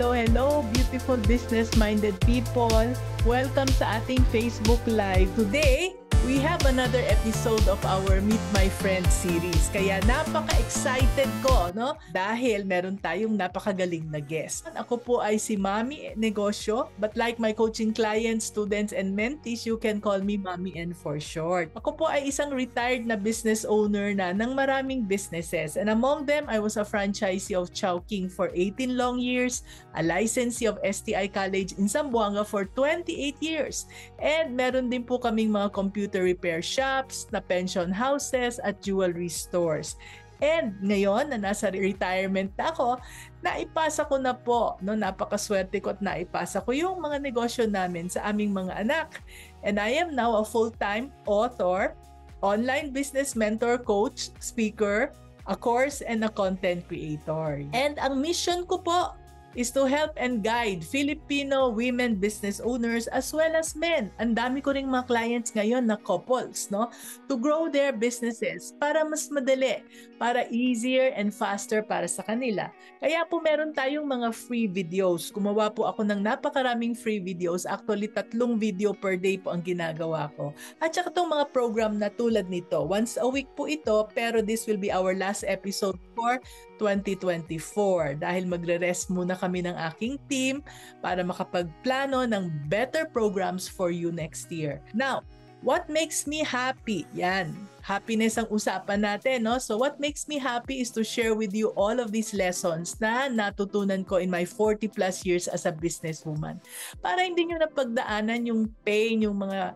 hello, beautiful business-minded people. Welcome sa ating Facebook Live. Today, we have another episode of our Meet My Friend series. Kaya napaka-excited ko, no? Dahil meron tayong napakagaling na guest. Ako po ay si Mami Negosyo, but like my coaching clients, students, and mentees, you can call me Mami N for short. Ako po ay isang retired na business owner na ng maraming businesses. And among them, I was a franchisee of Chowking for 18 long years, a licensee of STI College in Zamboanga for 28 years. And meron din po kaming mga computer repair shops, na pension houses at jewelry stores. And ngayon na nasa retirement na ako, naipasa ko na po, no, napakaswerte ko at naipasa ko yung mga negosyo namin sa aming mga anak. And I am now a full-time author, online business mentor, coach, speaker, a course, and a content creator. And ang mission ko po is to help and guide Filipino women business owners as well as men. Ang dami ko ring mga clients ngayon na couples, no? To grow their businesses para mas madali, para easier and faster para sa kanila. Kaya po meron tayong mga free videos. Gumawa po ako ng napakaraming free videos. Actually, 3 video per day po ang ginagawa ko. At saka itong mga program na tulad nito. Once a week po ito, pero this will be our last episode for 2024 dahil magre-rest muna kami ng aking team para makapagplano ng better programs for you next year. Now, what makes me happy? Yan. Happiness ang usapan natin, no? So what makes me happy is to share with you all of these lessons na natutunan ko in my 40 plus years as a businesswoman. Para hindi nyo napagdaanan yung pain, yung mga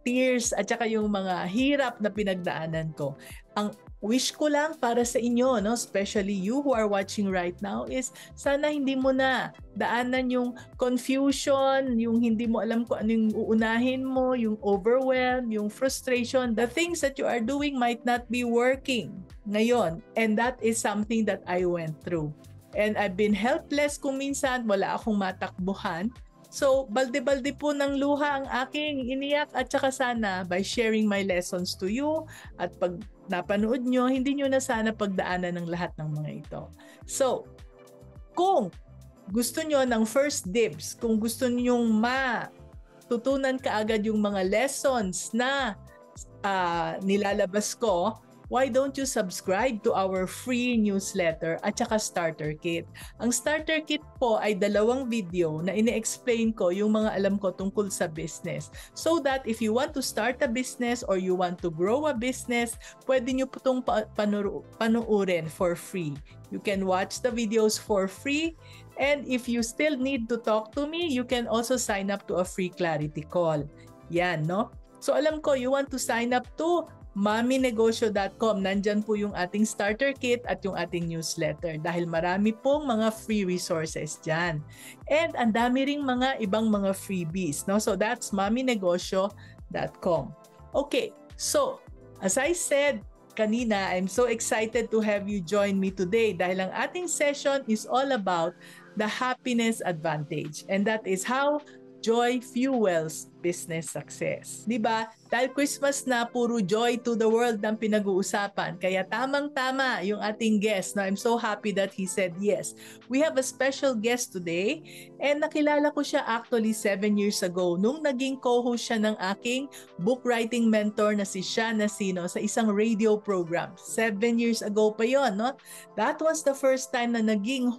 tears at saka yung mga hirap na pinagdaanan ko. Ang wish ko lang para sa inyo, no, especially you who are watching right now, is sana hindi mo na daanan yung confusion, yung hindi mo alam kung ano yung uunahin mo, yung overwhelm, yung frustration. The things that you are doing might not be working ngayon. And that is something that I went through. And I've been helpless kung minsan, wala akong matakbuhan. So, balde-balde po ng luha ang aking iniyak at saka sana by sharing my lessons to you at pag napanood nyo, hindi nyo na sana pagdaanan ng lahat ng mga ito. So, kung gusto nyo ng first dibs, kung gusto nyo matutunan kaagad yung mga lessons na nilalabas ko, why don't you subscribe to our free newsletter at saka starter kit? Ang starter kit po ay 2 video na ine-explain ko yung mga alam ko tungkol sa business. So that if you want to start a business or you want to grow a business, pwede nyo po itong panuurin for free. You can watch the videos for free. And if you still need to talk to me, you can also sign up to a free clarity call. Yan, no? So alam ko, you want to sign up to maminegosyo.com. Nandyan po yung ating starter kit at yung ating newsletter dahil marami pong mga free resources dyan. And ang dami ring mga ibang mga freebies, no? So that's maminegosyo.com. Okay, so as I said kanina, I'm so excited to have you join me today dahil ang ating session is all about the happiness advantage. And that is how joy fuels business success. Diba? Dahil Christmas na, puro joy to the world ang pinag-uusapan. Kaya tamang-tama yung ating guest. No? I'm so happy that he said yes. We have a special guest today and nakilala ko siya actually 7 years ago nung naging co-host siya ng aking book writing mentor na si Sean Nasino sa isang radio program. 7 years ago pa yon, no? That was the first time na naging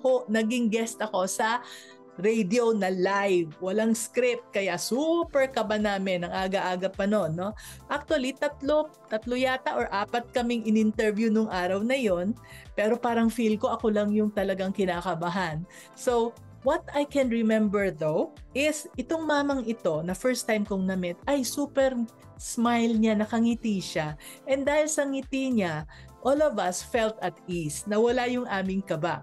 guest ako sa radio na live, walang script, kaya super kaba namin, ang aga-aga pa noon, no? Actually, tatlo yata or 4 kaming in-interview nung araw na yon, pero parang feel ko ako lang yung talagang kinakabahan. So, what I can remember though, is itong mamang ito, na first time kong na-meet, ay super smile niya, nakangiti siya. And dahil sa ngiti niya, all of us felt at ease, nawala yung aming kaba.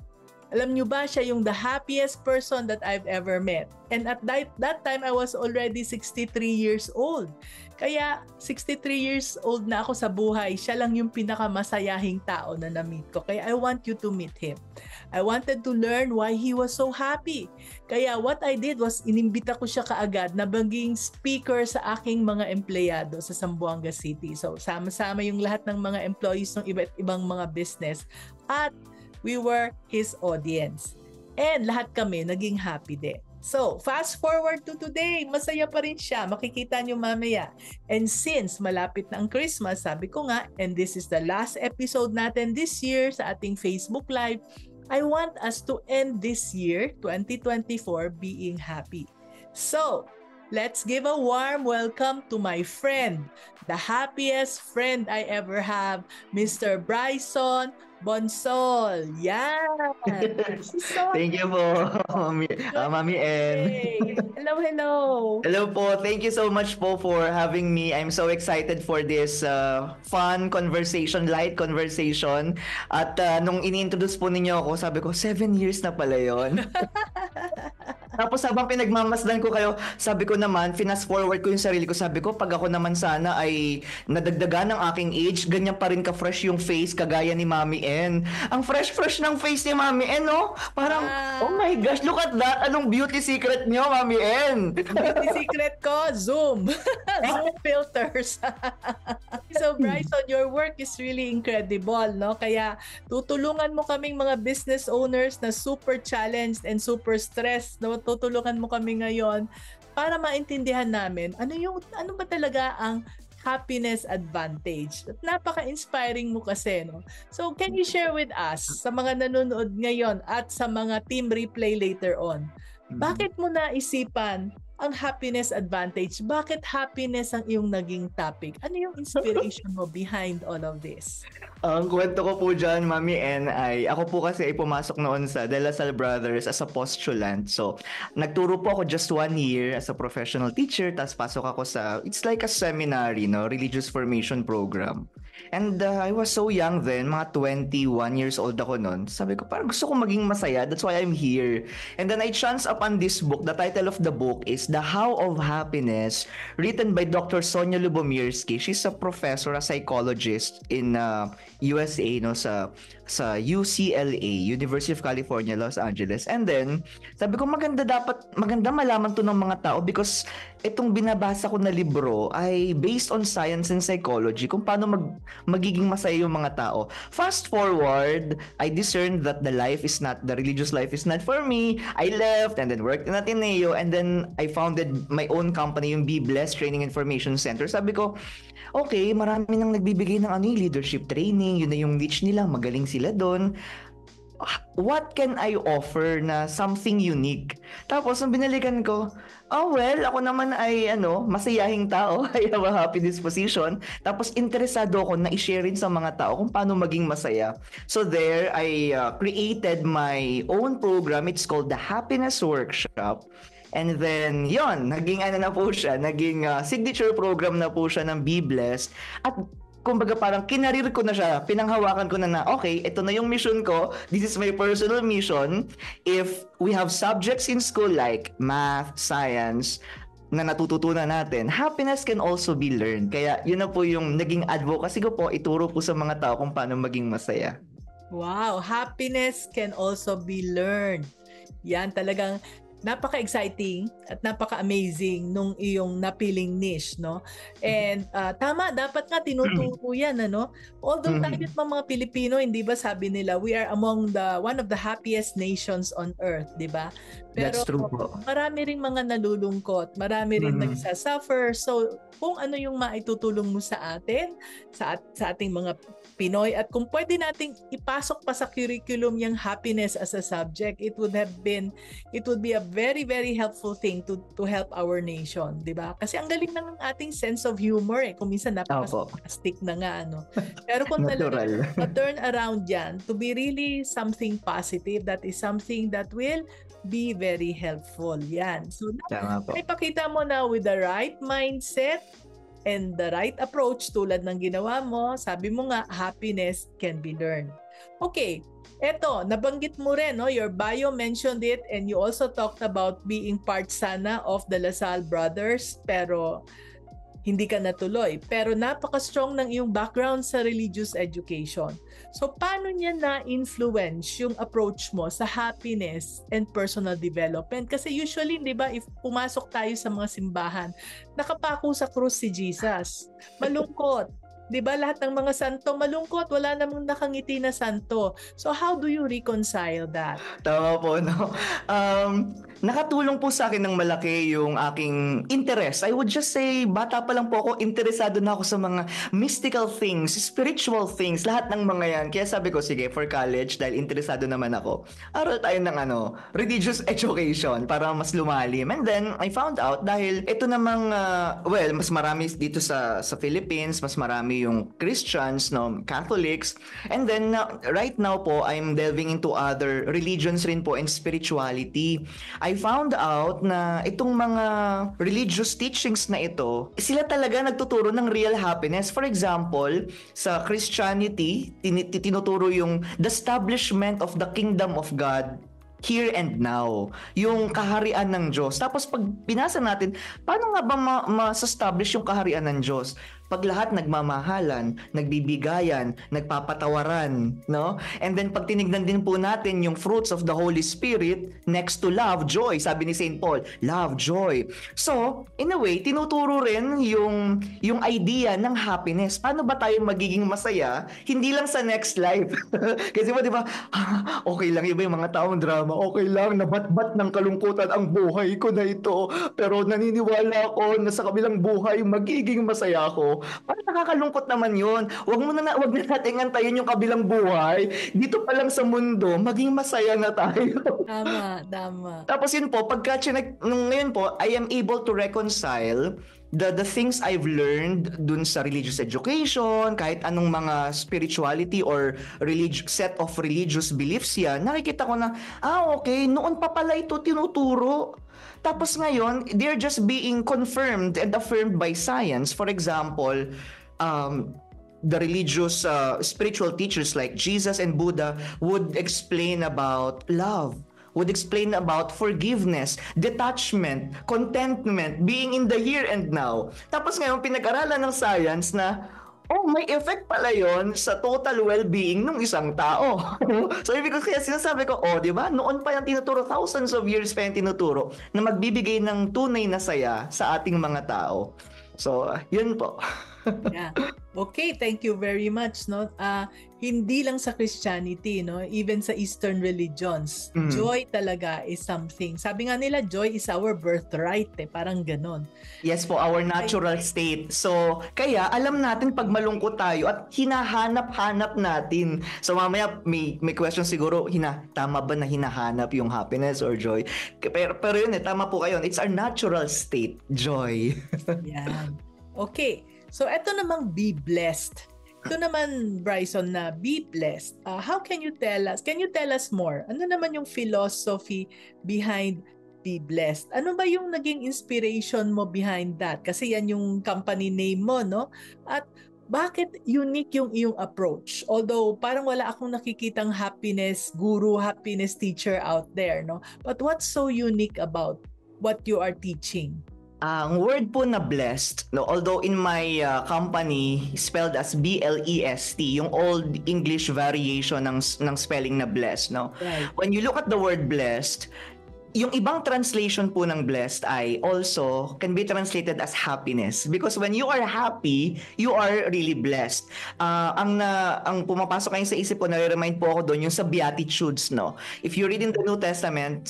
Alam nyo ba, siya yung the happiest person that I've ever met. And at that time, I was already 63 years old. Kaya 63 years old na ako sa buhay. Siya lang yung pinakamasayahing tao na na-meet ko. Kaya I want you to meet him. I wanted to learn why he was so happy. Kaya what I did was inimbita ko siya kaagad na maging speaker sa aking mga empleyado sa Zamboanga City. So sama-sama yung lahat ng mga employees ng iba't ibang mga business. At we were his audience. And lahat kami naging happy din. So, fast forward to today, masaya pa rin siya. Makikita niyo mamaya. And since malapit na ang Christmas, sabi ko nga, and this is the last episode natin this year sa ating Facebook Live, I want us to end this year, 2024, being happy. So, let's give a warm welcome to my friend, the happiest friend I ever have, Mr. Bryson Bonsol. Yan! So, Thank you po, Mami N. hello, hello. Hello po. Thank you so much po for having me. I'm so excited for this fun conversation, light conversation. At nung ini-introduce po ninyo ako, sabi ko, 7 years na pala yon. Tapos habang pinagmamasdan ko kayo, sabi ko naman, fast forward ko yung sarili ko. Sabi ko, pag ako naman sana ay nadagdagan ng aking age, ganyan pa rin ka-fresh yung face, kagaya ni Mami N. Ang fresh-fresh ng face ni Mami N, no? Parang, oh my gosh, look at that. Anong beauty secret nyo, Mami N? Beauty secret ko, Zoom. Zoom filters. So, Bryson, your work is really incredible, no? Kaya tutulungan mo kaming mga business owners na super challenged and super stressed, no? Tutulungan mo kami ngayon para maintindihan namin ano ba talaga ang happiness advantage. At napaka-inspiring mo kasi, no? So, can you share with us sa mga nanonood ngayon at sa mga team replay later on, bakit mo naisipan ang happiness advantage? Bakit happiness ang iyong naging topic? Ano yung inspiration mo behind all of this? Ang kwento ko po dyan, Mami N, ay ako po kasi ay pumasok noon sa De La Salle Brothers as a postulant. So, nagturo po ako just 1 year as a professional teacher, tapos pasok ako sa, it's like a seminary, no? Religious formation program. And I was so young then, mga 21 years old ako noon. Sabi ko, parang gusto ko maging masaya, that's why I'm here. And then I chanced upon this book. The title of the book is The How of Happiness, written by Dr. Sonia Lubomirski. She's a professor, a psychologist in USA, no, sa UCLA, University of California, Los Angeles. And then, sabi ko maganda malaman to ng mga tao because itong binabasa ko na libro ay based on science and psychology kung paano magiging masaya yung mga tao. Fast forward, I discerned that the religious life is not for me. I left and then worked in Ateneo, and then I founded my own company, yung Be Blessed Training Information Center. Sabi ko, okay, marami nang nagbibigay ng leadership training, yun na yung niche nila, magaling sila doon. What can I offer na something unique? Tapos, nung binalikan ko, ako naman ay masayahing tao. I have a happy disposition. Tapos, interesado ako na i-share rin sa mga tao kung paano maging masaya. So there, I created my own program. It's called the Happiness Workshop. And then, naging naging signature program na po siya ng Be Blessed. At kumbaga parang kinarir ko na siya, pinanghawakan ko na okay, ito na yung mission ko, this is my personal mission. If we have subjects in school like math, science, na natututunan natin, happiness can also be learned. Kaya yun na po yung naging advocacy ko po, ituro po sa mga tao kung paano maging masaya. Wow, happiness can also be learned. Yan talagang napaka-exciting at napaka-amazing nung iyong napiling niche, no? And tama, dapat nga tinuturo yan, ano? Although tayo mga Pilipino, hindi ba sabi nila, we are among one of the happiest nations on earth, di ba? Pero that's true po. Marami ring mga nalulungkot, marami rin nagsasuffer. So, kung ano yung maitutulong mo sa atin, sa ating mga Pinoy, at kung pwede nating ipasok pa sa curriculum yung happiness as a subject, it would be a very, very helpful thing to help our nation, di ba? Kasi ang galing ng ating sense of humor kung minsan napaka-sarcastic na nga, ano. Pero kung talaga ma-turn around yan to be really something positive, that is something that will be very helpful. Yan. So, ipakita mo na with the right mindset and the right approach tulad ng ginawa mo, sabi mo nga, happiness can be learned. Okay, eto, nabanggit mo rin, no? Your bio mentioned it and you also talked about being part sana of the La Salle Brothers, pero hindi ka natuloy. Pero napaka-strong ng iyong background sa religious education. So, paano niya na-influence yung approach mo sa happiness and personal development? Kasi usually, di ba, if pumasok tayo sa mga simbahan, nakapako sa krus si Jesus. Malungkot. 'Di ba lahat ng mga santo malungkot, wala namang nakangiti na santo. So how do you reconcile that? Tama po, no? Nakatulong po sa akin ng malaki yung aking interest. I would just say, bata pa lang po ako, interesado na ako sa mga mystical things, spiritual things, lahat ng mga yan. Kaya sabi ko, sige, for college, dahil interesado naman ako, aral tayo ng religious education para mas lumalim. And then, I found out, dahil ito namang, mas marami dito sa Philippines, mas marami yung Christians, no, Catholics. And then, right now po, I'm delving into other religions rin po and spirituality. I found out na itong mga religious teachings na ito, sila talaga nagtuturo ng real happiness. For example, sa Christianity, tinuturo yung the establishment of the kingdom of God here and now. Yung kaharian ng Diyos. Tapos pag binasa natin, paano nga ba ma-establish yung kaharian ng Diyos? Pag lahat nagmamahalan, nagbibigayan, nagpapatawaran, no? And then pag tinignan din po natin yung fruits of the Holy Spirit next to love, joy, sabi ni St. Paul, love, joy. So, in a way, tinuturo rin yung idea ng happiness. Paano ba tayo magiging masaya hindi lang sa next life? Kasi di ba, okay lang iba yung mga taong drama, okay lang, nabatbat ng kalungkutan ang buhay ko na ito, pero naniniwala ako na sa kabilang buhay magiging masaya ako. Parang nakakalungkot naman yun. Wag na natin antayin yung kabilang buhay. Dito pa lang sa mundo, maging masaya na tayo. Tama. Tapos yun po, ngayon po, I am able to reconcile the things I've learned dun sa religious education, kahit anong mga spirituality or set of religious beliefs yan, nakikita ko na, okay, noon pa pala ito tinuturo. Tapos ngayon, they're just being confirmed and affirmed by science. For example, the religious spiritual teachers like Jesus and Buddha would explain about love, would explain about forgiveness, detachment, contentment, being in the here and now. Tapos ngayon, pinag-aralan ng science na may effect pala yon sa total well-being ng isang tao. So, ibig ko kaya sinasabi ko, di ba? Noon pa yung tinuturo, thousands of years pa yung tinuturo na magbibigay ng tunay na saya sa ating mga tao. So, yun po. Yeah. Okay, thank you very much, no? Hindi lang sa Christianity, no? Even sa Eastern religions, joy talaga is something. Sabi nga nila, joy is our birthright, parang ganon. Yes po, our natural state. So, kaya alam natin pag malungkot tayo at hinahanap-hanap natin. So, mamaya may question siguro, tama ba na hinahanap yung happiness or joy? Pero yun tama po kayo. It's our natural state, joy. Yan. Okay. So, eto namang be blessed. Ito naman, Bryson, na be blessed. How can you tell us more? Ano naman yung philosophy behind be blessed? Ano ba yung naging inspiration mo behind that? Kasi yan yung company name mo, no? At bakit unique yung iyong approach? Although, parang wala akong nakikitang happiness guru, happiness teacher out there, no? But what's so unique about what you are teaching? Ang word po na blessed, no, although in my company spelled as BLEST, yung old English variation ng spelling na blessed, no. Right. When you look at the word blessed, yung ibang translation po ng blessed ay also can be translated as happiness, because when you are happy, you are really blessed. Ang pumapasok ngayon sa isip ko, nare-remind po ako doon yung sa Beatitudes, no. If you read in the New Testament,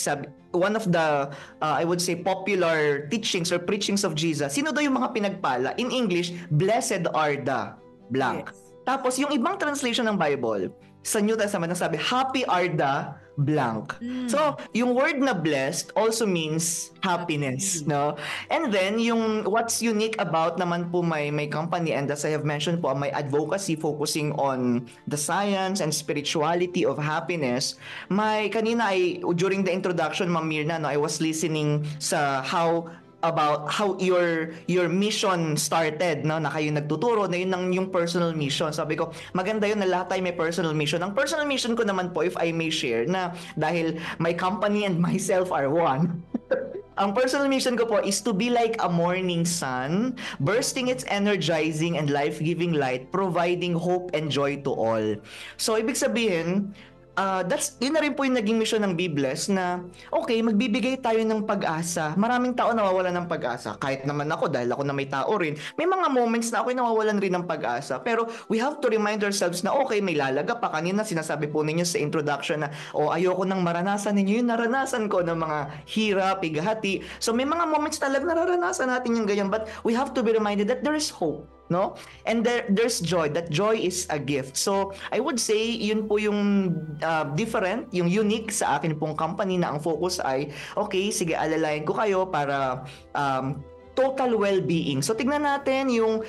one of the I would say popular teachings or preachings of Jesus, sino daw yung mga pinagpala? In English, blessed are the blank. Yes. Tapos yung ibang translation ng Bible, sa New Testament nasabi, happy are the blank. So, yung word na blessed also means happiness, no? And then, yung what's unique about naman po my company, and as I have mentioned po, my advocacy focusing on the science and spirituality of happiness, during the introduction, Ma'am Mirna, no, I was listening sa about how your mission started, no, na kayo nagtuturo na yun yung personal mission. Sabi ko, maganda yun na lahat tayo may personal mission. Ang personal mission ko naman po, if I may share, na dahil my company and myself are one, ang personal mission ko po is to be like a morning sun, bursting its energizing and life-giving light, providing hope and joy to all. So, ibig sabihin, yun na rin po yung naging mission ng Be Blessed na, okay, magbibigay tayo ng pag-asa. Maraming tao nawawalan ng pag-asa. Kahit naman ako, dahil ako na may tao rin, may mga moments na ako'y nawawalan rin ng pag-asa. Pero we have to remind ourselves na, okay, may lalaga pa. Kanina sinasabi po ninyo sa introduction na, ayoko nang maranasan ninyo yung naranasan ko ng mga hirap, pighati. So may mga moments talaga nararanasan natin yung ganyan. But we have to be reminded that there is hope. No? And there's joy. That joy is a gift. So, I would say, yun po yung different, yung unique sa akin pong company na ang focus ay, okay, sige, alalayan ko kayo para total well-being. So, tignan natin yung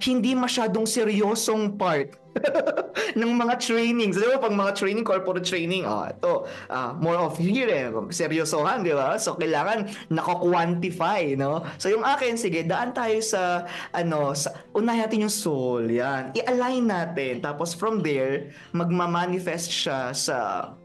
hindi masyadong seryosong part ng mga trainings. Di ba, pag mga training, corporate training, ito, more of here, seryosohan, di ba? So, kailangan nako-quantify, no? So, yung akin, sige, daan tayo sa, unahin natin yung soul, yan. I-align natin. Tapos, from there, magmamanifest siya sa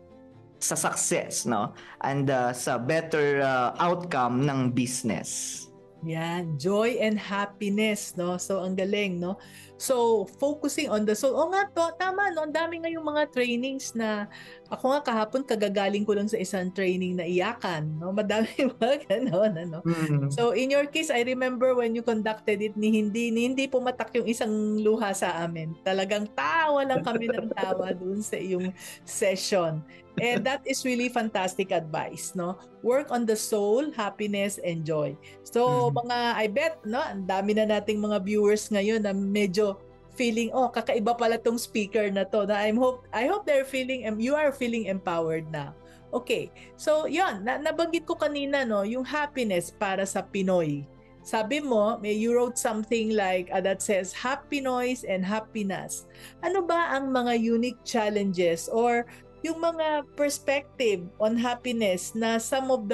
success, no? And sa better outcome ng business. Yan, joy and happiness, no? So, ang galing, no? So, focusing on the soul. O nga to, tama, no? Ang dami ngayong mga trainings na, ako nga kahapon, kagagaling ko lang sa isang training na iyakan, no? Madami mga ganon, ano? Mm-hmm. So, in your case, I remember when you conducted it, hindi pumatak yung isang luha sa amin. Talagang tawa lang kami ng tawa dun sa iyong session. And that is really fantastic advice, no? Work on the soul, happiness, and joy. So, I bet, no, ang dami na nating mga viewers ngayon na medyo feeling, kakaiba pala tong speaker na to. Na I hope they're feeling, you are feeling empowered now. Okay. So, yun, nabanggit ko kanina, no, yung happiness para sa Pinoy. Sabi mo, you wrote something like that says, Happy Noise and Happiness. Ano ba ang mga unique challenges or yung mga perspective on happiness na some of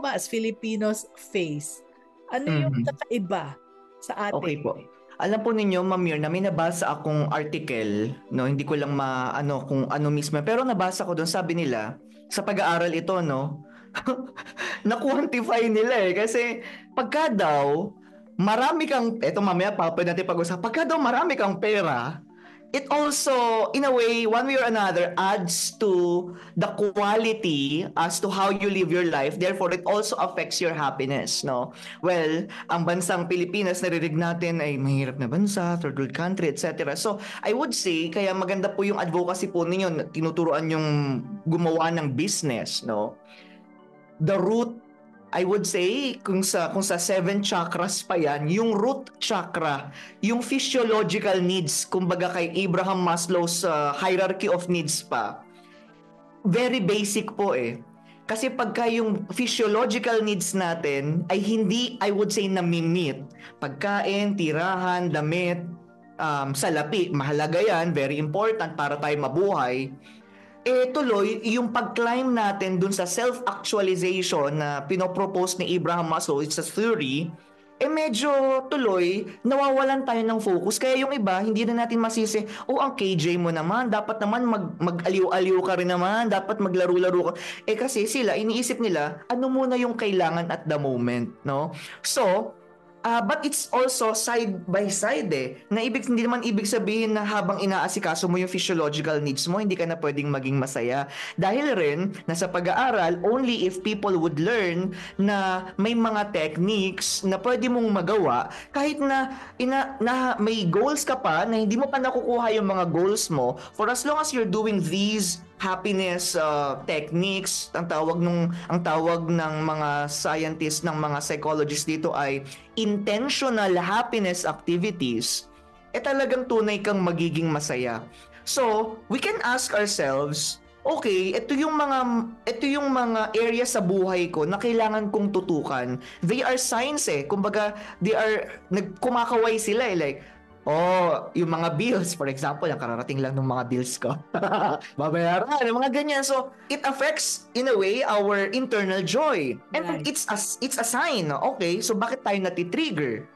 us Filipinos face? Ano yung kakaiba sa atin? Okay po. Alam po ninyo, Ma'am Mir, na may nabasa akong article, no, hindi ko lang kung ano mismo, pero nabasa ko doon, sabi nila, sa pag-aaral ito, no, na-quantify nila kasi pagka daw marami kang, eto mamaya pwede natin pag-usap, pagka daw marami kang pera, it also, in a way, one way or another, adds to the quality as to how you live your life. Therefore, it also affects your happiness, no? Well, ang bansang Pilipinas, narinig natin ay mahirap na bansa, third world country, etc. So, I would say, kaya maganda po yung advocacy po ninyo, tinuturuan yung gumawa ng business, no? The root, I would say, kung sa 7 chakras pa yan, yung root chakra, yung physiological needs, kumbaga kay Abraham Maslow's hierarchy of needs pa, very basic po eh. Kasi pagka yung physiological needs natin ay hindi, I would say, nami-meet. Pagkain, tirahan, damit, salapi, mahalaga yan, very important para tayo mabuhay. Tuloy, yung pag-climb natin dun sa self-actualization na pinopropose ni Abraham Maslow, it's a theory, medyo tuloy, nawawalan tayo ng focus. Kaya yung iba, hindi na natin masisi, ang KJ mo naman, dapat naman mag-aliw-aliw ka rin naman, dapat maglaro-laro ka. Kasi sila, iniisip nila, ano muna yung kailangan at the moment, no? So, but it's also side by side na hindi naman ibig sabihin na habang inaasikaso mo yung physiological needs mo, hindi ka na pwedeng maging masaya. Dahil rin, nasa pag-aaral, only if people would learn na may mga techniques na pwede mong magawa kahit na may goals ka pa na hindi mo pa nakukuha yung mga goals mo, for as long as you're doing these happiness techniques, ang tawag ng mga scientists, ng mga psychologists dito ay intentional happiness activities, talagang tunay kang magiging masaya. So, we can ask ourselves, okay, ito yung mga area sa buhay ko na kailangan kong tutukan. They are signs kumbaga kumakaway sila like, yung mga bills, for example, yung kararating lang ng mga bills ko. Babayaran, yung mga ganyan. So, it affects, in a way, our internal joy. And Right. it's a sign. Okay, so bakit tayo natitrigger?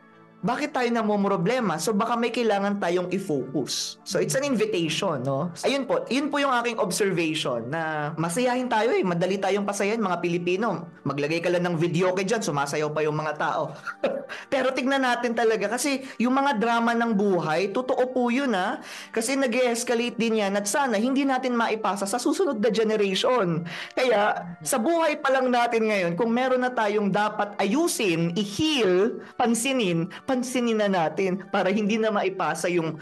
bakit tayo namomroblema? So baka may kailangan tayong i-focus. So it's an invitation, no? Ayun po, yun po yung aking observation na masayahin tayo madali tayong pasayahin mga Pilipino. Maglagay ka lang ng video kay dyan, sumasayaw pa yung mga tao. Pero tignan natin talaga kasi yung mga drama ng buhay, totoo po yun kasi nag-escalate din yan at sana hindi natin maipasa sa susunod na generation. Kaya sa buhay pa lang natin ngayon, kung meron na tayong dapat ayusin, i-heal, pansinin na natin para hindi na maipasa yung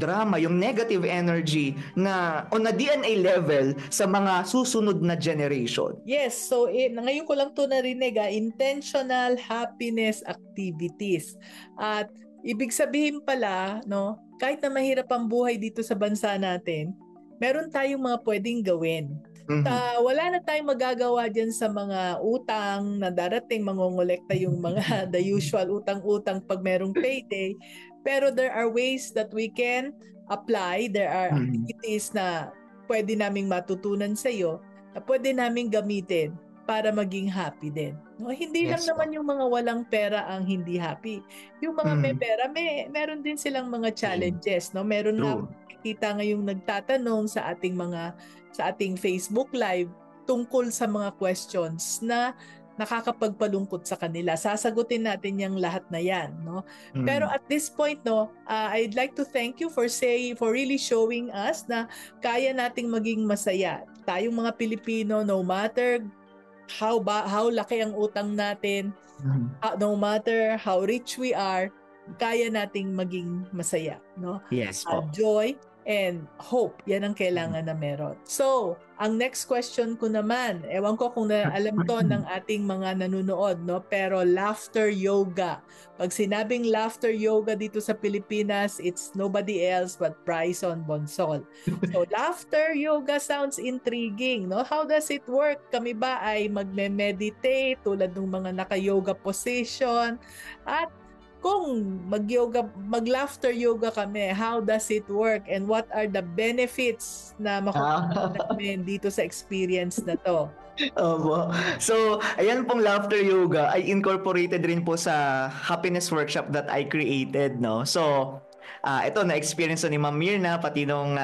drama, yung negative energy na on a DNA level sa mga susunod na generation. Yes, so ngayon ko lang to narinig, intentional happiness activities. At ibig sabihin pala, no, kahit na mahirap ang buhay dito sa bansa natin, meron tayong mga pwedeng gawin. Wala na tayong magagawa dyan sa mga utang na darating, mangongolekta yung mga the usual utang-utang pag merong payday. Pero there are ways that we can apply. There are activities na pwede naming matutunan sa iyo na pwede naming gamitin para maging happy din. No, hindi lang naman yung mga walang pera ang hindi happy. Yung mga may pera, meron din silang mga challenges, no? Meron na kita ngayong nagtatanong sa ating Facebook Live tungkol sa mga questions na nakakapagpalungkot sa kanila. Sasagutin natin yung lahat na yan, no? Pero at this point, no, I'd like to thank you for really showing us na kaya nating maging masaya. Tayong mga Pilipino, no matter how laki ang utang natin, no matter how rich we are, kaya nating maging masaya, no? Yes po. Joy and hope, yan ang kailangan na meron. So, ang next question ko naman, ewan ko kung alam to ng ating mga nanonood, no? Pero laughter yoga. Pag sinabing laughter yoga dito sa Pilipinas, it's nobody else but Bryson Bonsol. So, laughter yoga sounds intriguing, no? How does it work? Kami ba ay magme-meditate tulad ng mga naka-yoga position? At kung mag-laughter yoga kami, how does it work and what are the benefits na makukuha namin dito sa experience na to? So, ayan pong laughter yoga ay incorporated rin po sa happiness workshop that I created, no? So, ito na-experience ni Ma'am Mirna pati nung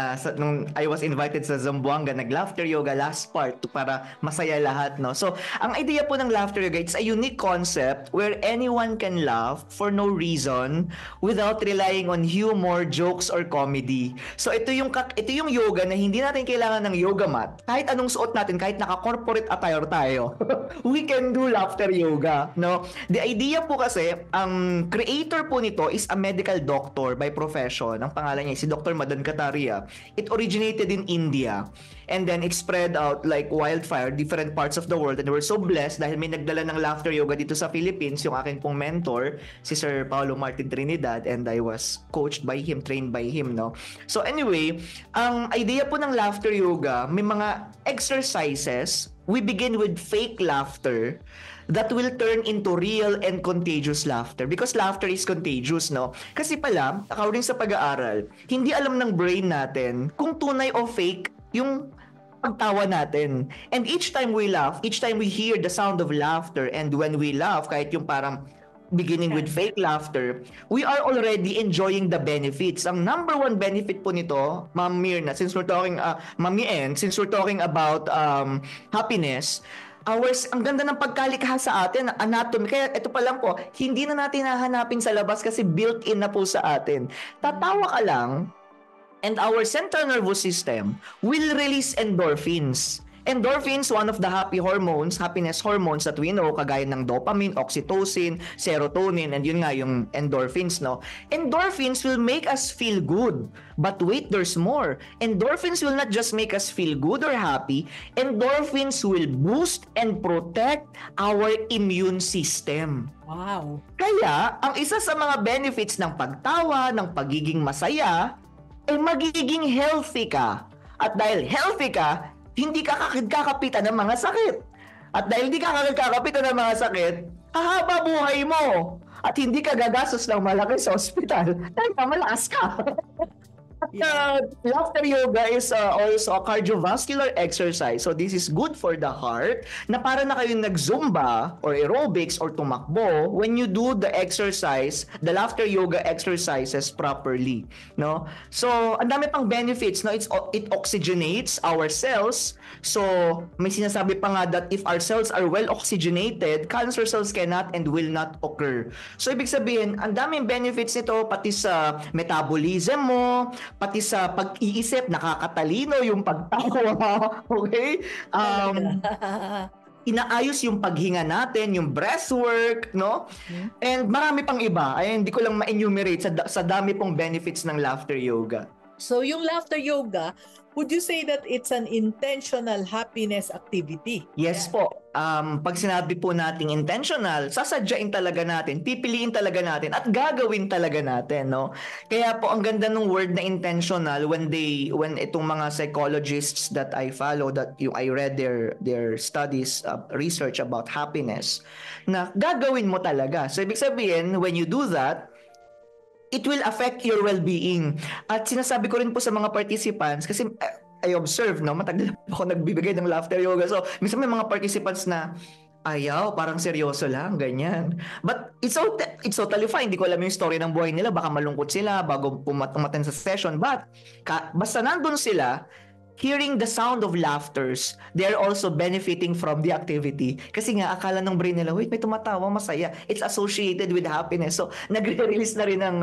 I was invited sa Zamboanga, nag-laughter yoga last part para masaya lahat, no? So, ang idea po ng laughter yoga, it's a unique concept where anyone can laugh for no reason without relying on humor, jokes, or comedy. So, ito yung yoga na hindi natin kailangan ng yoga mat. Kahit anong suot natin, kahit naka-corporate attire tayo, we can do laughter yoga, no? The idea po kasi, ang creator po nito is a medical doctor by profession. Ang pangalan niya si Dr. Madan Kataria. It originated in India and then it spread out like wildfire different parts of the world, and we're so blessed dahil may nagdala ng laughter yoga dito sa Philippines, yung akin pong mentor si Sir Paulo Martin Trinidad, and I was coached by him, trained by him, no? So anyway, ang idea po ng laughter yoga, may mga exercises. We begin with fake laughter that will turn into real and contagious laughter, because laughter is contagious, no? Kasi pala, according sa pag-aaral, hindi alam ng brain natin kung tunay o fake yung pagtawa natin. And each time we laugh, each time we hear the sound of laughter, and when we laugh, kahit yung parang beginning with fake laughter, we are already enjoying the benefits. Ang number one benefit po nito, Ma'am Mirna, since we're talking, Ma'am Mien, since we're talking about happiness, ang ganda ng pagkalikha sa atin, anatomy. Kaya ito pa lang po, hindi na natin hahanapin sa labas kasi built-in na po sa atin. Tatawa ka lang, and our central nervous system will release endorphins. Endorphins, one of the happiness hormones that we know, kagaya ng dopamine, oxytocin, serotonin, and yun nga yung endorphins, no? Endorphins will make us feel good. But wait, there's more. Endorphins will not just make us feel good or happy. Endorphins will boost and protect our immune system. Wow! Kaya, ang isa sa mga benefits ng pagtawa, ng pagiging masaya, ay magiging healthy ka. At dahil healthy ka, hindi ka kakapitan ng mga sakit. At dahil hindi ka kakapitan ng mga sakit, hahaba buhay mo. At hindi ka gagastos ng malaki sa ospital dahil malakas ka. Laughter yoga is also a cardiovascular exercise. So this is good for the heart na para na kayong nag-zumba or aerobics or tumakbo when you do the exercise, the laughter yoga exercises properly, no? So ang dami pang benefits, no? It oxygenates our cells. So may sinasabi pa nga that if our cells are well oxygenated, cancer cells cannot and will not occur. So ibig sabihin, ang daming benefits nito pati sa metabolism mo, pati sa pag-iisip, nakakatalino yung pagtawa, okay? Inaayos yung paghinga natin, yung breathwork, no? And marami pang iba. Ay, hindi ko lang ma-enumerate sa dami pong benefits ng laughter yoga. So yung laughter yoga, would you say that it's an intentional happiness activity? Yes po. Pag sinabi po nating intentional, sasadyain talaga natin, pipiliin talaga natin, at gagawin talaga natin, no? Kaya po ang ganda ng word na intentional when itong mga psychologists that I follow, I read their studies, research about happiness, na gagawin mo talaga. So ibig sabihin, when you do that, it will affect your well-being. At sinasabi ko rin po sa mga participants, kasi I observe, no, matagal ako nagbibigay ng laughter yoga. So, minsan may mga participants na, ayaw, parang seryoso lang, ganyan. But it's totally fine. Hindi ko alam yung story ng buhay nila. Baka malungkot sila bago umaten sa session. But, basta nandun sila, hearing the sound of laughters, they are also benefiting from the activity. Kasi nga, akala ng brain nila, wait, may tumatawa, masaya. It's associated with happiness. So, nagre-release na rin ng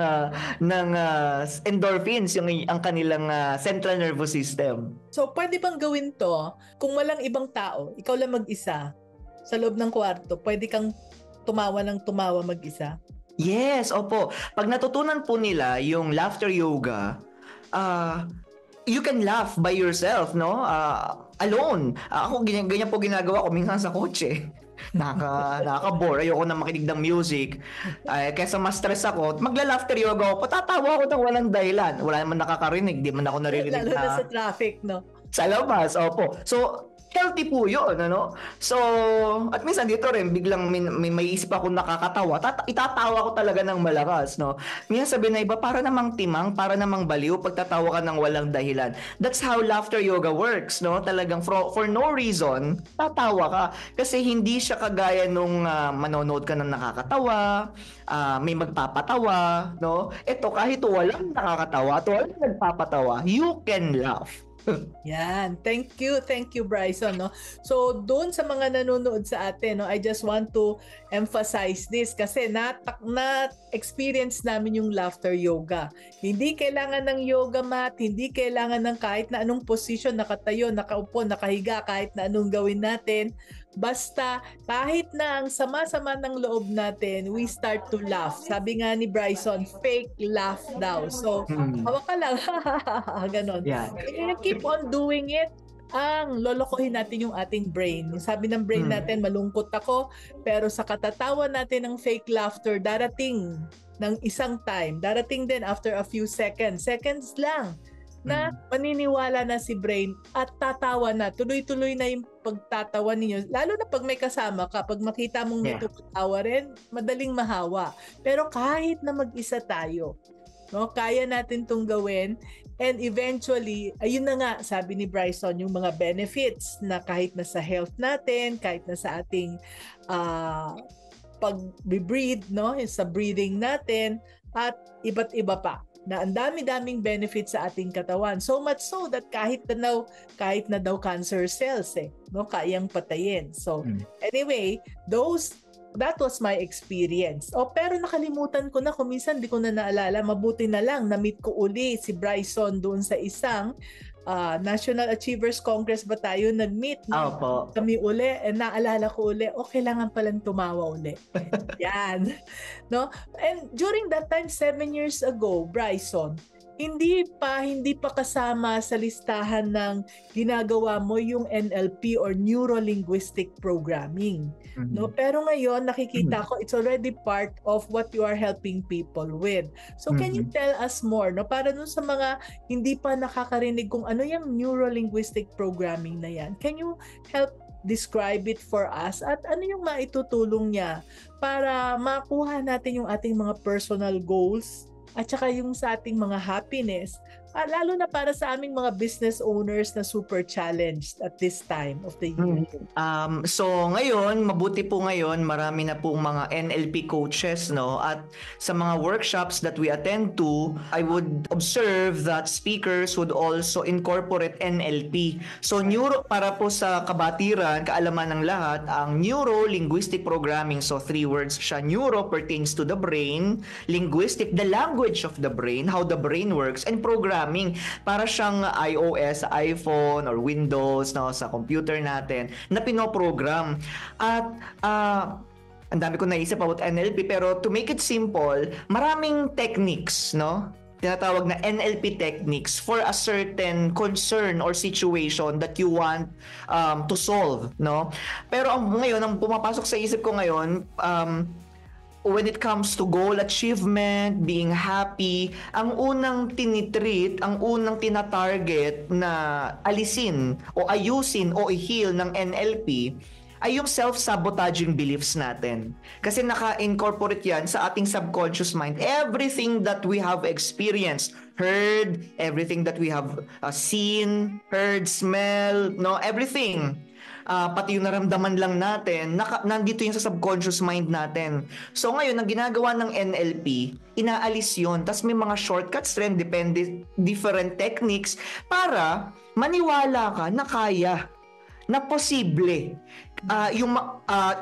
endorphins, ang kanilang central nervous system. So, pwede bang gawin to kung walang ibang tao, ikaw lang mag-isa, sa loob ng kwarto, pwede kang tumawa ng tumawa mag-isa? Yes, opo. Pag natutunan po nila yung laughter yoga, you can laugh by yourself, no? Alone. Ako, ganyan po ginagawa ko minsan sa kotse. Nakaka-bore. Ayoko na makinig ng music. Kesa ma-stress ako, magla-laughter yoga ako, patatawa ako ng walang dahilan. Wala naman nakakarinig, di man ako naririnig Lalo na sa traffic, no? Sa labas, opo. So, healthy po yun, ano? So, at minsan dito rin, biglang may isip ako nakakatawa, itatawa ko talaga ng malakas, no? Minsan sabi na iba, para namang timang, para namang baliw, pagtatawa ka ng walang dahilan. That's how laughter yoga works, no? Talagang for no reason, tatawa ka. Kasi hindi siya kagaya nung manonood ka ng nakakatawa, may magpapatawa, no? Ito, kahit walang nakakatawa, at walang nagpapatawa, you can laugh. Yan. Thank you Bryson, no. So doon sa mga nanonood sa atin, no, I just want to emphasize this kasi na experience namin yung laughter yoga. Hindi kailangan ng yoga mat, hindi kailangan ng kahit na anong position, nakatayo, nakaupo, nakahiga, kahit na anong gawin natin. Basta kahit na ang sama-sama ng loob natin, we start to laugh. Sabi nga ni Bryson, fake laugh daw. So, hawa ka lang. Ganon. Yeah. And keep on doing it. Ang lolokohin natin yung ating brain. Sabi ng brain natin, malungkot ako, pero sa katatawa natin ng fake laughter, darating ng isang time, darating din after a few seconds lang, na maniniwala na si brain at tatawa na. Tuloy-tuloy na yung pagtatawa ninyo. Lalo na pag may kasama ka, pag makita mong may tumatawa rin, madaling mahawa. Pero kahit na mag-isa tayo, no, kaya natin itong gawin. And eventually, ayun na nga, sabi ni Bryson, yung mga benefits na kahit na sa health natin, kahit na sa ating pag-breathe, no, sa breathing natin, at iba't iba pa, na ang dami-daming benefits sa ating katawan. So much so that kahit na daw cancer cells, no, kayang patayin. So anyway, that was my experience. Pero nakalimutan ko na, kung minsan di ko na naalala. Mabuti na lang na-meet ko uli si Bryson doon sa isang National Achievers Congress ba tayo nag-meet? Opo. Kami uli, naalala ko uli, kailangan palang tumawa uli. Yan. No? And during that time, 7 years ago, Bryson, hindi pa kasama sa listahan ng ginagawa mo yung NLP or Neuro-Linguistic Programming. No? Pero ngayon, nakikita ko it's already part of what you are helping people with. So can you tell us more, no? Para nun sa mga hindi pa nakakarinig kung ano yung Neuro-Linguistic Programming na yan, can you help describe it for us at ano yung maitutulong niya para makuha natin yung ating mga personal goals at saka yung sa ating mga happiness Lalo na para sa aming mga business owners na super challenged at this time of the year. So ngayon, mabuti po ngayon, marami na pong mga NLP coaches, no? At sa mga workshops that we attend to, I would observe that speakers would also incorporate NLP. So para po sa kabatiran, kaalaman ng lahat, ang neuro-linguistic programming. So 3 words siya. Neuro pertains to the brain, linguistic, the language of the brain, how the brain works, and programming. Para siyang iOS, iPhone, or Windows, no, sa computer natin, na pinoprogram. At ang dami ko naisip about NLP, pero to make it simple, maraming techniques, no? Tinatawag na NLP techniques for a certain concern or situation that you want to solve, no? Pero ngayon, ang pumapasok sa isip ko ngayon, when it comes to goal achievement, being happy, ang unang tinitreat, ang unang tinatarget na alisin o ayusin o i-heal ng NLP ay yung self-sabotaging beliefs natin. Kasi naka-incorporate yan sa ating subconscious mind. Everything that we have experienced, heard, everything that we have seen, heard, smell, no, everything. Pati yung naramdaman lang natin, nandito yung sa subconscious mind natin. So ngayon, ang ginagawa ng NLP, inaalis yun. Tapos may mga shortcuts rin, different techniques para maniwala ka na kaya, na posible.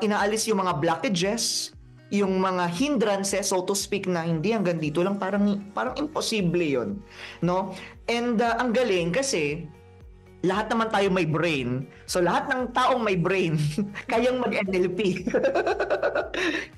Inaalis yung mga blockages, yung mga hindrances, so to speak, na hindi hanggang dito lang, parang imposible yun. No? And ang galing kasi, lahat naman tayo may brain. So lahat ng taong may brain, kayang mag-NLP.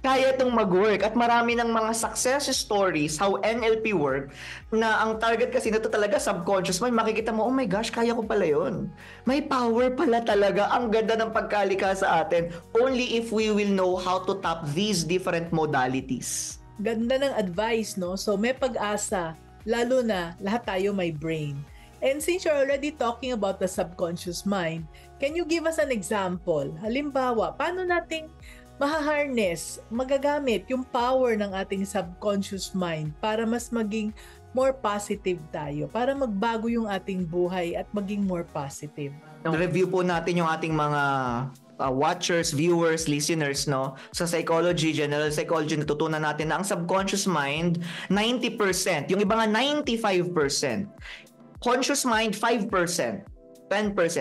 Kaya itong mag-work. At marami ng mga success stories, how NLP work, na ang target kasi nito talaga subconscious mind. Makikita mo, oh my gosh, kaya ko pala yun. May power pala talaga. Ang ganda ng pagkalika sa atin. Only if we will know how to tap these different modalities. Ganda ng advice, no? So may pag-asa, lalo na lahat tayo may brain. And since you're already talking about the subconscious mind, can you give us an example? Halimbawa, paano nating maha-harness, magagamit yung power ng ating subconscious mind para mas maging more positive tayo, para magbago yung ating buhay at maging more positive? Review po natin yung ating mga watchers, viewers, listeners, no? Sa psychology, general psychology, natutunan natin na ang subconscious mind, 90%. Yung iba nga 95%. Conscious mind, 5%. 10%.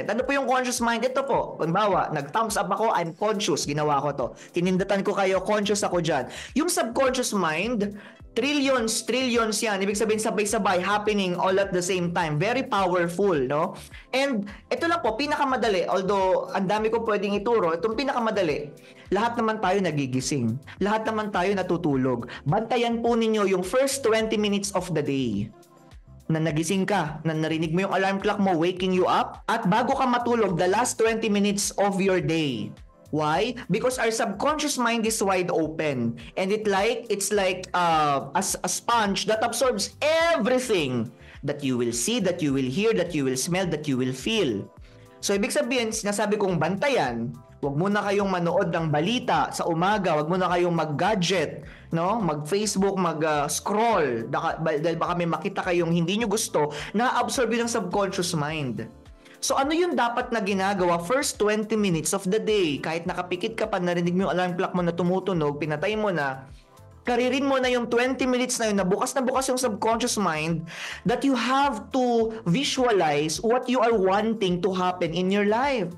Ano po yung conscious mind? Ito po. Halimbawa, nag-thumbs up ako, I'm conscious. Ginawa ko to. Tinindatan ko kayo, conscious ako dyan. Yung subconscious mind, trillions yan. Ibig sabihin, sabay-sabay, happening all at the same time. Very powerful, no? And ito lang po, pinakamadali. Although, ang dami ko pwedeng ituro, itong pinakamadali. Lahat naman tayo nagigising. Lahat naman tayo natutulog. Bantayan po ninyo yung first 20 minutes of the day na nagising ka, na narinig mo yung alarm clock mo waking you up, at bago ka matulog, the last 20 minutes of your day. Why? Because our subconscious mind is wide open, and it's like a sponge that absorbs everything that you will see, that you will hear, that you will smell, that you will feel. So ibig sabihin, sinasabi kong bantayan, wag muna kayong manood ng balita sa umaga, wag muna kayong mag-gadget, no? Mag-Facebook, mag-scroll, dahil baka may makita kayong hindi nyo gusto, na-absorb yun ng subconscious mind. So ano yung dapat na ginagawa first 20 minutes of the day? Kahit nakapikit ka pa, narinig mo yung alarm clock mo na tumutunog, pinatay mo na, karirin mo na yung 20 minutes na yun, na bukas yung subconscious mind, that you have to visualize what you are wanting to happen in your life.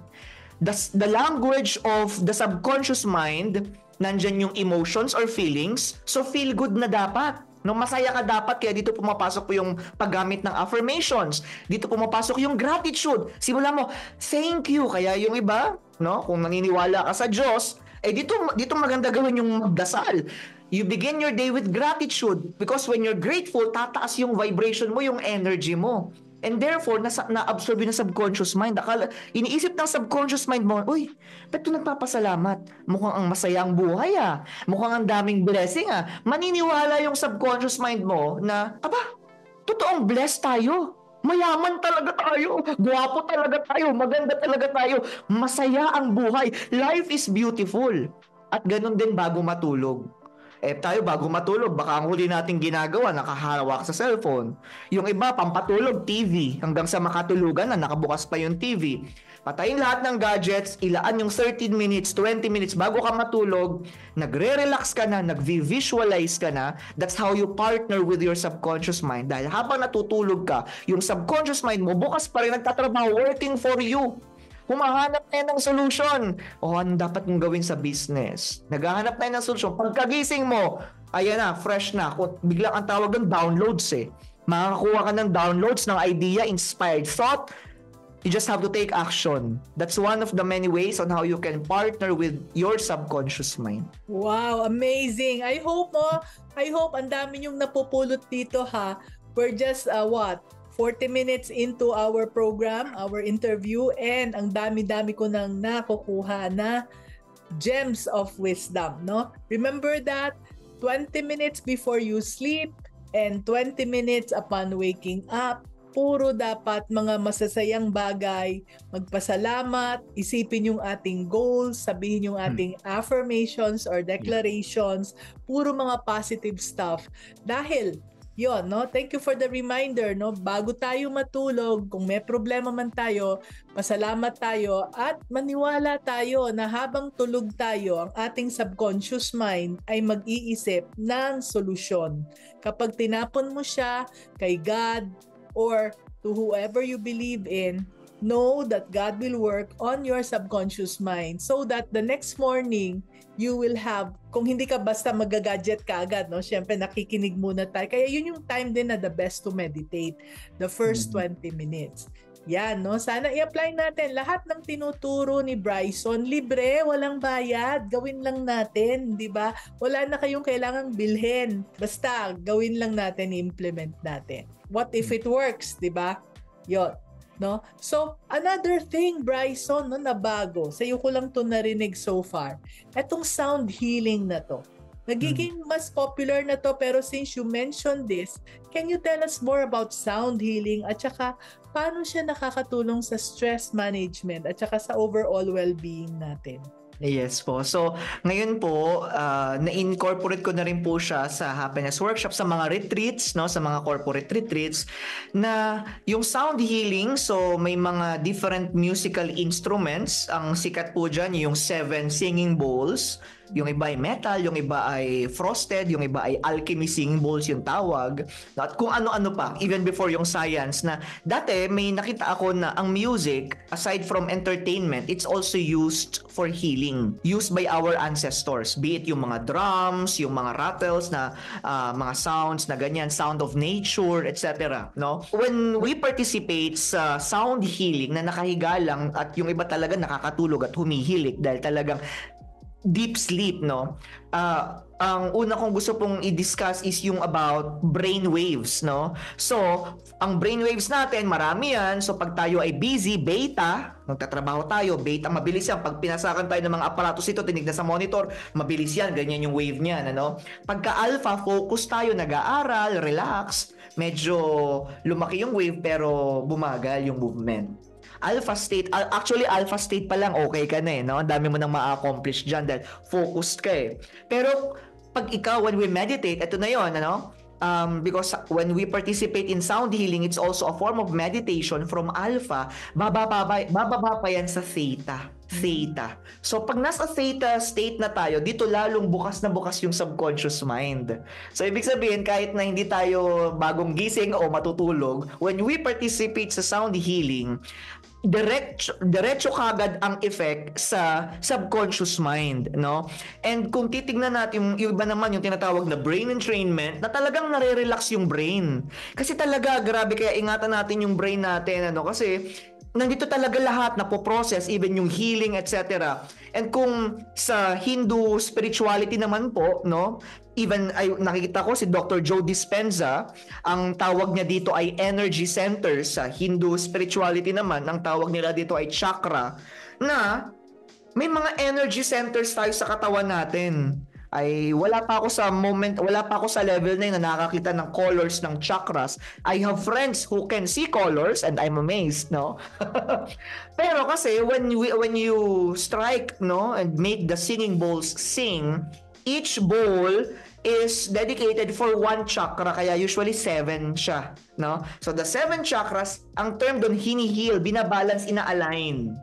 The language of the subconscious mind, nandyan yung emotions or feelings, so feel good na dapat. No, masaya ka dapat, kaya dito pumapasok po yung paggamit ng affirmations. Dito pumapasok yung gratitude. Simula mo, thank you. Kaya yung iba, no, kung naniniwala ka sa Diyos, dito maganda gawin yung magdasal. You begin your day with gratitude because when you're grateful, tataas yung vibration mo, yung energy mo. And therefore, na-absorb yun ng subconscious mind. Iniisip ng subconscious mind mo, uy, ba't ito nagpapasalamat? Mukhang ang masaya ang buhay Mukhang ang daming blessing Maniniwala yung subconscious mind mo na, aba, totoong blessed tayo. Mayaman talaga tayo. Gwapo talaga tayo. Maganda talaga tayo. Masaya ang buhay. Life is beautiful. At ganun din bago matulog. Tayo bago matulog, baka ang huli nating ginagawa, nakahawak sa cellphone. Yung iba, pampatulog, TV. Hanggang sa makatulugan na, nakabukas pa yung TV. Patayin lahat ng gadgets, ilaan yung 13 minutes, 20 minutes bago ka matulog, nagre-relax ka na, nag-visualize ka na. That's how you partner with your subconscious mind. Dahil habang natutulog ka, yung subconscious mind mo, bukas pa rin nagtatrabaho, working for you. Humahanap na yan ng solution. Ano dapat mong gawin sa business? Naghahanap na yan ng solution. Pagkagising mo, ayan na, fresh na. Biglang ang tawag doon, downloads eh. Makakakuha ka ng downloads ng idea, inspired thought. You just have to take action. That's one of the many ways on how you can partner with your subconscious mind. Wow, amazing. I hope ang dami yung napupulot dito ha. We're just 40 minutes into our program, our interview, and ang dami-dami ko nang nakukuha na gems of wisdom, no? Remember that 20 minutes before you sleep and 20 minutes upon waking up, puro dapat mga masasayang bagay, magpasalamat, isipin yung ating goals, sabihin yung ating affirmations or declarations, puro mga positive stuff. Dahil yon, no? Thank you for the reminder, no? Bago tayo matulog, kung may problema man tayo, pasalamat tayo at maniwala tayo na habang tulog tayo, ang ating subconscious mind ay mag-iisip ng solusyon. Kapag tinapon mo siya kay God or to whoever you believe in, know that God will work on your subconscious mind so that the next morning, you will have, kung hindi ka basta magagadget ka agad, no? Siyempre, nakikinig muna tayo. Kaya yun yung time din na the best to meditate. The first 20 minutes. Yan, no? Sana i-apply natin. Lahat ng tinuturo ni Bryson, libre, walang bayad. Gawin lang natin, di ba? Wala na kayong kailangang bilhin. Basta, gawin lang natin, i-implement natin. What if it works, di ba? Yun. No? So, another thing, Bryson, no, na bago, sa'yo ko lang to narinig so far, etong sound healing na to. Nagiging mas popular na to, pero since you mentioned this, can you tell us more about sound healing at saka paano siya nakakatulong sa stress management at saka sa overall well-being natin? Yes po. So, ngayon po, na-incorporate ko na rin po siya sa happiness workshop, sa mga retreats, no, sa mga corporate retreats, na yung sound healing, so may mga different musical instruments. Ang sikat po dyan, yung 7 singing bowls. Yung iba ay metal, yung iba ay frosted, yung iba ay alchemy singing bowls yung tawag. At kung ano-ano pa, even before yung science, na dati may nakita ako na ang music, aside from entertainment, it's also used for healing. Used by our ancestors. Be it yung mga drums, yung mga rattles na mga sounds na ganyan, sound of nature, etc. No? When we participate sa sound healing na nakahiga lang at yung iba talaga nakakatulog at humihilik dahil talagang deep sleep, no? Ang una kong gusto pong i-discuss is yung about brain waves, no? So, ang brain waves natin, marami yan. So, pag tayo ay busy, beta, nagtatrabaho tayo, beta, mabilis yan. Pag pinasakan tayo ng mga aparatos ito, tinignan sa monitor, mabilis yan, ganyan yung wave niyan, ano? Pagka alpha, focus tayo, nag-aaral, relax, medyo lumaki yung wave pero bumagal yung movement. Alpha state, actually alpha state pa lang okay ka na eh, no? Ang dami mo nang ma-accomplish dyan dahil focused ka eh. Pero pag ikaw, when we meditate, ito na yon, ano? Because when we participate in sound healing, it's also a form of meditation. From alpha, bababa pa yan sa theta. Theta. So pag nasa theta state na tayo, dito lalong bukas na bukas yung subconscious mind. So ibig sabihin, kahit na hindi tayo bagong gising o matutulog, when we participate sa sound healing, diretso kagad ang effect sa subconscious mind, no? And kung titignan natin yung iba naman, yung tinatawag na brain entrainment, na talagang nare-relax yung brain. Kasi talaga, grabe, kaya ingatan natin yung brain natin, ano? Kasi nandito talaga lahat na po-process, even yung healing, etc. And kung sa Hindu spirituality naman po, no? Even ay nakikita ko si Dr. Joe Dispenza, ang tawag niya dito ay energy centers. Sa Hindu spirituality naman, ang tawag nila dito ay chakra, na may mga energy centers tayo sa katawan natin. Ay wala pa ako sa level na yun na nakakita ng colors ng chakras. I have friends who can see colors and I'm amazed, no? Pero kasi when you strike, no, and make the singing bowls sing, each bowl is dedicated for one chakra, kaya usually 7 siya, no? So the 7 chakras, ang term doon hini-heal, binabalance, ina-align,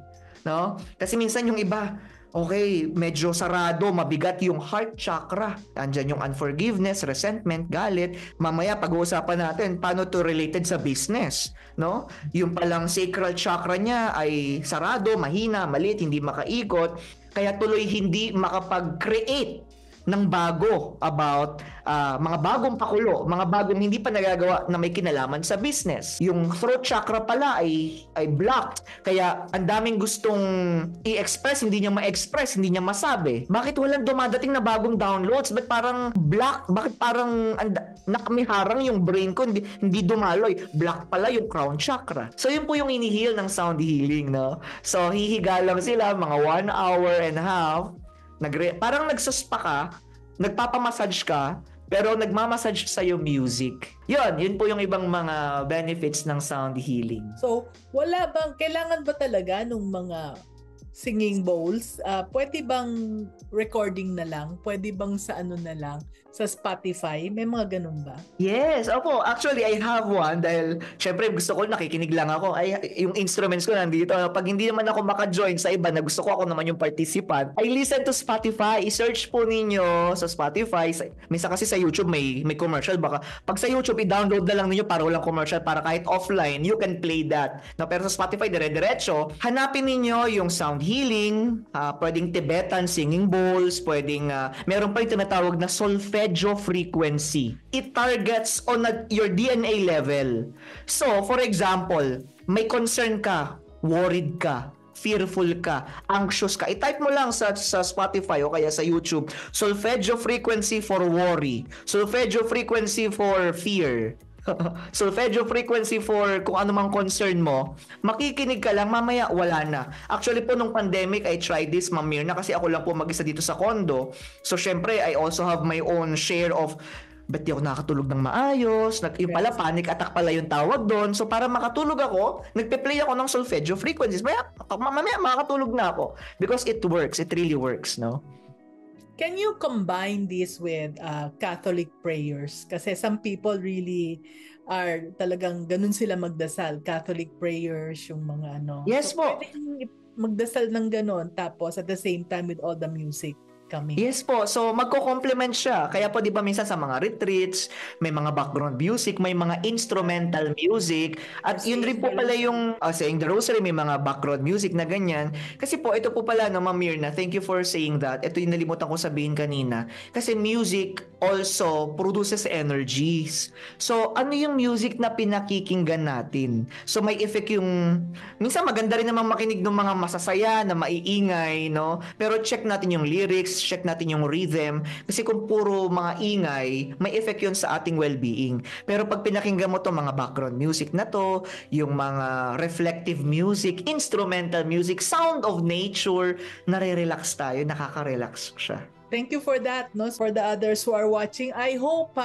no? Kasi minsan yung iba, okay, medyo sarado, mabigat yung heart chakra. Andyan yung unforgiveness, resentment, galit. Mamaya pag-uusapan natin paano to related sa business, no? Yung palang sacral chakra niya ay sarado, mahina, maliit, hindi makaikot, kaya tuloy hindi makapag-create ng bago about mga bagong pakulo, mga bagong hindi pa nagagawa na may kinalaman sa business. Yung throat chakra pala ay blocked. Kaya ang daming gustong i-express, hindi niya ma-express, hindi niya masabi. Bakit walang dumadating na bagong downloads? Ba't parang block? Bakit parang nakamiharang yung brain ko, hindi dumaloy? Block pala yung crown chakra. So yun po yung ini-heal ng sound healing, no? So hihiga lang sila mga 1 hour and a half. Parang nagsuspa ka, nagpapamassage ka, pero nagmamassage sa'yo music. Yun po yung ibang mga benefits ng sound healing. So, kailangan ba talaga nung mga singing bowls? Pwede bang recording na lang? Pwede bang sa ano na lang? Sa Spotify? May mga ganun ba? Yes, opo. Actually, I have one dahil syempre gusto ko, nakikinig lang ako. Yung instruments ko nandito. Pag hindi naman ako maka-join sa iba na gusto ko, ako naman yung participant, I listen to Spotify. I-search po ninyo sa Spotify. Minsan kasi sa YouTube may commercial. Baka pag sa YouTube, i-download na lang ninyo para walang commercial, para kahit offline, you can play that. No, pero sa Spotify, dire-diretso, hanapin ninyo yung sound healing, pwedeng Tibetan singing bowls, pwedeng, meron pa yung tinatawag na solfeggio frequency. It targets on your DNA level. So, for example, may concern ka, worried ka, fearful ka, anxious ka, i-type mo lang sa Spotify o kaya sa YouTube, solfeggio frequency for worry, solfeggio frequency for fear, solfeggio frequency for kung ano mang concern mo, makikinig ka lang, mamaya wala na. Actually po nung pandemic, I tried this, Ma'am Mirna, kasi ako lang po mag-isa dito sa condo. So syempre, I also have my own share of ba't di ako nakatulog ng maayos, yung pala panic attack pala yung tawag doon. So para makatulog ako, nagpe-play ako ng solfeggio frequencies. Mamaya makakatulog na ako because it works, it really works, no? Can you combine this with Catholic prayers? Kasi some people really are talagang ganun sila magdasal. Catholic prayers, yung mga ano. Yes so, po. Pwedeng magdasal ng ganun tapos at the same time with all the music coming. Yes po. So magko-complement siya. Kaya po 'di ba minsan sa mga retreats, may mga background music, may mga instrumental music at yun rin po pala yung saying the rosary, may mga background music na ganyan. Kasi po ito po pala no, Ma'am Mirna, thank you for saying that. Ito yung nalimutan ko sabihin kanina. Kasi music also produces energies. So ano yung music na pinakikinggan natin? So may effect yung minsan maganda rin namang makinig ng mga masasaya na maiingay, no? Pero check natin yung lyrics, check natin yung rhythm kasi kung puro mga ingay, may effect yun sa ating well-being. Pero pag pinakinggan mo to mga background music na to, yung mga reflective music, instrumental music, sound of nature, nare-relax tayo, nakaka-relax siya. Thank you for that, no? For the others who are watching, I hope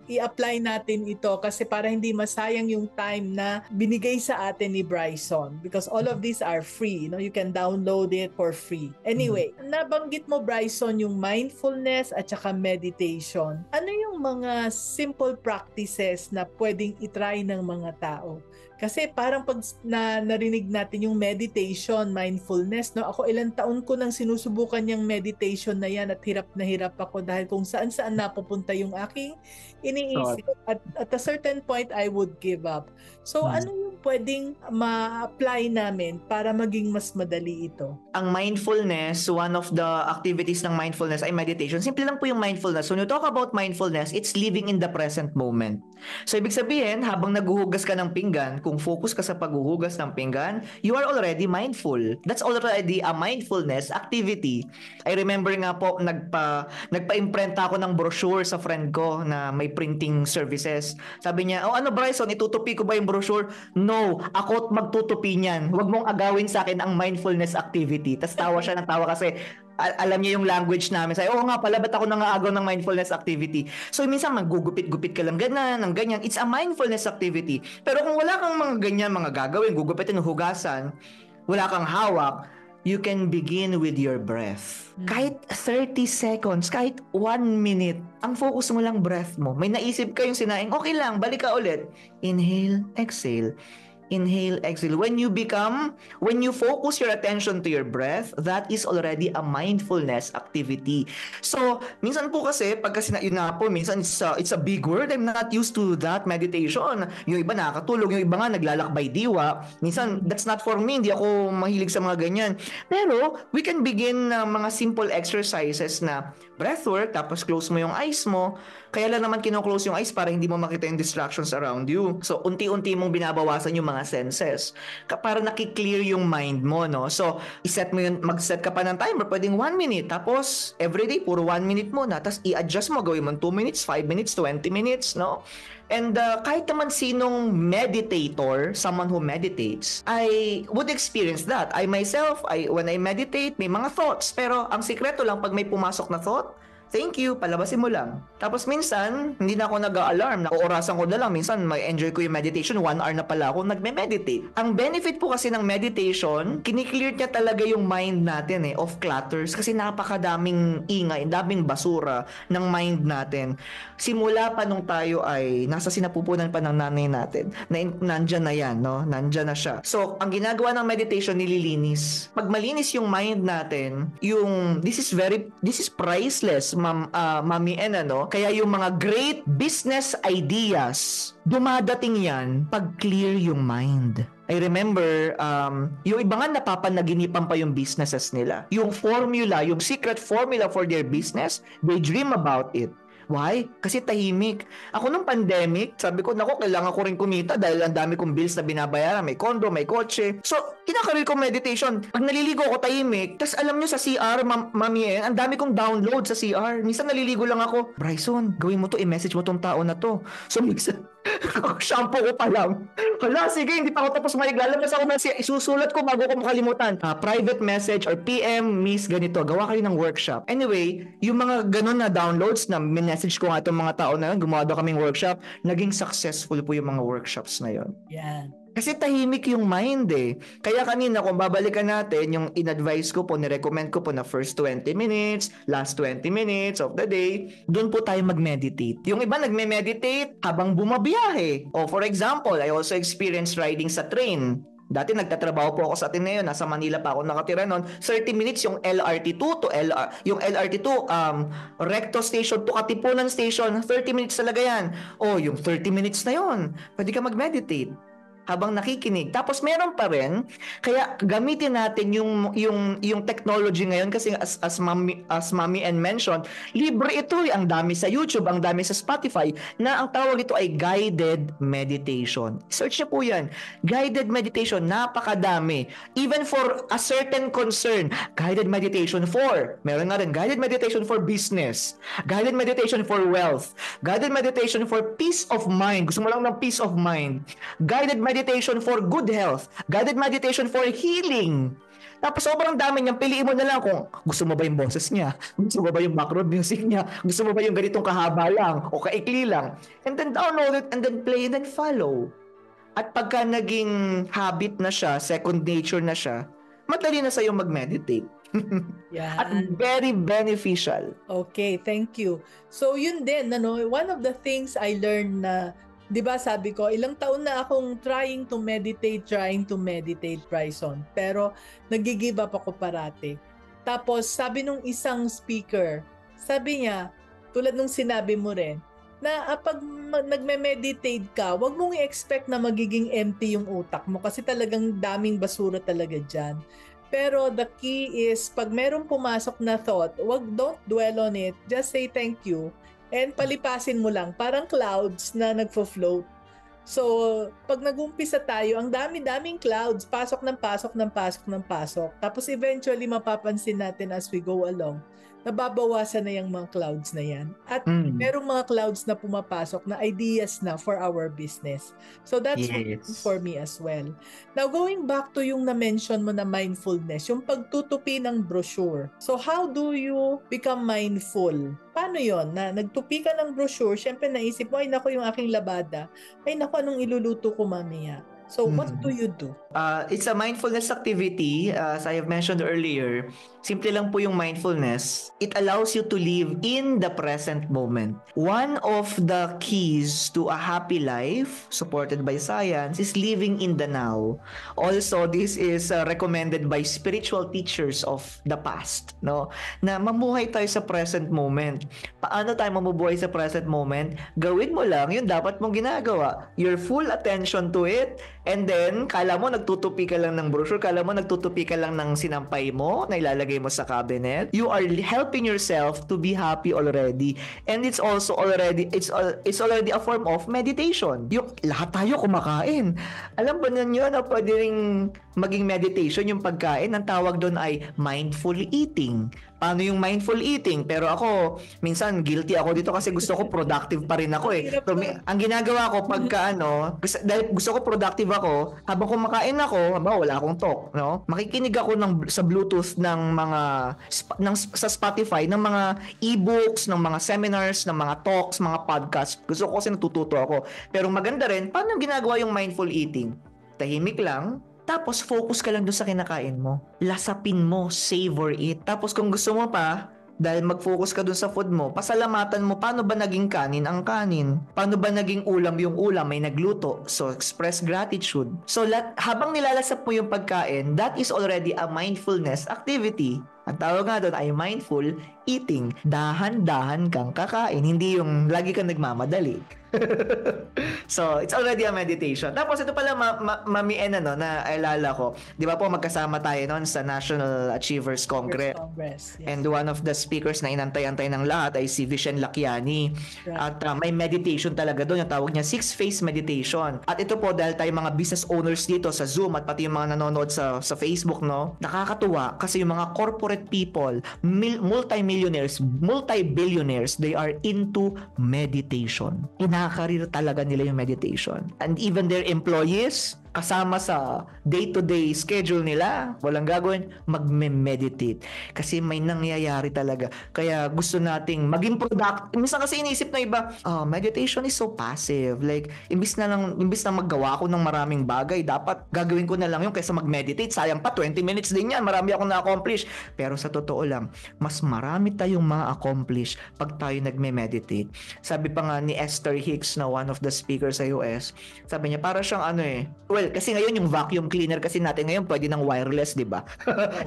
i-apply natin ito kasi para hindi masayang yung time na binigay sa atin ni Bryson because all of these are free, no? You can download it for free. Anyway, nabanggit mo Bryson yung mindfulness at saka meditation. Ano yung mga simple practices na pwedeng itry ng mga tao? Kasi parang pag narinig natin yung meditation, mindfulness, no? Ako ilang taon ko nang sinusubukan yung meditation na yan at hirap na hirap ako dahil kung saan-saan napupunta yung aking iniisip. At a certain point, I would give up. So ano yung pwedeng ma-apply namin para maging mas madali ito? Ang mindfulness, one of the activities ng mindfulness ay meditation. Simple lang po yung mindfulness. When you talk about mindfulness, it's living in the present moment. So ibig sabihin, habang naguhugas ka ng pinggan, kung focus ka sa paghuhugas ng pinggan, you are already mindful. That's already a mindfulness activity. I remember nga po, nagpa-imprenta ako ng brochure sa friend ko na may printing services. Sabi niya, ano Bryson, itutupi ko ba yung brochure? No, ako magtutupi niyan. Huwag mong agawin sa akin ang mindfulness activity. Tas tawa siya ng tawa kasi alam niya yung language namin. Sabi, nga pala, ba't ako nangaagaw ng mindfulness activity? So, minsan, magugupit-gupit ka lang ng ganyan. It's a mindfulness activity. Pero kung wala kang mga ganyan, mga gagawin, gugupitin, hugasan, wala kang hawak, you can begin with your breath. Kahit 30 seconds, kahit 1 minute, ang focus mo lang breath mo. May naisip kayong sinaing, okay lang, balik ka ulit. Inhale, exhale. Inhale, exhale. When you focus your attention to your breath, that is already a mindfulness activity. So, minsan po kasi, pagka yun na po, minsan it's a big word. I'm not used to that meditation. Yung iba nakakatulog, yung iba nga naglalakbay diwa. Minsan, that's not for me. Hindi ako mahilig sa mga ganyan. Pero, we can begin mga simple exercises na breathwork, tapos close mo yung eyes mo. Kaya lang naman kino-close yung eyes para hindi mo makita yung distractions around you. So, unti-unti mong binabawasan yung mga senses. Para nakiklear yung mind mo, no? So, mag-set ka pa ng timer, pwedeng 1 minute. Tapos, everyday, puro 1 minute muna. Tapos, i-adjust mo, gawin mo 2 minutes, 5 minutes, 20 minutes, no? And kahit naman sinong meditator, someone who meditates, I would experience that. I myself, when I meditate, may mga thoughts. Pero ang sikreto lang, pag may pumasok na thought, thank you, palabasin mo lang. Tapos minsan, hindi na ako nag-a-alarm. Orasan ko na lang. Minsan, may enjoy ko yung meditation. 1 hour na pala ako nagme-meditate. Ang benefit po kasi ng meditation, kiniklear niya talaga yung mind natin of clutters. Kasi napakadaming ingay, daming basura ng mind natin. Simula pa nung tayo ay nasa sinapupunan pa ng nanay natin. Nandyan na yan, no? Nandyan na siya. So, ang ginagawa ng meditation, nililinis. Pag malinis yung mind natin, this is priceless, Mami N, ano? Kaya yung mga great business ideas, dumadating yan pag clear yung mind. I remember, yung iba nga napapanaginipan pa yung businesses nila. Yung formula, yung secret formula for their business, they dream about it. Why? Kasi tahimik. Ako nung pandemic, sabi ko, naku, kailangan ko rin kumita dahil ang dami kong bills na binabayaran. May condo, may kotse. So, kinakaroon ko meditation. Pag naliligo ako tahimik, tas alam nyo sa CR, Mami, ang dami kong download sa CR. Minsan naliligo lang ako, Bryson, gawin mo to, i-message mo tong tao na to. So, minsan, shampoo ko pa lang. Hala, sige, hindi pa ako tapos lalabas ako na isusulat ko bago ko makalimutan. Private message or PM, Miss, ganito. Gawa kayo ng workshop. Anyway, yung mga ganun na downloads na message ko nga itong mga tao na yun, gumawa daw kaming workshop, naging successful po yung mga workshops na yun. Yeah. Kasi tahimik yung mind Kaya kanina kung babalikan natin, yung in-advise ko po, ni-recommend ko po na first 20 minutes, last 20 minutes of the day, doon po tayo mag-meditate. Yung iba nagme-meditate habang bumabiyahe. O for example, I also experienced riding sa train. Dati nagtatrabaho po ako sa Ateneo, nasa Manila pa ako nakatira noon. 30 minutes yung LRT2 yung LRT2 Recto Station to Katipunan Station, 30 minutes talaga yan. O yung 30 minutes na yon, pwede ka mag-meditate habang nakikinig. Tapos meron pa rin, kaya gamitin natin yung technology ngayon kasi as Mami and mentioned, libre ito, ang dami sa YouTube, ang dami sa Spotify, na ang tawag ito ay guided meditation. Search niyo po yan. Guided meditation, napakadami. Even for a certain concern, guided meditation for, meron nga rin, guided meditation for business, guided meditation for wealth, guided meditation for peace of mind. Gusto mo lang ng peace of mind. Guided meditation for good health, guided meditation for healing. Tapos sobrang dami niyang, piliin mo na lang kung gusto mo ba yung boses niya, gusto mo ba yung background music niya, gusto mo ba yung ganitong kahaba lang o kaikli lang. And then download it and then play and then follow. At pagka naging habit na siya, second nature na siya, madali na sa'yo mag-meditate. Yeah. At very beneficial. Okay, thank you. So yun din, one of the things I learned na, di ba sabi ko, ilang taon na akong trying to meditate, Bryson. Pero nag-give up ako parati. Tapos sabi nung isang speaker, sabi niya, tulad nung sinabi mo rin, na pag nagme-meditate ka, wag mong i-expect na magiging empty yung utak mo kasi talagang daming basura talaga dyan. Pero the key is, pag merong pumasok na thought, don't dwell on it. Just say thank you. And palipasin mo lang, parang clouds na nagfo-float. So, pag nag-umpisa tayo, ang dami-daming clouds, pasok ng pasok ng pasok ng pasok. Tapos eventually, mapapansin natin as we go along, nababawasan na yung mga clouds na yan. At merong mga clouds na pumapasok na ideas na for our business. So that's for me as well. Now, going back to yung na-mention mo na mindfulness, yung pagtutupi ng brochure. So how do you become mindful? Paano yon? Na nagtupi ka ng brochure, syempre naisip mo, ay naku yung aking labada. Ay naku, anong iluluto ko mamaya? So what do you do? It's a mindfulness activity. As I have mentioned earlier, simple lang po yung mindfulness. It allows you to live in the present moment. One of the keys to a happy life, supported by science, is living in the now. Also, this is recommended by spiritual teachers of the past, no? Na mamuhay tayo sa present moment. Paano tayo mamubuhay sa present moment? Gawin mo lang yung dapat mong ginagawa. Your full attention to it, and then kala mo nagtutupi ka lang ng brochure, kala mo nagtutupi ka lang ng sinampay mo na ilalagay mo sa cabinet. You are helping yourself to be happy already. And it's also already a form of meditation. Yung lahat tayo kumakain. Alam ba ninyo na pwede ring maging meditation yung pagkain? Ang tawag doon ay mindful eating. Paano yung mindful eating? Pero ako, minsan guilty ako dito kasi gusto ko productive pa rin ako eh. So, ang ginagawa ko pagka dahil gusto ko productive ako, habang kumakain ako, wala akong talk, no? Makikinig ako sa Bluetooth ng mga sa Spotify ng mga e-books, ng mga seminars, ng mga talks, mga podcasts. Gusto ko kasi natututo ako. Pero maganda rin, paano ginagawa yung mindful eating? Tahimik lang, tapos focus ka lang doon sa kinakain mo. Lasapin mo, savor it. Tapos kung gusto mo pa, dahil mag-focus ka doon sa food mo, pasalamatan mo paano ba naging kanin ang kanin. Paano ba naging ulam yung ulam, may nagluto. So express gratitude. So habang nilalasap mo yung pagkain, that is already a mindfulness activity. Ang tawag nga doon ay mindful eating. Dahan-dahan kang kakain, hindi yung lagi kang nagmamadali. So, it's already a meditation. Tapos ito pala, Mami N, naalala ko. Di ba po magkasama tayo noon sa National Achievers Congress. Yes. And one of the speakers na inantay-antay ng lahat ay si Vishen Lakiani. Right. At may meditation talaga doon. Yung tawag niya 6-phase meditation. At ito po, dahil tayo mga business owners dito sa Zoom at pati yung mga nanonood sa Facebook, no? Nakakatuwa kasi yung mga corporate people, multi-millionaires, multi-billionaires, they are into meditation. Kinakarir talaga nila yung meditation. And even their employees, kasama sa day-to-day schedule nila, walang gagawin, magme-meditate. Kasi may nangyayari talaga. Kaya gusto nating maging productive. Minsan kasi inisip na iba, meditation is so passive. Like, imbis na maggawa ako ng maraming bagay, dapat gagawin ko na lang yun kaysa mag-meditate. Sayang pa, 20 minutes din yan. Marami akong na-accomplish. Pero sa totoo lang, mas marami tayong ma-accomplish pag tayo nagme-meditate. Sabi pa nga ni Esther Hicks na one of the speakers sa US, sabi niya, para siyang kasi ngayon yung vacuum cleaner kasi natin ngayon pwede ng wireless, di ba?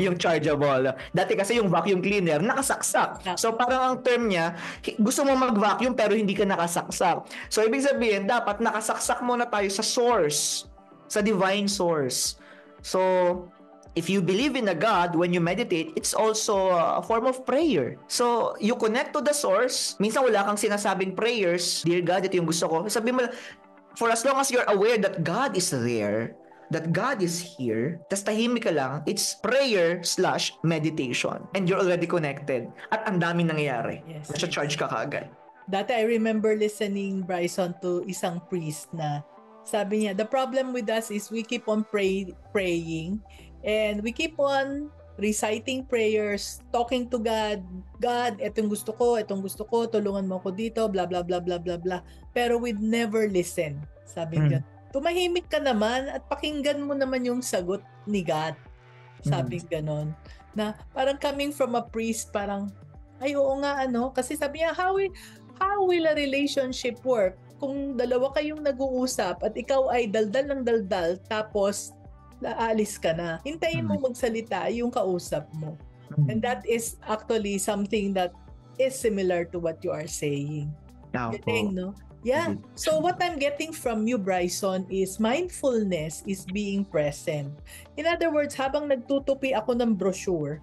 Yung chargeable. Dati kasi yung vacuum cleaner, nakasaksak. So parang ang term niya, gusto mo mag-vacuum pero hindi ka nakasaksak. So ibig sabihin, dapat nakasaksak muna tayo sa source, sa divine source. So, if you believe in a God, when you meditate, it's also a form of prayer. So, you connect to the source. Minsan wala kang sinasabing prayers, Dear God, ito yung gusto ko. Sabi mo, for as long as you're aware that God is there, that God is here, tas tahimik ka lang, it's prayer/meditation. And you're already connected. At ang daming nangyayari. Yes. Nasa-charge ka kaagad. Dati I remember listening, Bryson, to isang priest na sabi niya, the problem with us is we keep on praying and we keep on reciting prayers, talking to God. God, itong gusto ko, tulungan mo ako dito, blah, blah, blah, blah, blah, blah. Pero we'd never listen. Sabi niya, tumahimik ka naman at pakinggan mo naman yung sagot ni God. Sabi ganon. Na parang coming from a priest, parang, ay oo nga kasi sabi niya, how will a relationship work kung dalawa kayong nag-uusap at ikaw ay daldal ng daldal tapos aalis ka na. Hintayin mo magsalita yung kausap mo. And that is actually something that is similar to what you are saying. Galing, no? Yeah. So what I'm getting from you, Bryson, is mindfulness is being present. In other words, habang nagtutupi ako ng brochure,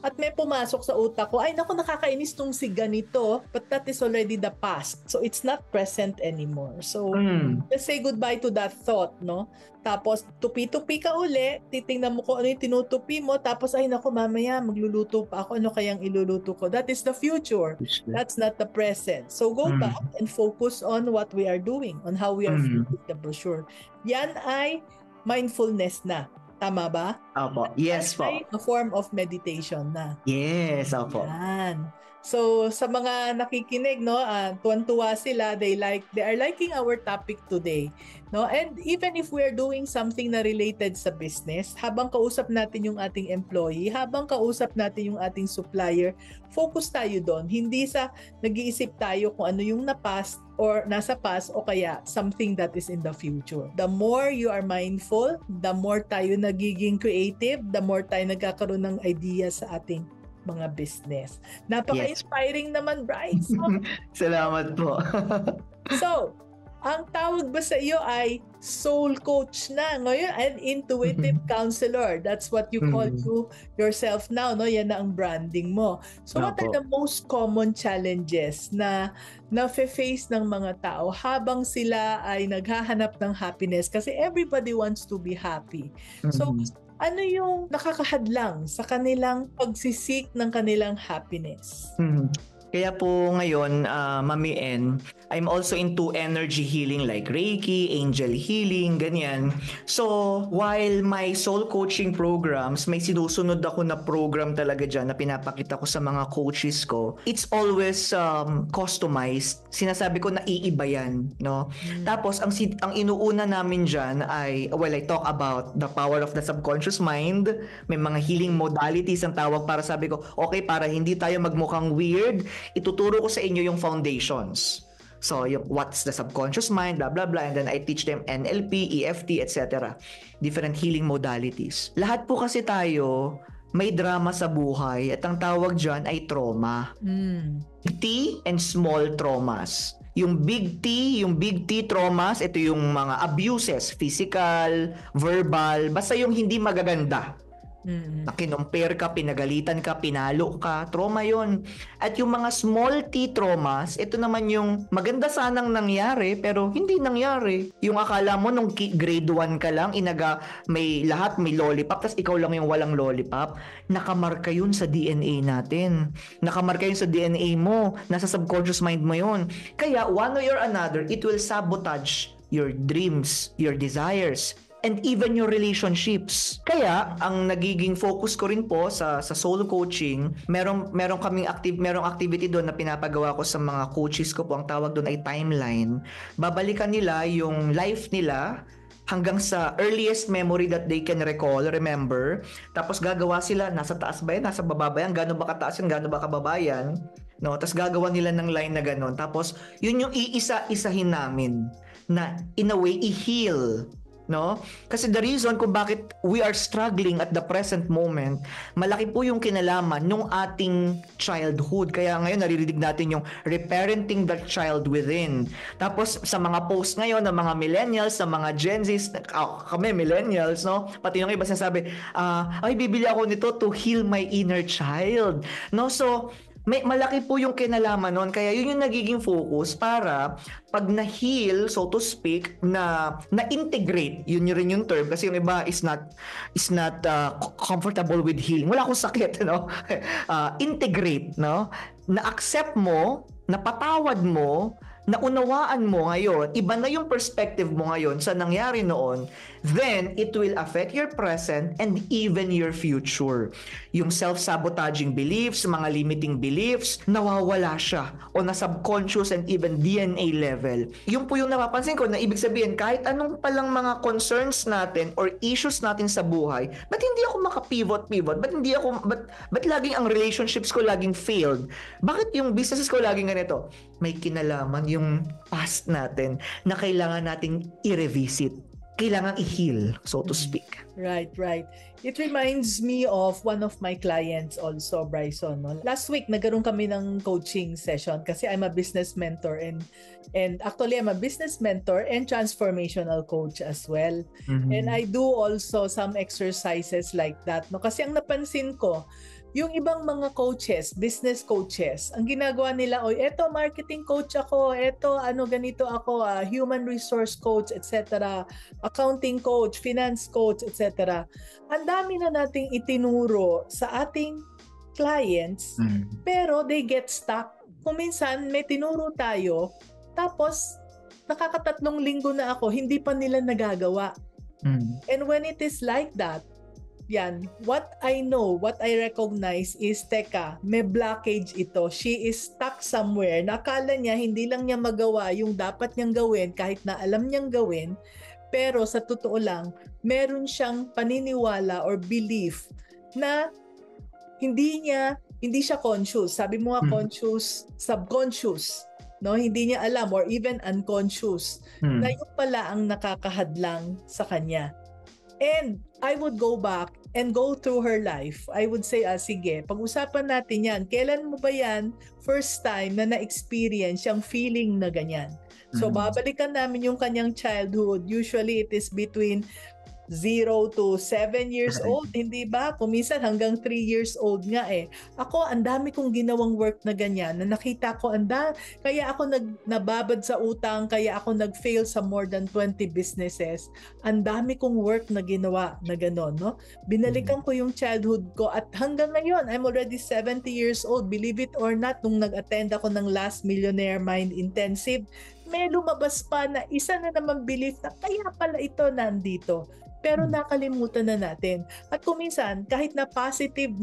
at may pumasok sa utak ko, ay naku, nakakainis tong si ganito, but that is already the past. So it's not present anymore. So let's say goodbye to that thought, no? Tapos tupi-tupi ka uli, titingnan mo kung ano yung tinutupi mo, tapos ay naku, mamaya magluluto pa ako, ano kayang iluluto ko? That is the future. That's not the present. So go back and focus on what we are doing, on how we are filling the brochure. Yan ay mindfulness na. Tama ba? Opo. Yes po. Ay a form of meditation na. Yes, opo. Yan. So sa mga nakikinig, no, tuwan-tuwa sila, they are liking our topic today, no? And even if we're doing something na related sa business, habang kausap natin yung ating employee, habang kausap natin yung ating supplier, focus tayo doon. Hindi sa nag-iisip tayo kung ano yung na-past or nasa past o kaya something that is in the future. The more you are mindful, the more tayo nagiging creative, the more tayo nagkakaroon ng idea sa ating mga business. Napaka-inspiring naman, Bryce. Salamat po. So, ang tawag ba sa iyo ay soul coach na ngayon and intuitive counselor. That's what you call yourself now, no? Yan na ang branding mo. So, what are the most common challenges na face ng mga tao habang sila ay naghahanap ng happiness? Kasi everybody wants to be happy. So, ano yung nakakahadlang sa kanilang pagsisik ng kanilang happiness? Kaya po ngayon, Mami N, I'm also into energy healing like Reiki, angel healing, ganyan. So, while my soul coaching programs, may sinusunod ako na program talaga dyan na pinapakita ko sa mga coaches ko, it's always customized. Sinasabi ko na iiba yan, no? Tapos, ang inuuna namin dyan ay, I talk about the power of the subconscious mind. May mga healing modalities ang tawag para sabi ko, okay, para hindi tayo magmukhang weird, ituturo ko sa inyo yung foundations. So, yung what's the subconscious mind, blah, blah, blah. And then I teach them NLP, EFT, etc. Different healing modalities. Lahat po kasi tayo may drama sa buhay at ang tawag dyan ay trauma. T and small traumas. Yung big T traumas, ito yung mga abuses, physical, verbal, basta yung hindi magaganda. Na kinumpare ka, pinagalitan ka, pinalo ka, trauma yon. At yung mga small t traumas, ito naman yung maganda sanang nangyari pero hindi nangyari. Yung akala mo nung grade 1 ka lang, may lollipop, tas ikaw lang yung walang lollipop, nakamarka yun sa DNA natin. Nakamarka yun sa DNA mo, nasa subconscious mind mo yun. Kaya one way or another, it will sabotage your dreams, your desires, and even your relationships. Kaya ang nagiging focus ko rin po sa soul coaching, merong activity doon na pinapagawa ko sa mga coaches ko po. Ang tawag doon ay timeline. Babalikan nila yung life nila hanggang sa earliest memory that they can remember. Tapos gagawa sila, nasa taas ba yan, nasa baba ba yan, gaano ba kataas yan, gaano ba kababa yan, no? Tapos gagawa nila ng line na gano'n. Tapos yun yung iisa-isahin namin na in a way i-heal, no? Kasi the reason kung bakit we are struggling at the present moment, malaki po yung kinalaman nung ating childhood. Kaya ngayon naririnig natin yung reparenting the child within. Tapos sa mga post ngayon ng mga millennials, sa mga Gen Zs, kami millennials, no? Pati yung iba sinasabi, ay bibili ako nito to heal my inner child, no? So malaki po yung kinalaman nun. Kaya yun yung nagiging focus para pag na-heal, so to speak, na-integrate, yun rin yung term. Kasi yung iba is not comfortable with healing. Wala akong sakit, no? Integrate, no? Na-accept mo, napatawad mo, naunawaan mo ngayon, iba na yung perspective mo ngayon sa nangyari noon, then it will affect your present and even your future. Yung self-sabotaging beliefs, mga limiting beliefs, nawawala siya o na subconscious and even DNA level. Yung po yung napapansin ko na ibig sabihin, kahit anong palang mga concerns natin or issues natin sa buhay, ba't hindi ako makapivot? Ba't laging ang relationships ko laging failed? Bakit yung businesses ko laging ganito? May kinalaman yung past natin na kailangan nating i-revisit. Kailangan i-heal, so to speak. Right. It reminds me of one of my clients also, Bryson. No? Last week, nagkaroon kami ng coaching session kasi I'm a business mentor and actually I'm a business mentor and transformational coach as well. And I do also some exercises like that. No? Kasi ang napansin ko, yung ibang mga coaches, business coaches, ang ginagawa nila, eto marketing coach ako, eto ganito ako, human resource coach, etc., accounting coach, finance coach, etc. Ang dami na nating itinuro sa ating clients, pero they get stuck. Kung minsan may tinuro tayo, tapos nakakatatlong linggo na ako, hindi pa nila nagagawa. And when it is like that, yan. What I know, what I recognize is, teka, may blockage ito. She is stuck somewhere. Nakala niya, hindi lang niya magawa yung dapat niyang gawin kahit na alam niyang gawin. Pero sa totoo lang, meron siyang paniniwala or belief na hindi siya conscious. Sabi mo nga conscious, subconscious. No, hindi niya alam or even unconscious na yun pala ang nakakahadlang sa kanya. And I would go back and go through her life. I would say, sige, pag-usapan natin yan. Kailan mo ba yan first time na na-experience yung feeling na ganyan? So, babalikan namin yung kanyang childhood. Usually, it is between 0 to 7 years old, hindi ba? Kuminsan hanggang 3 years old nga eh. Ako, ang dami kong ginawang work na ganyan, na nakita ko, kaya ako nababad sa utang, kaya ako nag-fail sa more than 20 businesses. Ang dami kong work na ginawa na gano'n, no? Binalikan ko yung childhood ko at hanggang ngayon, I'm already 70 years old. Believe it or not, nung nag-attend ako ng last Millionaire Mind Intensive, may lumabas pa na isa na naman belief na kaya pala ito nandito. Pero nakalimutan na natin. At kuminsan, kahit na positive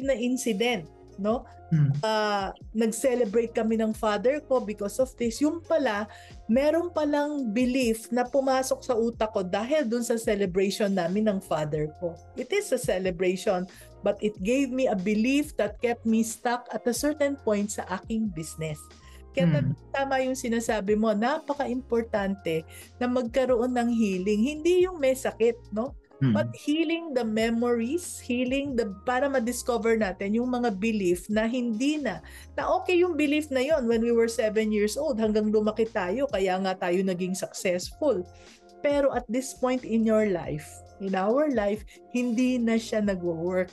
na incident, no? Nag-celebrate kami ng father ko because of this. Yung pala, meron palang belief na pumasok sa utak ko dahil dun sa celebration namin ng father ko. It is a celebration, but it gave me a belief that kept me stuck at a certain point sa aking business. Kaya tama yung sinasabi mo, napaka-importante na magkaroon ng healing. Hindi yung may sakit, no? But healing the memories, para ma-discover natin yung mga belief na hindi na okay yung belief na yon when we were 7 years old hanggang lumaki tayo, kaya nga tayo naging successful. Pero at this point in your life, in our life, hindi na siya nagwo-work.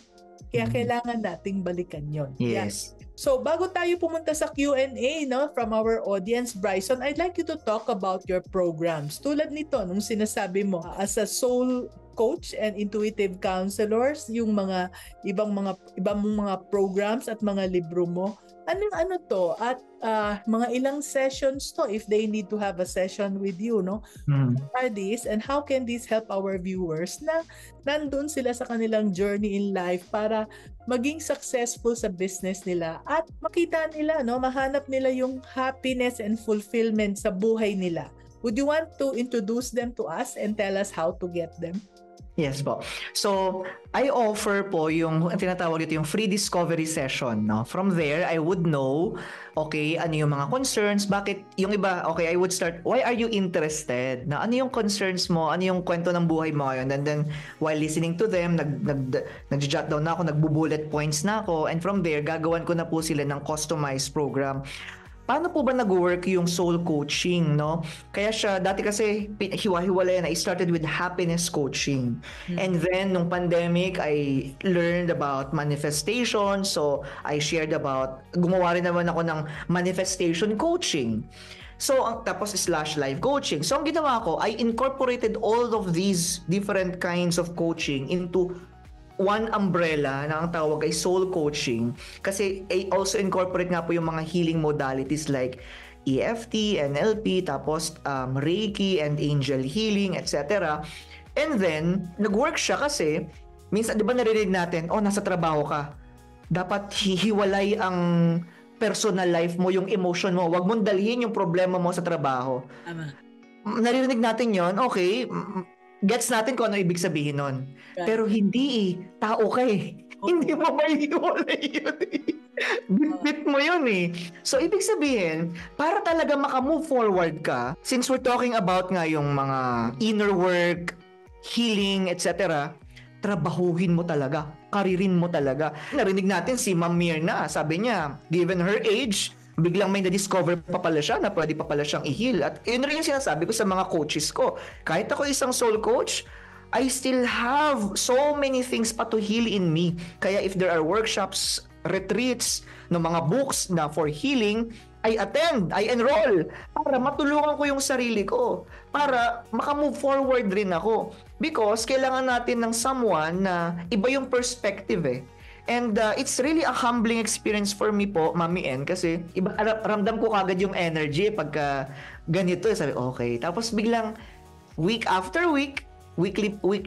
Kaya kailangan nating balikan yon. Yes. So, bago tayo pumunta sa Q&A, no, from our audience, Bryson, I'd like you to talk about your programs. Tulad nito, nung sinasabi mo, as a soul coach and intuitive counselors, yung mga ibang mga programs at mga libro mo, ano to? At mga ilang sessions to if they need to have a session with you, no? Are these, and how can these help our viewers na nandun sila sa kanilang journey in life para maging successful sa business nila at makita nila, no, mahanap nila yung happiness and fulfillment sa buhay nila. Would you want to introduce them to us and tell us how to get them? Yes po. So, I offer po yung tinatawag dito yung free discovery session, no? From there, I would know, okay, ano yung mga concerns, bakit yung iba, okay, I would start, why are you interested? Na ano yung concerns mo, ano yung kwento ng buhay mo ngayon? And then, while listening to them, nag-jot down na ako, nagbu-bullet points na ako, and from there, gagawan ko na po sila ng customized program. Paano po ba nag-work yung soul coaching, no? Kaya siya, dati kasi hiwa-hiwalay na. I started with happiness coaching. And then, nung pandemic, I learned about manifestation. So, I shared about, gumawa rin naman ako ng manifestation coaching. So, tapos /life coaching. So, ang ginawa ko, I incorporated all of these different kinds of coaching into one umbrella na ang tawag ay soul coaching, kasi I also incorporate nga po yung mga healing modalities like EFT, NLP, tapos Reiki and angel healing, etc. And then nag-work siya kasi minsan, di ba, narinig natin, nasa trabaho ka, dapat hihiwalay ang personal life mo, yung emotion mo, wag mong dalhin yung problema mo sa trabaho. Naririnig natin yon, okay, gets natin kung ano ibig sabihin nun. Right. Pero hindi tao ka eh. Okay. Hindi mo maiiwalay yun eh. Bit mo yun eh. So, ibig sabihin, para talaga makamove forward ka, since we're talking about nga yung mga inner work, healing, etc., trabahuhin mo talaga. Karirin mo talaga. Narinig natin si Ma'am Myrna, sabi niya, given her age, biglang may na-discover pa pala siya na pwede pa pala siyang i-heal. At yun rin yung sinasabi ko sa mga coaches ko. Kahit ako isang soul coach, I still have so many things pa to heal in me. Kaya if there are workshops, retreats, no, mga books na for healing, I attend, I enroll para matulungan ko yung sarili ko, para makamove forward rin ako. Because kailangan natin ng someone na iba yung perspective eh. And it's really a humbling experience for me po, Mami N, kasi iba, ramdam ko kagad yung energy pagka ganito. Sabi, okay. Tapos biglang, week after week,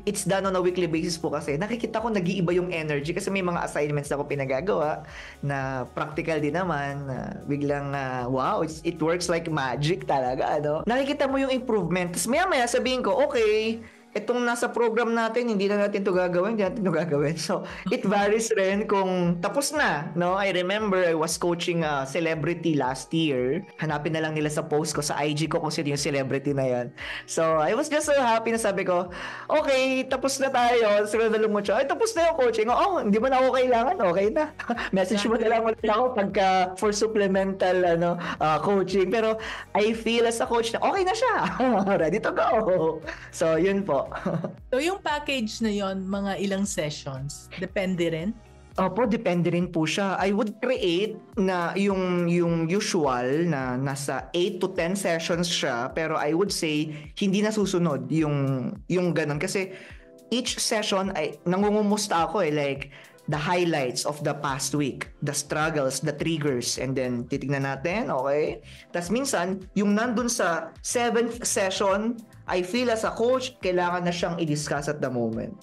it's done on a weekly basis po kasi nakikita ko nag-iiba yung energy kasi may mga assignments ako pinagagawa na practical din naman na biglang wow, it works like magic talaga, ano? Nakikita mo yung improvement. Tapos maya-maya sabihin ko, okay, itong nasa program natin, hindi na natin ito gagawin, hindi natin ito gagawin. So, it varies rin kung tapos na, no? I remember I was coaching a celebrity last year. Hanapin na lang nila sa post ko, sa IG ko kung sino yung celebrity na yan. So, I was just so happy na sabi ko, okay, tapos na tayo. Sinadalo mo siya, ay, tapos na yung coaching. Oh, hindi mo na ako kailangan, okay na. Message mo na lang ulit ako pagka for supplemental coaching. Pero, I feel as a coach na okay na siya. Ready to go. So, yun po. So yung package na yon, mga ilang sessions? Depende rin? Opo, depende rin po siya. I would create na yung usual na nasa 8 to 10 sessions siya, pero I would say hindi na susunod yung ganun kasi each session ay nangungumusta ako like the highlights of the past week, the struggles, the triggers, and then titignan natin, okay? Tapos minsan, yung nandun sa 7th session, I feel as a coach, kailangan na siyang i-discuss at the moment.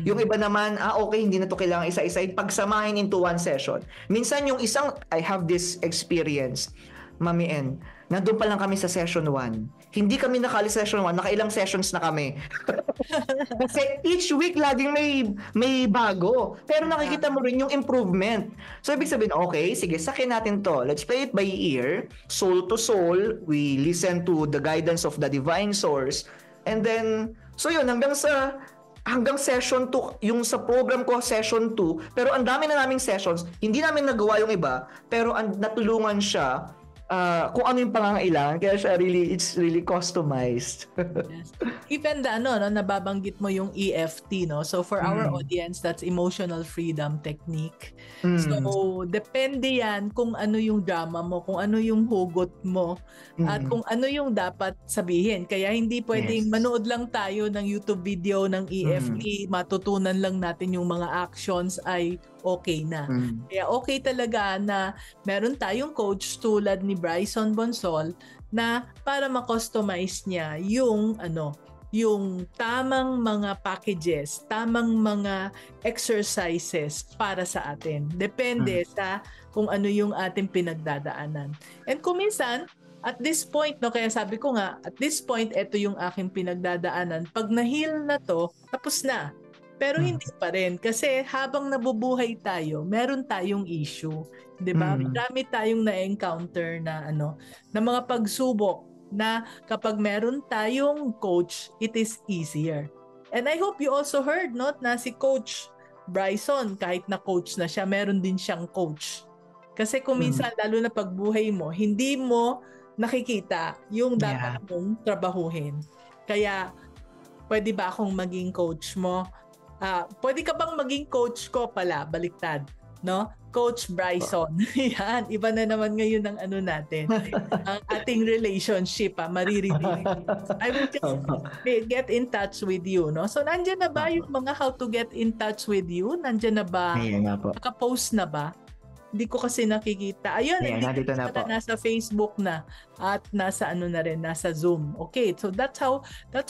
Yung iba naman, okay, hindi na to kailangan isa-isa, pagsamahin into one session. Minsan yung isang, I have this experience, Mami N, nandun pa lang kami sa session 1. Hindi kami nakaalis sa session 1, nakailang sessions na kami. Kasi each week laging may bago. Pero nakikita mo rin yung improvement. So ibig sabihin, okay, sige, sakin natin to. Let's play it by ear, soul to soul. We listen to the guidance of the divine source. And then, so yun, hanggang session 2, yung sa program ko session 2, pero ang dami na naming sessions, hindi namin nagawa yung iba, pero natulungan siya kung ano yung pangangailangan, kaya siya it's really customized. Yes. Even nababanggit mo yung EFT, no? So for our audience, that's emotional freedom technique. So depende yan kung ano yung drama mo, kung ano yung hugot mo, at kung ano yung dapat sabihin. Kaya hindi pwedeng manood lang tayo ng YouTube video ng EFT, matutunan lang natin yung mga actions ay okay na. Kaya okay talaga na meron tayong coach tulad ni Bryson Bonsol na para ma-customize niya yung tamang mga packages, tamang mga exercises para sa atin. Depende sa kung ano yung ating pinagdadaanan. And kung minsan, at this point, kaya sabi ko nga, at this point, ito yung aking pinagdadaanan. Pag na-heal na to, tapos na. Pero hindi pa rin kasi habang nabubuhay tayo, meron tayong issue, 'di ba? Marami tayong na-encounter na na mga pagsubok na kapag meron tayong coach, it is easier. And I hope you also heard na si Coach Bryson, kahit na coach na siya, meron din siyang coach. Kasi kung minsan lalo na pagbuhay mo, hindi mo nakikita yung dapat mong trabahuhin. Kaya pwede ba akong maging coach mo? Pwede ka bang maging coach ko pala? Baliktad, no? Coach Bryson. Yan, iba na naman ngayon ang natin. Ang ating relationship, maririnig. I will just get in touch with you, no? So, nandiyan na ba yung mga how to get in touch with you? Nandiyan na ba? Ayan na po. Naka-post na ba? Hindi ko kasi nakikita. Ayun, nandito na po. Nasa Facebook na at nasa na rin, nasa Zoom. Okay, so that's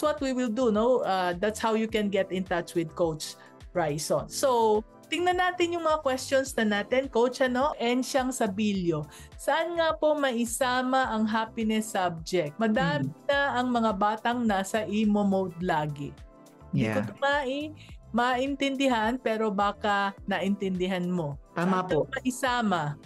what we will do, no? That's how you can get in touch with Coach Bryson. So, tingnan natin yung mga questions na natin, Coach, Ensyang Sabilio. Saan nga po maisama ang happiness subject? Madami na ang mga batang nasa emo mode lagi. Hindi ko maintindihan, pero baka naintindihan mo. Tama po. Isama.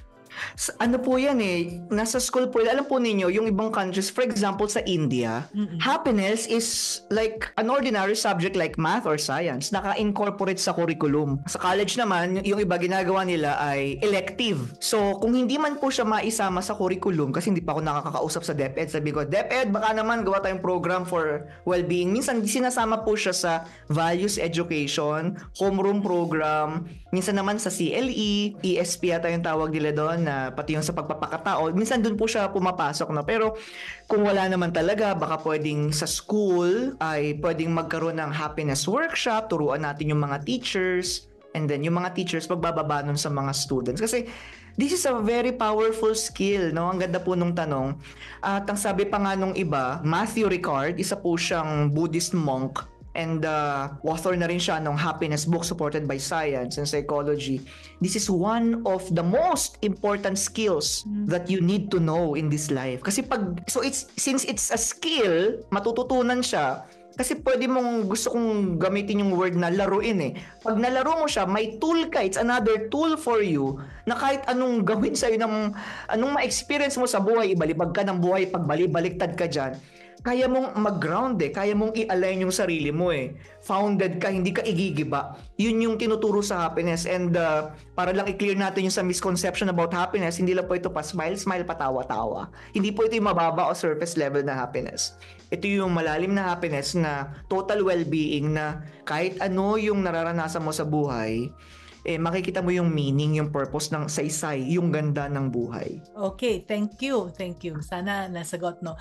Ano po yan nasa school po, alam po ninyo, yung ibang countries, for example sa India, happiness is like an ordinary subject like math or science, naka-incorporate sa curriculum. Sa college naman, yung iba ginagawa nila ay elective. So, kung hindi man po siya maisama sa curriculum, kasi hindi pa ako nakakausap sa DepEd, sabi ko, DepEd, baka naman gawa tayong program for well-being. Minsan, sinasama po siya sa values education, homeroom program, minsan naman sa CLE, ESP yata yung tawag nila doon, na pati yung sa pagpapakatao, minsan dun po siya pumapasok pero kung wala naman talaga, baka pwedeng sa school ay pwedeng magkaroon ng happiness workshop, turuan natin yung mga teachers, and then yung mga teachers magbababa nun sa mga students. Kasi this is a very powerful skill, no? Ang ganda po nung tanong. At ang sabi pa nga nung iba, Matthew Ricard, isa po siyang Buddhist monk and author na rin siya ng Happiness book supported by science and psychology. This is one of the most important skills that you need to know in this life. Kasi since it's a skill, matututunan siya. Kasi pwede mong, gusto kong gamitin yung word na laruin eh. Pag nalaro mo siya, may tool ka. It's another tool for you na kahit anong gawin sa'yo, anong ma-experience mo sa buhay, ibalibag ka ng buhay, pagbalik-baliktad ka dyan, kaya mong mag-ground eh. Kaya mong i-align yung sarili mo eh. Founded ka, hindi ka igigiba. Yun yung tinuturo sa happiness. And para lang i-clear natin yung sa misconception about happiness, hindi lang po ito pa smile-smile, patawa-tawa. Hindi po ito yung mababa o surface level na happiness. Ito yung malalim na happiness na total well-being na kahit ano yung nararanasan mo sa buhay, makikita mo yung meaning, yung purpose ng saysay, yung ganda ng buhay. Okay, thank you. Thank you. Sana nasagot, no?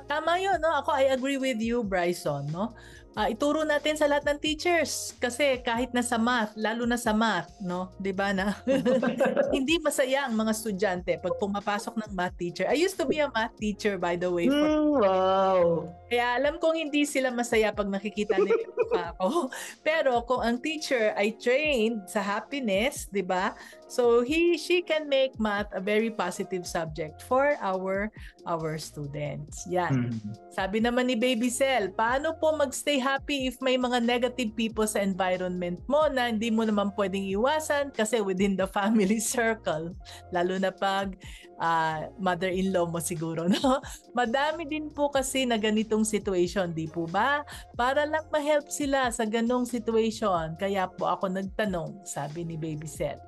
Tama yun, no? Ako, I agree with you, Bryson, no? Ituro natin sa lahat ng teachers kasi kahit na sa math, lalo na sa math, no? 'Di ba na? Hindi masaya ang mga estudyante pag pumapasok ng math teacher. I used to be a math teacher, by the way. Wow! Kaya alam kong hindi sila masaya pag nakikita nila yung mukha ko. Pero kung ang teacher ay trained sa happiness, 'di ba? So she can make math a very positive subject for our students. Yan. Sabi naman ni Baby Cell, paano po magstay happy if may mga negative people sa environment mo na hindi mo naman pwedeng iwasan kasi within the family circle, lalo na pag mother-in-law mo siguro, no? Madami din po kasi na ganitong situation, di po ba? Para lang ma-help sila sa ganong situation, kaya po ako nagtanong, sabi ni Baby Cell.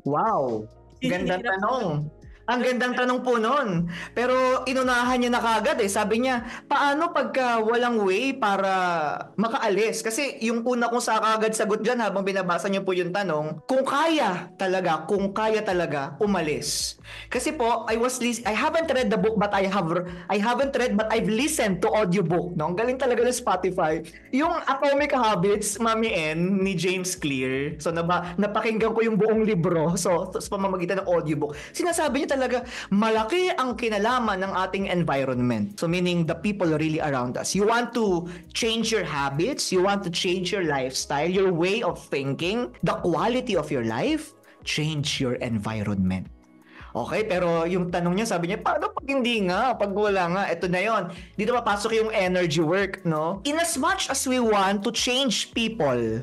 Wow! Gandang tanong. Ang gandang tanong po nun. Pero inunahan niya na kagad eh. Sabi niya, paano pagka walang way para makaalis? Kasi yung una kong kagad sagot dyan habang binabasa niyo po yung tanong, kung kaya talaga umalis. Kasi po, I haven't read the book but I've listened to audiobook. No? Ang galing talaga ng Spotify. Yung Atomic Habits, Mami N, ni James Clear. So napakinggan ko yung buong libro. So sa pamamagitan ng audiobook. Sinasabi niya talaga, malaki ang kinalaman ng ating environment. So meaning the people really around us. You want to change your habits, you want to change your lifestyle, your way of thinking, the quality of your life, change your environment. Okay, pero yung tanong niya, sabi niya, paano pag hindi nga? Pag wala nga, ito na yon. Dito papasok yung energy work, no? In as much as we want to change people,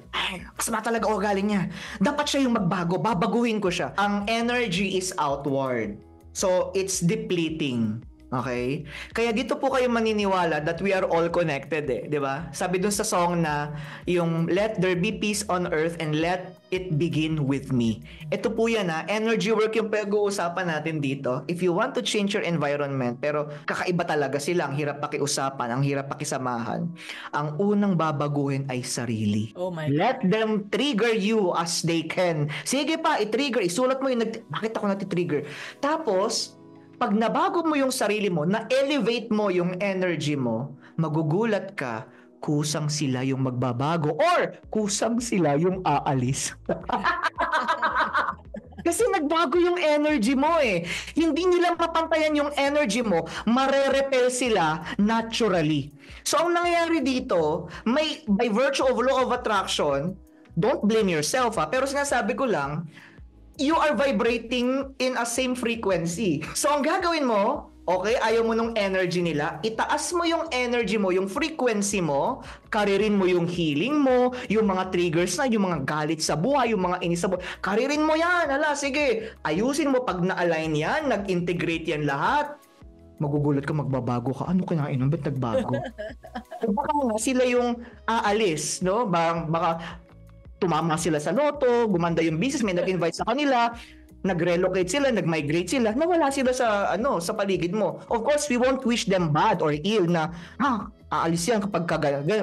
masama talaga galing niya. Dapat siya yung magbago, babaguhin ko siya. Ang energy is outward. So, it's depleting. Okay? Kaya dito po kayo maniniwala that we are all connected eh, 'di ba? Sabi dun sa song na yung let there be peace on earth and let it begin with me. Ito po yan energy work yung pag-uusapan natin dito. If you want to change your environment, pero kakaiba talaga sila, ang hirap pakiusapan, ang hirap pakisamahan. Ang unang babaguhin ay sarili. Oh my Let them trigger you as they can. Sige pa, i-trigger, isulat mo yung bakit ako nati-trigger. Tapos pag nabago mo yung sarili mo, na-elevate mo yung energy mo, magugulat ka, kusang sila yung magbabago or kusang sila yung aalis. Kasi nagbago yung energy mo eh. Hindi nila mapantayan yung energy mo, marerepel sila naturally. So ang nangyayari dito, by virtue of law of attraction, don't blame yourself pero sinasabi ko lang, you are vibrating in a same frequency. So, ang gagawin mo, okay, ayaw mo nung energy nila, itaas mo yung energy mo, yung frequency mo, karirin mo yung healing mo, yung mga triggers na, yung mga galit sa buhay, yung mga inis sa buhay, karirin mo yan, sige, ayusin mo pag na-align yan, nag-integrate yan lahat, magugulat ka, magbabago ka. Ano kinain mo? Ba't nagbago? Baka nga sila yung aalis, no? Baka tumama sila sa loto, gumanda yung business, may nag-invite sa kanila, nag-relocate sila, nag-migrate sila, nawala sila sa sa paligid mo. Of course, we won't wish them bad or ill na aalis yan kapag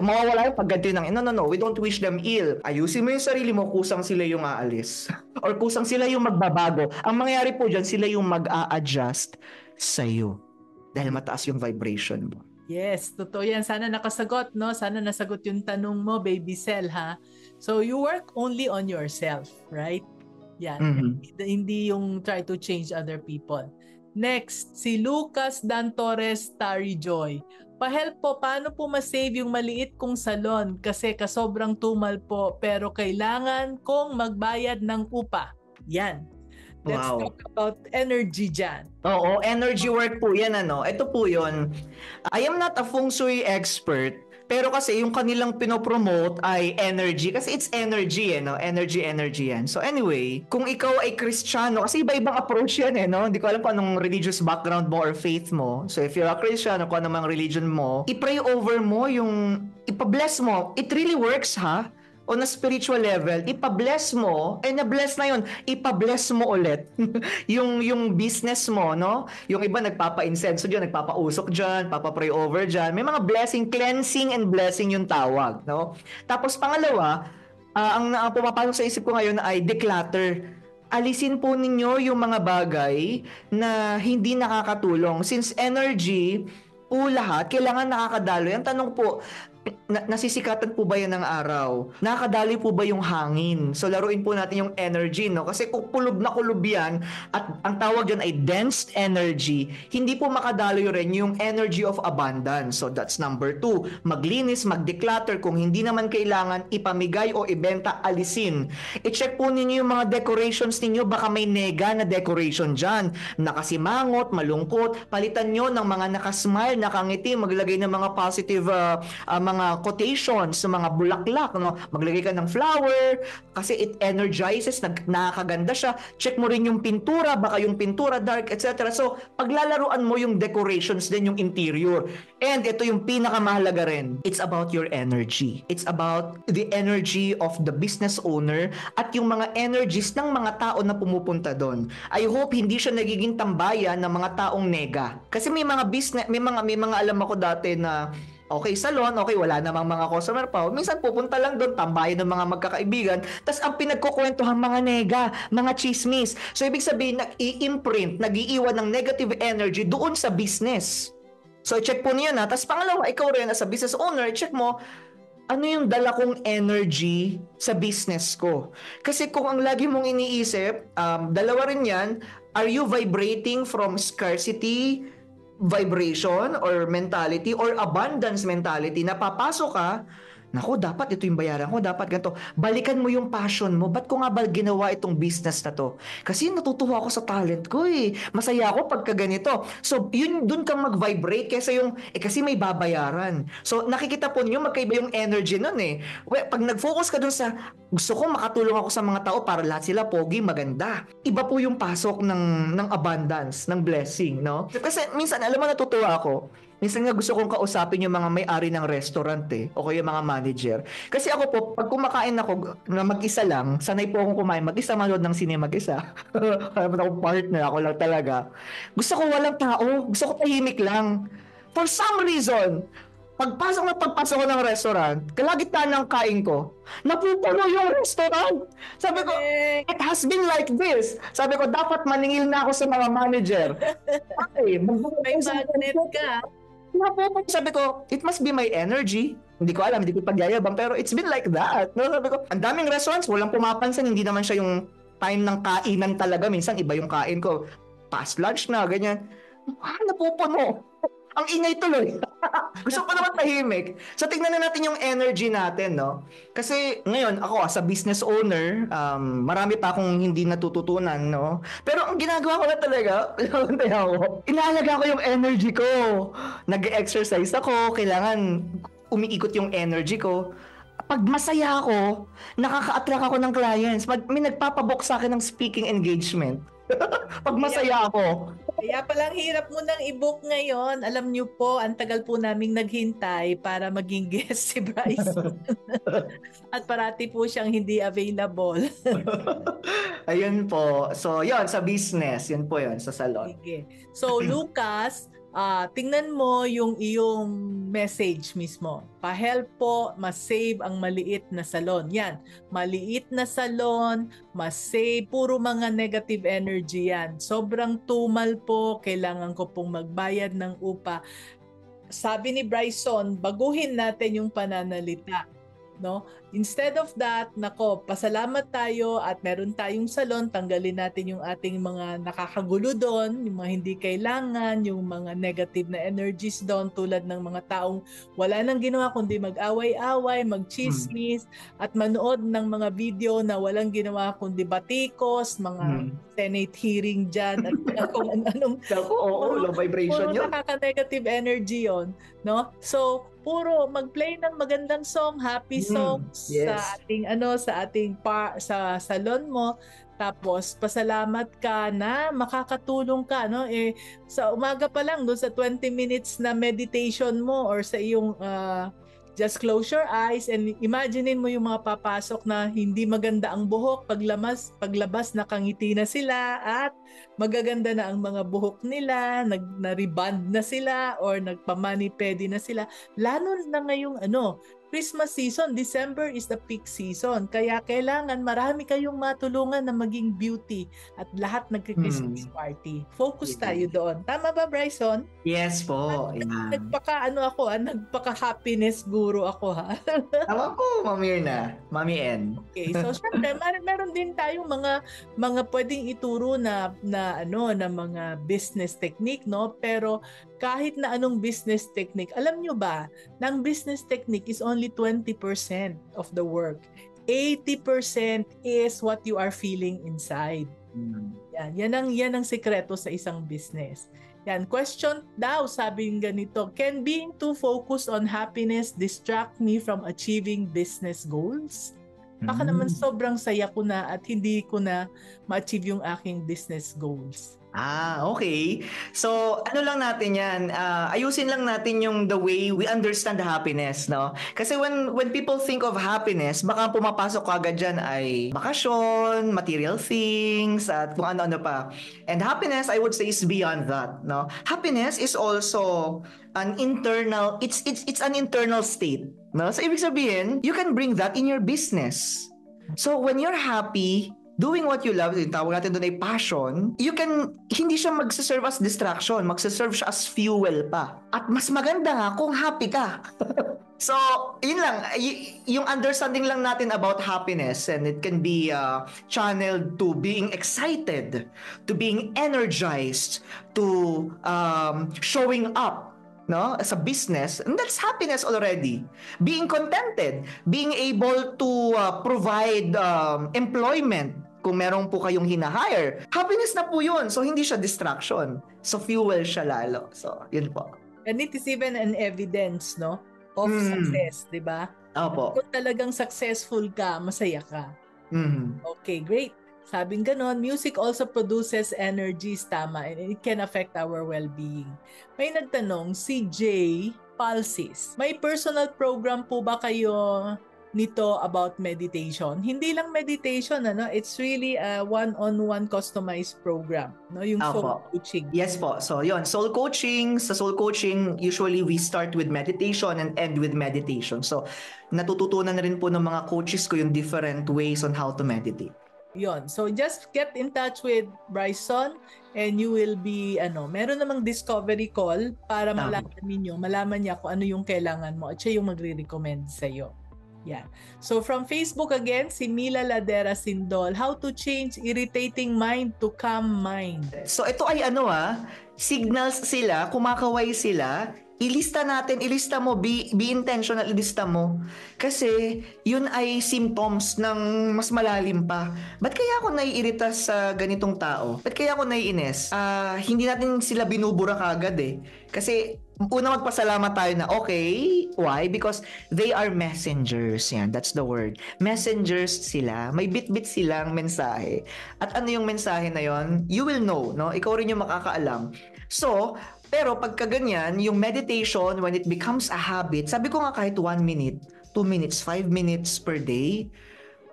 mawawala yung pagganti ng no, we don't wish them ill. Ayusin mo yung sarili mo, kusang sila yung aalis or kusang sila yung magbabago. Ang mangyayari po dyan, sila yung mag-a-adjust sa'yo dahil mataas yung vibration mo. Yes, totoo yan. Sana nakasagot, no? Sana nasagot yung tanong mo, Baby Cell, ha? So, you work only on yourself, right? Yan. Hindi yung try to change other people. Next, si Lucas Dan Torres Tari Joy. Pa-help po, paano po ma-save yung maliit kong salon? Kasi kasobrang tumal po, pero kailangan kong magbayad ng upa. Yan. Let's Wow. talk about energy dyan. Oo, energy work po yan, ano. Ito po yun. I am not a feng shui expert, pero kasi yung kanilang pinopromote ay energy. Kasi it's energy, no? Energy yan. So anyway, kung ikaw ay Kristiyano, kasi iba-ibang approach yan, no? Hindi ko alam kung anong religious background mo or faith mo. So if you're a Christian, kung anong religion mo, i-pray over mo yung, ipa-bless mo. It really works, ha? On a spiritual level, ipa-bless mo, na-bless na yun, ipa-bless mo ulit yung business mo, no? Yung iba nagpapa-incense dyan, nagpapa-usok dyan, papa-pray over dyan. May mga blessing, cleansing and blessing yung tawag, no? Tapos pangalawa, ang pumapasok sa isip ko ngayon ay declutter. Alisin po ninyo yung mga bagay na hindi nakakatulong. Since energy po lahat, kailangan nakakadaloy. Ang tanong po, nasisikatan po ba yan ng araw? Nakakadali po ba yung hangin? So laruin po natin yung energy, no? Kasi kung kulob na kulob yan, at ang tawag dyan ay dense energy, hindi po makadaloy rin yung energy of abundance. So that's number 2. Maglinis, mag-declutter. Kung hindi naman kailangan, ipamigay o ibenta, alisin. I-check po ninyo yung mga decorations ninyo. Baka may nega na decoration dyan. Nakasimangot, malungkot. Palitan nyo ng mga nakasmile, nakangiti, maglagay ng mga positive mga quotations, mga bulaklak, no? Maglagay ka ng flower kasi it energizes, nakakaganda siya. Check mo rin yung pintura, baka yung pintura dark, etc. So, paglalaruan mo yung decorations din, yung interior. And ito yung pinakamahalaga rin. It's about your energy. It's about the energy of the business owner at yung mga energies ng mga tao na pumupunta doon. I hope hindi siya nagiging tambayan ng mga taong nega. Kasi may mga business, may mga alam ako dati na okay, salon, okay, wala namang mga customer pa. Minsan pupunta lang doon, tambayan ng mga magkakaibigan. Tapos ang pinagkukwentuhan mga nega, mga chismis. So ibig sabihin, nag-i-imprint, nag-iiwan ng negative energy doon sa business. So check po niyo na. Tapos pangalawa, ikaw rin as a business owner, check mo, ano yung dala kong energy sa business ko? Kasi kung ang lagi mong iniisip, dalawa rin yan, are you vibrating from scarcity vibration or mentality or abundance mentality na papasok ka, naku, dapat ito yung bayaran ko, dapat ganito. Balikan mo yung passion mo. Ba't ko nga ba ginawa itong business na to? Kasi natutuwa ako sa talent ko eh. Masaya ako pagka ganito. So, yun, dun kang mag-vibrate kaysa yung, kasi may babayaran. So, nakikita po niyo magkaiba yung energy nun eh. Pag nag-focus ka dun sa, gusto ko makatulong ako sa mga tao para lahat sila pogi, maganda. Iba po yung pasok ng abundance, ng blessing, no? Kasi minsan, alam mo, natutuwa ako. Minsan nga gusto kong kausapin yung mga may-ari ng restaurant eh, o kaya mga manager. Kasi ako po, pag kumakain ako na mag-isa lang, sanay po akong kumain, mag-isa manood ng sine mag-isa. Kaya akong partner, ako lang talaga. Gusto ko walang tao, gusto ko tahimik lang. For some reason, pagpasok ko ng restaurant, kalagitnaan ng kain ko, napupuno yung restaurant. Sabi ko, it has been like this. Sabi ko, dapat maningil na ako sa mga manager. Okay, may magnet ka. Sabi ko, it must be my energy. Hindi ko alam, hindi ko pagyayabang, pero it's been like that. No? Sabi ko, ang daming restaurants, walang pumapansin, hindi naman siya yung time ng kainan talaga. Minsan, iba yung kain ko. Past lunch na, ganyan. Napupuno. Ang ingay tuloy. Gusto ko naman tahimik. So, tignan na natin yung energy natin, no? Kasi ngayon, ako as a business owner, marami pa akong hindi natututunan, no? Pero ang ginagawa ko na talaga, inaalaga ko yung energy ko. Nag-exercise ako, kailangan umiikot yung energy ko. Pag masaya ako, nakaka-attract ako ng clients. May nagpapabook sa akin ng speaking engagement. Pag masaya ako. Kaya palang hirap mo nang i-book ngayon. Alam niyo po, ang tagal po naming naghintay para maging guest si Bryce. At parati po siyang hindi available. Ayun po. So, yun, sa business. Yun po yun, sa salon. Sige. So, Lucas, tingnan mo yung iyong message mismo. Pa-help po, mas-save ang maliit na salon. Yan, maliit na salon, mas-save, puro mga negative energy yan. Sobrang tumal po, kailangan ko pong magbayad ng upa. Sabi ni Bryson, baguhin natin yung pananalita. no? Instead of that, nako, pasalamat tayo at meron tayong salon, tanggalin natin yung ating mga nakakagulo doon, yung mga hindi kailangan, yung mga negative na energies doon, tulad ng mga taong wala nang ginawa kundi mag-away-away, mag-chismis, at manood ng mga video na walang ginawa kundi batikos, mga Senate hearing dyan, at kung anong Oo, low vibration puro yun. nakaka-negative energy yon, no? So, puro mag-play ng magandang song, happy songs yes. sa ating sa salon mo. Tapos pasalamat ka na makakatulong ka, no? Sa umaga pa lang doon sa 20 minutes na meditation mo or sa iyong just close your eyes and imaginein mo yung mga papasok na hindi maganda ang buhok, paglabas nakangiti na sila at magaganda na ang mga buhok nila, na-rebond na sila or nagpa-mani-pedi na sila. Lalo na ngayong Christmas season, December is the peak season. Kaya kailangan marami kayong matulungan na maging beauty at lahat nagki-Christmas party. Focus tayo doon. Tama ba, Bryson? Yes po. Nagpaka-happiness guru ako, ha? Tama po, Mami Erna. Mami N. Okay, so syempre meron din tayong mga pwedeng ituro na mga business technique, no? Pero kahit na anong business technique, alam nyo ba, ng business technique is only 20% of the work. 80% is what you are feeling inside. Yan ang sikreto sa isang business. Yan, question daw, sabi ng ganito, can being too focused on happiness distract me from achieving business goals? Baka naman sobrang saya ko na at hindi ko na ma-achieve yung aking business goals. Okay. So, ano lang natin yan, ayusin lang natin yung the way we understand happiness, no? Kasi when people think of happiness, baka pumapasok agad dyan ay bakasyon, material things, at kung ano-ano pa. And happiness, I would say, is beyond that, no? Happiness is also an internal, it's an internal state, no? So, ibig sabihin, you can bring that in your business. So, when you're happy, doing what you love, tawag natin doon ay passion, hindi siya magsaserve as distraction, magsaserve siya as fuel pa. At mas maganda nga kung happy ka. So, yun lang, yung understanding lang natin about happiness, and it can be channeled to being excited, to being energized, to showing up, no, as a business, and that's happiness already. Being contented, being able to provide employment kung meron po kayong hina-hire, happiness na po yun. So, hindi siya distraction. So, fuel siya lalo. So, yun po. And it is even an evidence, no, of success, di ba? Opo. Kung talagang successful ka, masaya ka. Okay, great. Sabing ganon, music also produces energies, tama, and it can affect our well-being. May nagtanong, si Jay Palsis, may personal program po ba kayo nito about meditation? Hindi lang meditation, it's really a one-on-one customized program, no? Yung soul coaching. Yes po. So, yun, soul coaching. Sa soul coaching, usually we start with meditation and end with meditation. So, natututunan na rin po ng mga coaches ko yung different ways on how to meditate. Yon. So just get in touch with Bryson and you will be meron namang discovery call para malaman niya kung ano yung kailangan mo at siya yung magre-recommend sa iyo. Yeah. So from Facebook again, si Mila Ladera Sindol, how to change irritating mind to calm mind. So ito ay signals sila, kumakaway sila. Ilista mo, be intentional, ilista mo. Kasi yun ay symptoms ng mas malalim pa. Ba't kaya ako naiirita sa ganitong tao? Ba't kaya ako naiinis? Hindi natin sila binubura kagad eh. Kasi una magpasalamat tayo na okay. Why? Because they are messengers. Yan, that's the word. Messengers sila. May bit-bit silang mensahe. At ano yung mensahe na yon? You will know, no? Ikaw rin yung makakaalam. So, pero pagka ganyan, yung meditation, when it becomes a habit, sabi ko nga kahit 1 minute, 2 minutes, 5 minutes per day,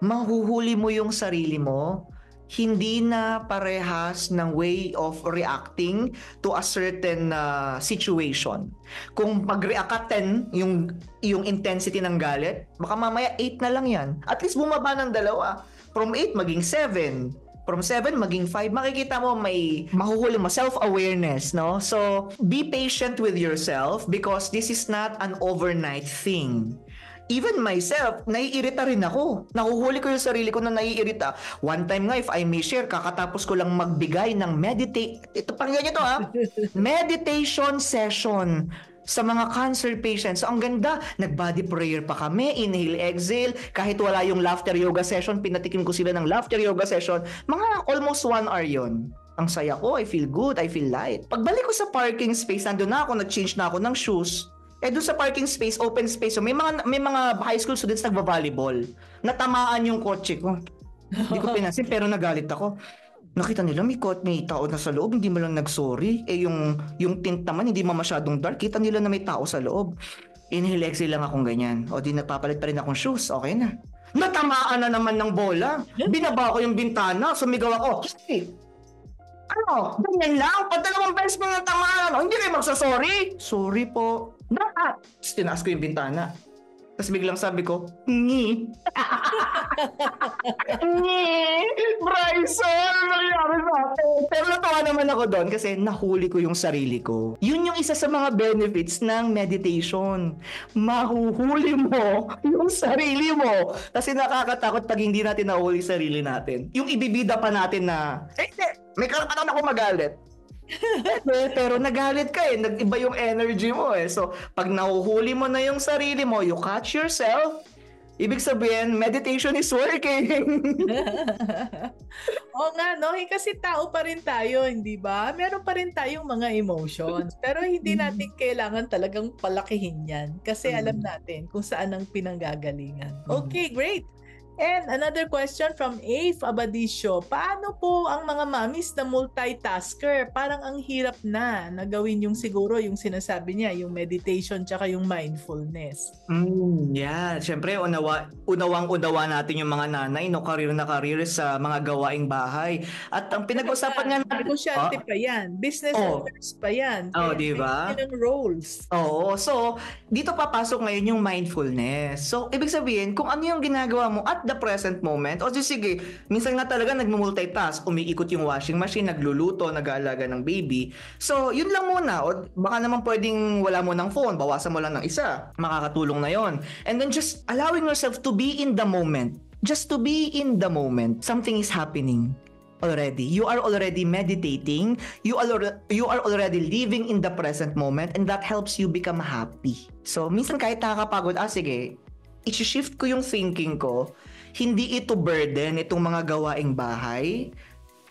mahuhuli mo yung sarili mo, hindi na parehas ng way of reacting to a certain situation. Kung mag-react ka 10, yung intensity ng galit, baka mamaya 8 na lang yan. At least bumaba ng 2. From 8 maging 7. From 7 maging 5, makikita mo may mahuhuli mo, self-awareness, no? So, be patient with yourself because this is not an overnight thing. even myself, naiirita rin ako. Nahuhuli ko yung sarili ko na naiirita. One time nga, if I may share, kakatapos ko lang magbigay ng ito pakinggan nyo to ha, meditation session sa mga cancer patients. So, ang ganda, nag-body prayer pa kami, inhale, exhale, kahit wala yung laughter yoga session, pinatikim ko sila ng laughter yoga session. Mga almost 1 hour yon. Ang saya ko, I feel good, I feel light. Pagbalik ko sa parking space, nandun na ako, nag-change na ako ng shoes. Doon sa parking space, open space, so may mga high school students nagba-volleyball. Natamaan yung kotse ko. Hindi ko pinansin, pero nagalit ako. Nakita nila may tao na sa loob, hindi mo lang nag-sorry. Yung tint naman, hindi mo masyadong dark. Kita nila na may tao sa loob. Inhale, exhale lang akong ganyan. O di napapalit pa rin akong shoes, okay na. Natamaan na naman ng bola. Binaba ko yung bintana, sumigaw ako. Hey, ano, ganyan lang? Dalawang beses mo natamaan, hindi kayo magsasorry? Sorry po. Bakit? Tapos tinaas ko yung bintana. Tapos biglang sabi ko, ngi. Ngi. Bryson, nangyari sa akin. Pero natawa naman ako doon kasi nahuli ko yung sarili ko. Yun yung isa sa mga benefits ng meditation. Mahuhuli mo yung sarili mo. Kasi nakakatakot pag hindi natin nahuli sarili natin. Yung ibibida pa natin na, may karapatan ako magalit. Pero nagalit ka nag-iba yung energy mo So, pag nahuhuli mo na yung sarili mo, you catch yourself, ibig sabihin, meditation is working. Oo nga, no? Kasi tao pa rin tayo, hindi ba? Meron pa rin tayong mga emotions. Pero hindi natin kailangan talagang palakihin yan. Kasi alam natin kung saan ang pinanggagalingan. Okay, great. And another question from Afe Abadisio. Paano po ang mga mommies na multitasker? Parang ang hirap na gawin yung siguro yung sinasabi niya, yung meditation tsaka yung mindfulness. Yeah, syempre unawang-unawa natin yung mga nanay, career na career sa mga gawaing bahay. At ang pinag-usapan nga natin, negosyante pa yan, business owners pa yan. Di ba? Yung roles. So dito papasok ngayon yung mindfulness. So ibig sabihin, kung ano yung ginagawa mo at the present moment, sige, minsan nga talaga nagmumultitask, umiikot yung washing machine, nagluluto, nag-aalaga ng baby. So, yun lang muna. O baka naman pwedeng wala mo ng phone, bawasan mo lang ng isa. Makakatulong na yon. And then just allowing yourself to be in the moment. Just to be in the moment. Something is happening already. You are already meditating. You are already living in the present moment, and that helps you become happy. So, minsan kahit nakakapagod, sige, i-shift ko yung thinking ko. Hindi ito burden, itong mga gawaing bahay.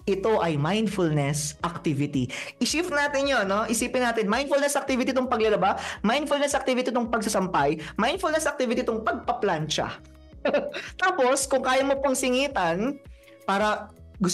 Ito ay mindfulness activity. I-shift natin yun, no? Isipin natin, mindfulness activity itong paglalaba, mindfulness activity itong pagsasampay, mindfulness activity itong pagpaplansya. Tapos, kung kaya mo pang singitan,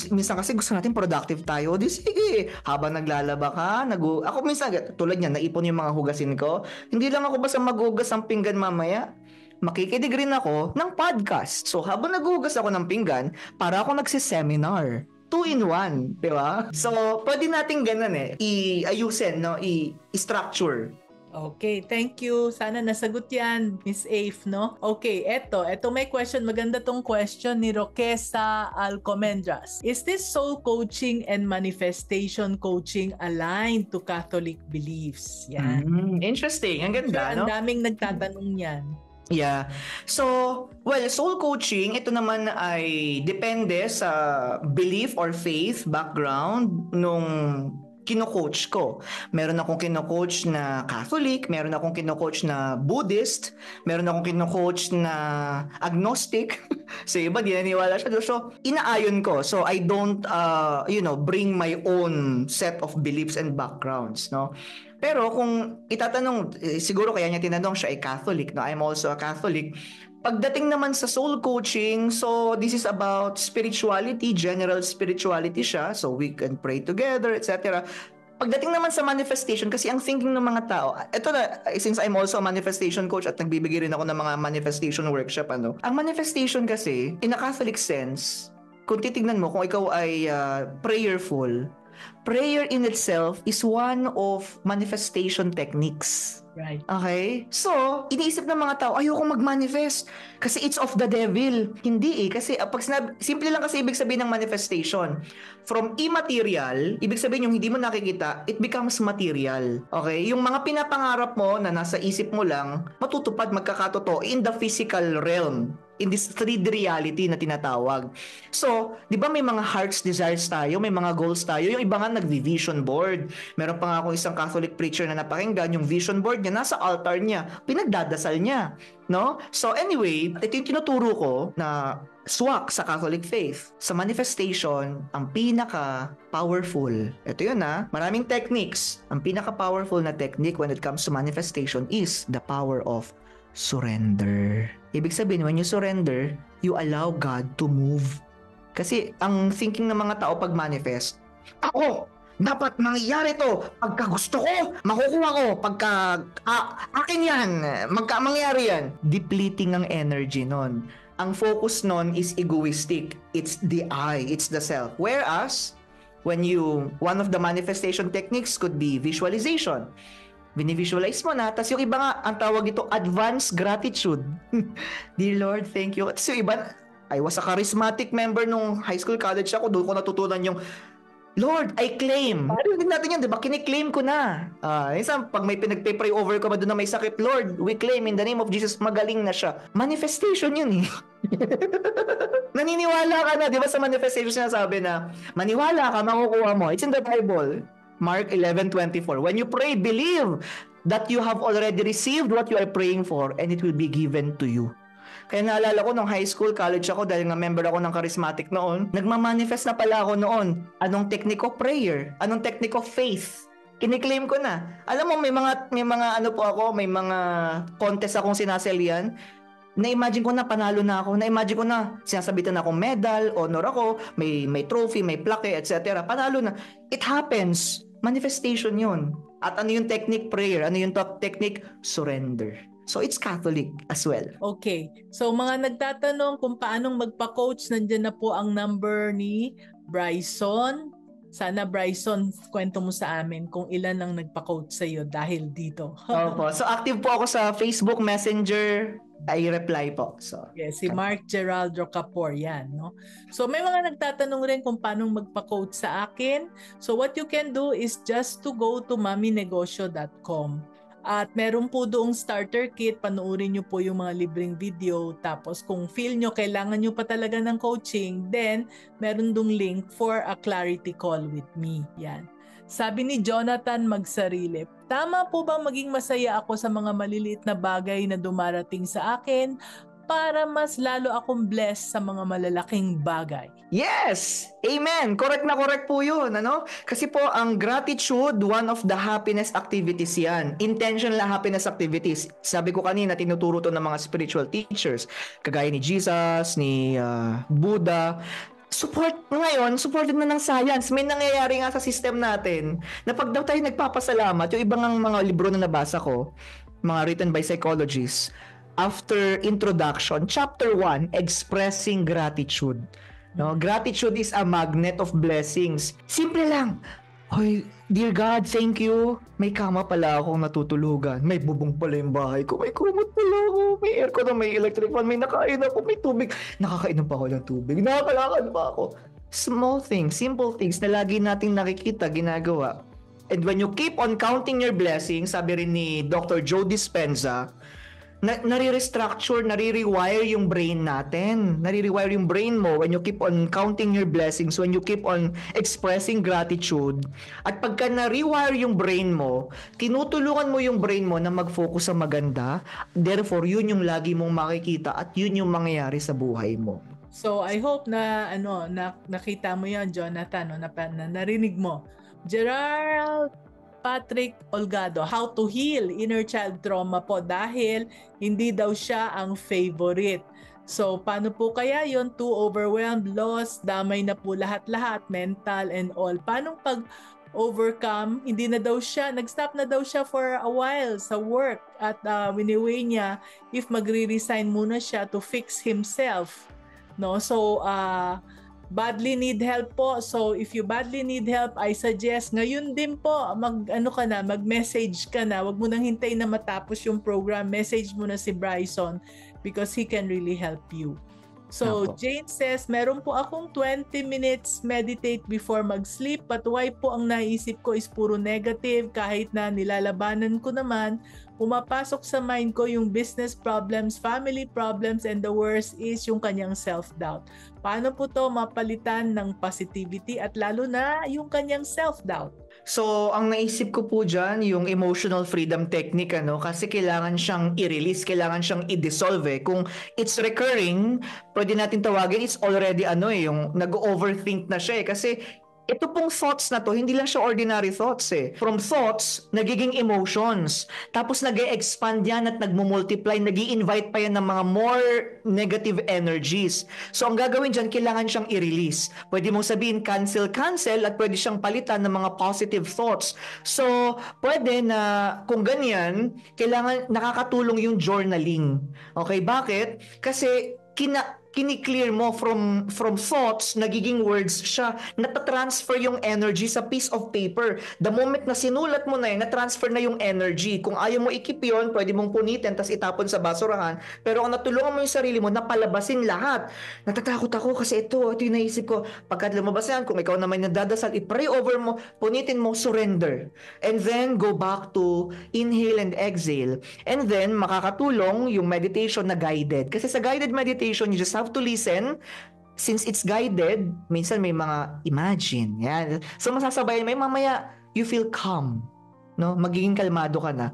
minsan kasi gusto natin productive tayo. Sige, habang naglalaba ka, ako minsan, tulad niyan, naipon yung mga hugasin ko. Hindi lang ako basta maghugas ng pinggan mamaya. Makikinig rin ako ng podcast. So, habang naghugas ako ng pinggan, para ako nagsiseminar. 2-in-1, di ba? So, pwede natin ganun i-ayusin, no? I-structure. Okay, thank you. Sana nasagot yan, Miss Afe, no? Okay, eto may question. Maganda tong question ni Roquesa Alcomendras. Is this soul coaching and manifestation coaching aligned to Catholic beliefs? Yan. Interesting. Ang ganda, no? Ang daming nagtatanong yan. Yeah. So, soul coaching, ito naman ay depende sa belief or faith background nung kino-coach ko. Meron akong kino-coach na Catholic, meron akong kino-coach na Buddhist, meron akong kino-coach na agnostic. So, iba, di naniwala siya. So, inaayon ko. So, I don't, bring my own set of beliefs and backgrounds, no? Pero kung itatanong, siguro kaya niya tinanong siya ay Catholic, no? I'm also a Catholic. Pagdating naman sa soul coaching, so this is about spirituality, general spirituality siya. So we can pray together, etc. Pagdating naman sa manifestation, kasi ang thinking ng mga tao, ito na, since I'm also a manifestation coach at nagbibigay rin ako ng mga manifestation workshop, ang manifestation kasi, in a Catholic sense, kung titignan mo, kung ikaw ay prayerful, prayer in itself is one of manifestation techniques. Right. Okay? So, iniisip ng mga tao, ayoko mag-manifest kasi it's of the devil. Hindi kasi pag simple lang kasi ibig sabihin ng manifestation. From immaterial, ibig sabihin yung hindi mo nakikita, it becomes material. Okay? Yung mga pinapangarap mo na nasa isip mo lang, matutupad, magkakatotoo in the physical realm. In this 3D reality na tinatawag. So, di ba may mga heart's desires tayo, may mga goals tayo, yung iba nga nag-vision board. Meron pa nga akong isang Catholic preacher na napakinggan, yung vision board niya, nasa altar niya, pinagdadasal niya. No? So anyway, ito yung tinuturo ko na swak sa Catholic faith. Sa manifestation, ang pinaka-powerful, ito yun maraming techniques. Ang pinaka-powerful na technique when it comes to manifestation is the power of surrender. Ibig sabihin, when you surrender, you allow God to move. Kasi ang thinking ng mga tao pag manifest, ako, dapat mangyayari to. Pagka gusto ko, makukuha ko. Pagka akin yan, mangyayari yan. Depleting ang energy nun. Ang focus nun is egoistic. It's the I, it's the self. Whereas, one of the manifestation techniques could be visualization. Bini-visualize mo na, tapos yung iba nga, ang tawag ito, advanced gratitude. Dear Lord, thank you. Tapos yung iba, I was a charismatic member nung high school, college ako, doon ko natutunan yung, Lord, I claim. Din natin yan, di ba? Kiniklaim ko na. Isang, pag may pinag-pray over ko ba doon na may sakit, Lord, we claim in the name of Jesus, magaling na siya. Manifestation yun Naniniwala ka na, di ba sa manifestation sinasabi na, maniwala ka, makukuha mo. It's in the Bible. Mark 11:24. When you pray, believe that you have already received what you are praying for and it will be given to you. Kaya naalala ko nung high school, college ako, dahil nga member ako ng charismatic noon, nagmamanifest na pala ako noon. Anong technique of prayer? Anong technique of faith? Kiniklaim ko na. Alam mo, may mga ano po ako, may mga contest akong sinasalian. Na-imagine ko na panalo na ako. Na-imagine ko na sinasabitan na akong medal, honor ako, may trophy, may plaque, etc. Panalo na. It happens. Manifestation yun. At ano yung technique prayer? Ano yung technique surrender? So it's Catholic as well. Okay. So mga nagtatanong kung paanong magpa-coach, nandiyan na po ang number ni Bryson. Sana Bryson, kwento mo sa amin kung ilan ang nagpa-coach sa iyo dahil dito. Opo. So active po ako sa Facebook Messenger. I reply po. So, yes, si Mark Geraldo Capor yan, no? So may mga nagtatanong rin kung paano magpa-coach sa akin. So what you can do is just to go to maminegosyo.com. At meron po doong starter kit, panoorin nyo po yung mga libreng video. Tapos kung feel nyo kailangan nyo pa talaga ng coaching, then meron doong link for a clarity call with me. Yan. Sabi ni Jonathan Magsarili, tama po bang maging masaya ako sa mga maliliit na bagay na dumarating sa akin para mas lalo akong blessed sa mga malalaking bagay? Yes! Amen! Correct na correct po yun. Kasi po, ang gratitude, one of the happiness activities yan. Intentional happiness activities. Sabi ko kanina, tinuturo to ng mga spiritual teachers. Kagaya ni Jesus, ni Buddha. Supported na ng science. May nangyayari nga sa system natin na pag daw tayo nagpapasalamat, yung ibang mga libro na nabasa ko, mga written by psychologists, after introduction, chapter 1, expressing gratitude. Gratitude is a magnet of blessings. Simple lang. Hoy, dear God, thank you. May kama pala akong natutulugan. May bubong pala yung bahay ko. May kumot pala ako. May aircon, may electric fan. May nakain ako. May tubig. Nakakainom pa ako ng tubig. Nakakalakad pa ako. Small things, simple things na lagi nating nakikita, ginagawa. And when you keep on counting your blessings, sabi rin ni Dr. Joe Dispenza, nare-restructure, nare-rewire yung brain natin. Nare-rewire yung brain mo when you keep on counting your blessings, when you keep on expressing gratitude. At pagka na-rewire yung brain mo, tinutulungan mo yung brain mo na mag-focus sa maganda. Therefore, yun yung lagi mong makikita at yun yung mangyayari sa buhay mo. So, I hope na nakita mo yan, Jonathan, na narinig mo. Gerald Patrick Olgado, how to heal inner child trauma po dahil hindi daw siya ang favorite. So, paano po kaya yon? Too overwhelmed, lost, damay na po lahat-lahat, mental and all. Paano pag-overcome? Hindi na daw siya, nag-stop na daw siya for a while sa work at winiweigh niya if magre-resign muna siya to fix himself. No? So, badly need help po. So if you badly need help, I suggest ngayon din po mag-message ka na. Wag mo nang hintayin na matapos yung program. Message mo na si Bryson because he can really help you. So, Opo. Jane says, meron po akong 20 minutes meditate before mag-sleep, but why po ang naisip ko is puro negative kahit na nilalabanan ko naman, pumapasok sa mind ko yung business problems, family problems, and the worst is yung kanyang self-doubt. Paano po to mapalitan ng positivity at lalo na yung kanyang self-doubt? So, ang naisip ko po dyan, yung emotional freedom technique, kasi kailangan siyang i-release, kailangan siyang i-dissolve. Kung it's recurring, pwede natin tawagin, it's already yung nag-overthink na siya Kasi ito pong thoughts na to, hindi lang siya ordinary thoughts From thoughts, nagiging emotions. Tapos nag-expand yan at nagmumultiply, nag-i-invite pa yan ng mga more negative energies. So ang gagawin dyan, kailangan siyang i-release. Pwede mong sabihin cancel at pwede siyang palitan ng mga positive thoughts. So pwede na kung ganyan, kailangan nakakatulong yung journaling. Okay, bakit? Kasi kini-clear mo from thoughts, nagiging words siya, natatransfer yung energy sa piece of paper. The moment na sinulat mo na natransfer na yung energy. Kung ayaw mo ikip yun, pwede mong punitin tas itapon sa basurahan. Pero kung natulungan mo yung sarili mo, napalabasin lahat. Natatakot ako kasi ito yung naisip ko. Pagkat lumabas yan, kung ikaw naman nadadasal, i-pray over mo, punitin mo, surrender. And then, go back to inhale and exhale. And then, makakatulong yung meditation na guided. Kasi sa guided meditation, you just have to listen. Since it's guided, minsan may mga imagine. Yan. So masasabayan, may mamaya you feel calm. Magiging kalmado ka na.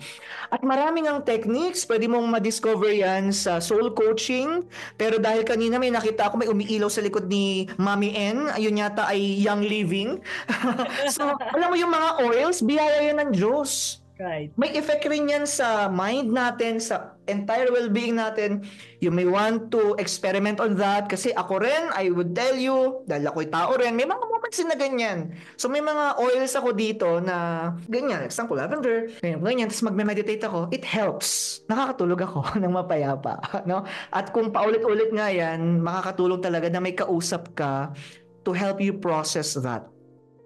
At maraming ang techniques, pwede mong ma-discover yan sa soul coaching. Pero dahil kanina may nakita ako, may umiilaw sa likod ni Mami N. Ayun yata ay Young Living. So, alam mo yung mga oils, biyaya yan ng Diyos. Right. May effect rin yan sa mind natin, sa entire well-being natin. You may want to experiment on that kasi ako rin, I would tell you, dahil ako'y tao rin, may mga moments na ganyan. So may mga oils ako dito na ganyan, example, lavender, ganyan, tapos magme-meditate ako, it helps. Nakakatulog ako ng mapayapa. At kung paulit-ulit nga yan, makakatulong talaga na may kausap ka to help you process that.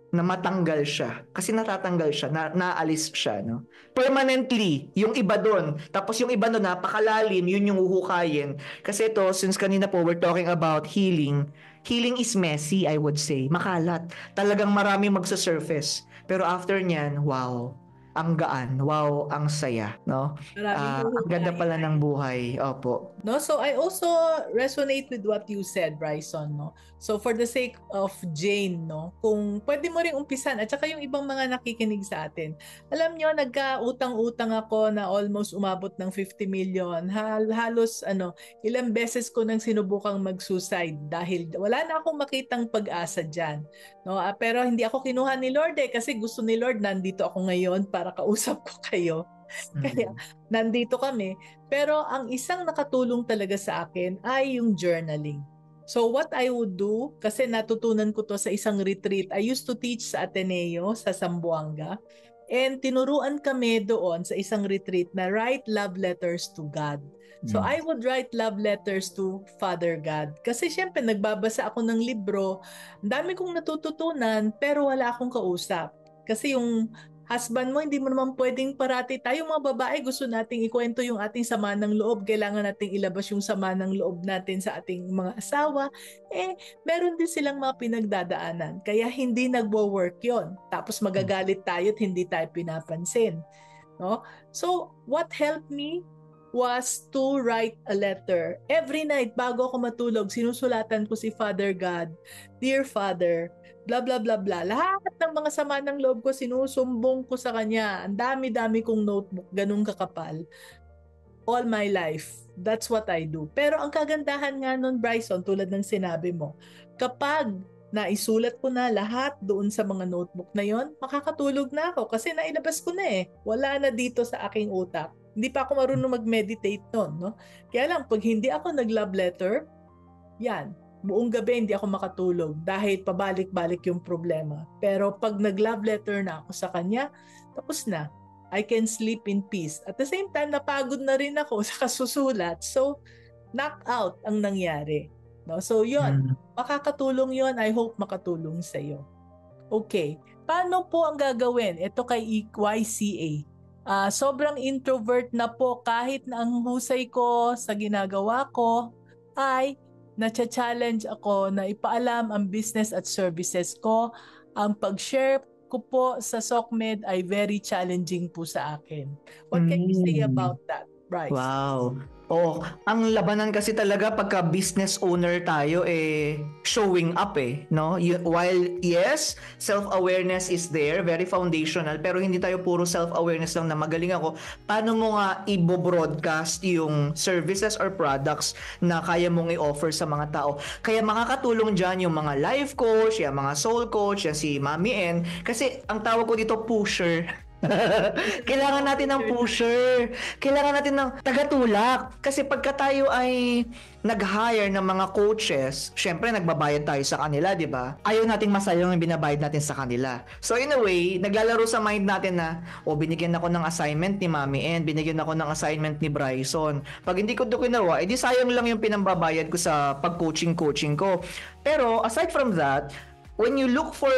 Na matanggal siya. Kasi natatanggal siya, naalis siya. Permanently, yung iba doon. Tapos yung iba doon, napakalalim, yun yung uhukayin. Kasi ito, since kanina po, we're talking about healing. Healing is messy, I would say. Makalat. Talagang maraming magsa-surface. Pero after nyan, wow. Ang gaan. Wow, ang saya. Ang ganda pala ng buhay. Opo. So I also resonate with what you said, Bryson. So for the sake of Jane, kung pwede mo ring umpisan at saka yung ibang mga nakikinig sa atin. Alam nyo, nagka-utang-utang ako na almost umabot ng 50 million. Halos ilang beses ko nang sinubukang mag-suicide dahil wala na akong makitang pag-asa dyan. Pero hindi ako kinuha ni Lord kasi gusto ni Lord nandito ako ngayon para kausap ko kayo. Kaya nandito kami. Pero ang isang nakatulong talaga sa akin ay yung journaling. So what I would do, kasi natutunan ko to sa isang retreat. I used to teach sa Ateneo sa Zamboanga. And tinuruan kami doon sa isang retreat na write love letters to God. So I would write love letters to Father God. Kasi syempre nagbabasa ako ng libro. Ang dami kong natututunan pero wala akong kausap. Kasi yung husband mo, hindi mo naman pwedeng parati. Tayong mga babae, gusto nating ikwento yung ating sama ng loob. Kailangan nating ilabas yung sama ng loob natin sa ating mga asawa. Meron din silang mga pinagdadaanan. Kaya hindi nagwo-work yon. Tapos magagalit tayo at hindi tayo pinapansin. So, what helped me was to write a letter. Every night, bago ako matulog, sinusulatan ko si Father God, Dear Father, blah, blah, blah, blah. Lahat ng mga sama ng loob ko, sinusumbong ko sa kanya. Ang dami-dami kong notebook, ganun kakapal. All my life. That's what I do. Pero ang kagandahan nga nun, Bryson, tulad ng sinabi mo, kapag naisulat ko na lahat doon sa mga notebook na yon, makakatulog na ako kasi nailabas ko na Wala na dito sa aking utak. Hindi pa ako marunong mag-meditate noon, Kaya lang, pag hindi ako nag-love letter, yan, buong gabi hindi ako makatulog dahil pabalik-balik yung problema. Pero pag nag-love letter na ako sa kanya, tapos na. I can sleep in peace. At the same time, napagod na rin ako sa kasusulat. So, knock out ang nangyari. No? So yun, makakatulong yun. I hope makatulong sa iyo. Okay. Paano po ang gagawin? Ito kay YCA. Sobrang introvert na po kahit na ang husay ko sa ginagawa ko ay na-challenge ako na ipaalam ang business at services ko. Ang pag-share ko po sa SOCMED ay very challenging po sa akin. What can you say about that, Bryce? Wow. Oh, ang labanan kasi talaga pagka business owner tayo showing up no? While yes, self-awareness is there, very foundational, pero hindi tayo puro self-awareness lang na magaling ako. Paano mo nga i-broadcast yung services or products na kaya mong i-offer sa mga tao? Kaya makakatulong dyan yung mga life coach, yung mga soul coach, yung si Mami N, kasi ang tawag ko dito pusher. Kailangan natin ng pusher. Kailangan natin ng tagatulak. Kasi pagka tayo ay nag-hire ng mga coaches, syempre nagbabayad tayo sa kanila, di ba? Ayaw nating masayang yung binabayad natin sa kanila. So in a way, naglalaro sa mind natin na, binigyan ako ng assignment ni Mami and binigyan ako ng assignment ni Bryson. Pag hindi ko ito ginawa, edi sayang lang yung pinambabayad ko sa pag-coaching ko. Pero aside from that, when you look for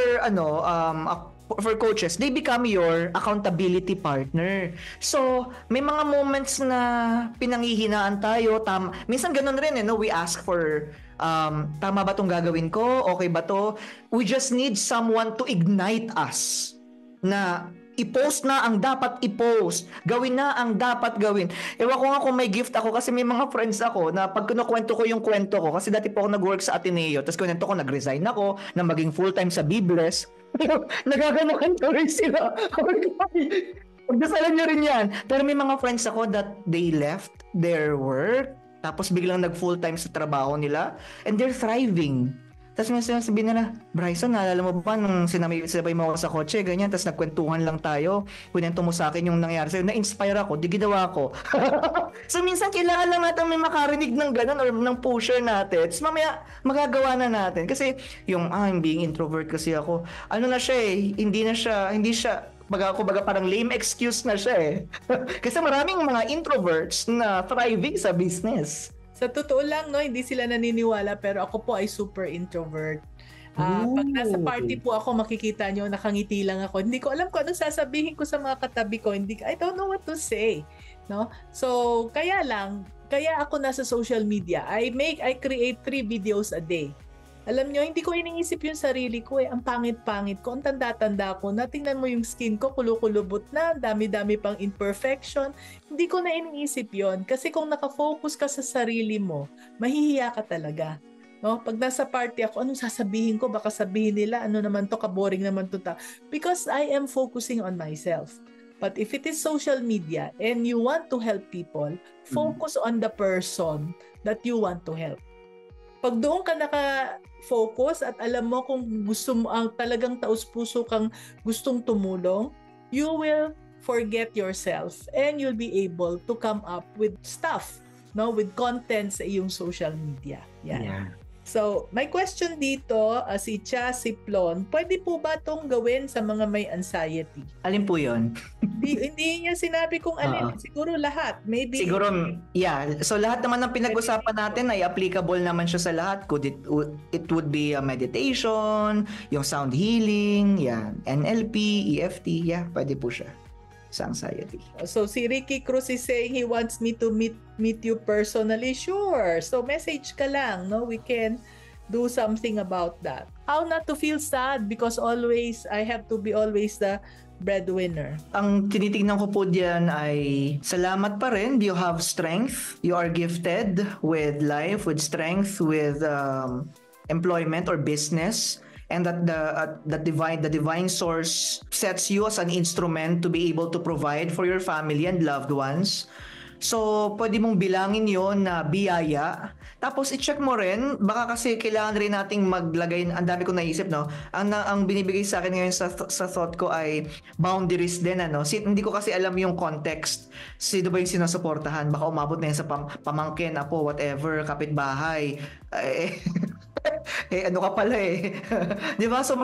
for coaches, they become your accountability partner. So, may mga moments na pinanghihinaan tayo. Minsan ganun rin, no? We ask for, tama ba itong gagawin ko? Okay ba to? We just need someone to ignite us na i-post na ang dapat i-post. Gawin na ang dapat gawin. Ewan ko nga kung may gift ako kasi may mga friends ako na pag kinukwento ko yung kwento ko, kasi dati po ako nag-work sa Ateneo, tapos kwento ko, nag-resign ako na maging full-time sa Bibles. Nagaganakan ko rin sila. Pagdasalan nyo rin yan. Pero may mga friends ako that they left their work, tapos biglang nag-full-time sa trabaho nila, and they're thriving. Tapos may sinasabi nila, Bryson, naalala mo ba nung sinabay mo ako sa kotse, ganyan, tapos nagkwentuhan lang tayo, kwento mo sa akin yung nangyari sa'yo, na-inspire ako, di ginawa ko. So minsan kailangan lang natin may makarinig ng ganun or ng pusher natin. Tapos mamaya magagawa na natin. Kasi yung, being introvert kasi ako, ano na siya hindi siya, baga parang lame excuse na siya Kasi maraming mga introverts na thriving sa business. Sa totoo lang, no, hindi sila naniniwala pero ako po ay super introvert. Pag nasa party po ako, makikita nyo, nakangiti lang ako. Hindi ko alam kung anong sasabihin ko sa mga katabi ko. I don't know what to say. No? So, kaya ako nasa social media. I create 3 videos a day. Alam nyo, hindi ko iniisip yung sarili ko Ang pangit-pangit ko, ang tanda-tanda ko. Natingnan mo yung skin ko, kulukulubot na, dami-dami pang imperfection. Hindi ko na iniisip yon. Kasi kung nakafocus ka sa sarili mo, mahihiya ka talaga. No? Pag nasa party ako, anong sasabihin ko? Baka sabihin nila, ano naman to, kaboring naman to ta. Because I am focusing on myself. But if it is social media and you want to help people, focus on the person that you want to help. Pag doon ka naka-focus at alam mo kung gusto mo ang talagang taus-puso kang gustong tumulong, you will forget yourself and you'll be able to come up with stuff, no, with content sa iyong social media. Yeah. So, may question dito, si Cha Siplon, pwede po ba itong gawin sa mga may anxiety? Alin po yun? Hindi niya sinabi kung alin. Siguro lahat. Maybe. Siguro, yeah. So, lahat naman ng pinag-usapan natin ay applicable naman siya sa lahat. It would be a meditation, yung sound healing, NLP, EFT, pwede po siya sa anxiety. So si Ricky Cruz is saying he wants me to meet you personally. Sure. So message ka lang, no? We can do something about that. How not to feel sad because always I have to be always the breadwinner. Ang tinitingnan ko po diyan ay salamat pa rin. You have strength. You are gifted with life, with strength, with employment or business. And that the divine source sets you as an instrument to be able to provide for your family and loved ones. So, pwede mong bilangin yon na biyaya. Tapos, i-check mo rin, baka kasi kailangan rin nating maglagay, ang dami ko naisip, no? Ang binibigay sa akin ngayon sa thought ko ay boundaries din, ano? Hindi ko kasi alam yung context. Sino ba yung sinusuportahan? Baka umabot na yan sa pamangkin, apo, whatever, kapitbahay. Ano ka pala Di ba? So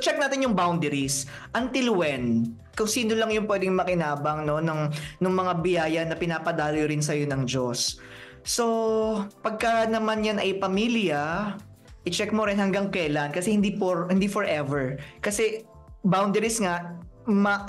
check natin yung boundaries. Until when? Kung sino lang yung pwedeng makinabang, no, ng mga biyaya na pinapadaloy rin sa'yo ng Diyos. So, pagka naman yan ay pamilya, i-check mo rin hanggang kailan kasi hindi forever. Kasi boundaries nga,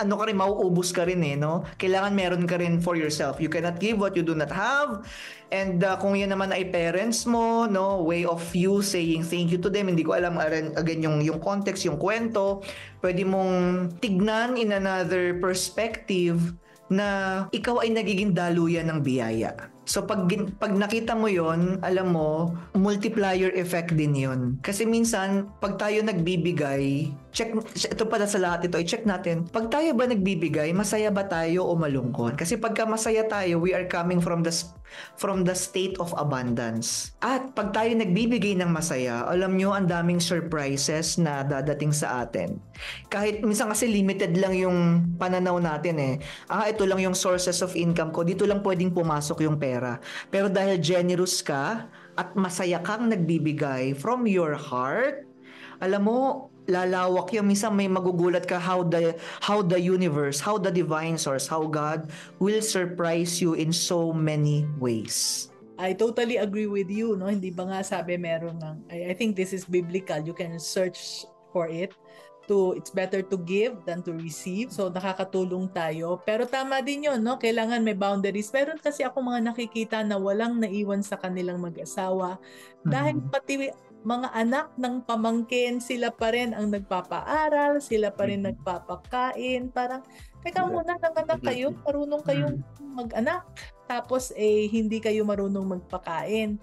ano ka rin, mauubos ka rin no? Kailangan meron ka rin for yourself. You cannot give what you do not have. And kung yan naman ay parents mo, no, way of you saying thank you to them, hindi ko alam again yung context, yung kwento, pwede mong tignan in another perspective na ikaw ay nagiging daluyan ng biyaya. So pag nakita mo yon, alam mo, multiplier effect din yon. Kasi minsan, pag tayo nagbibigay, ito pala sa lahat ito, i-check natin, pag tayo ba nagbibigay, masaya ba tayo o malungkot? Kasi pagka masaya tayo, we are coming from the state of abundance. At pag tayo nagbibigay ng masaya, alam nyo, ang daming surprises na dadating sa atin. Kahit minsan kasi limited lang yung pananaw natin ito lang yung sources of income ko, dito lang pwedeng pumasok yung pera. Pero dahil generous ka at masaya kang nagbibigay from your heart, alam mo, lalawak yung minsan may magugulat ka how the universe, how the divine source, how God will surprise you in so many ways. I totally agree with you, no? Hindi ba nga sabi meron ng, I think this is biblical. You can search for it. It's better to give than to receive. So nakakatulong tayo. Pero tama din yun, no? Kailangan may boundaries. Meron kasi ako mga nakikita na walang naiwan sa kanilang mag-asawa. Dahil pati mga anak ng pamangkin, sila pa rin ang nagpapaaral, sila pa rin nagpapakain. Parang, teka muna, nanganak kayo, marunong kayong mag-anak. Tapos hindi kayo marunong magpakain.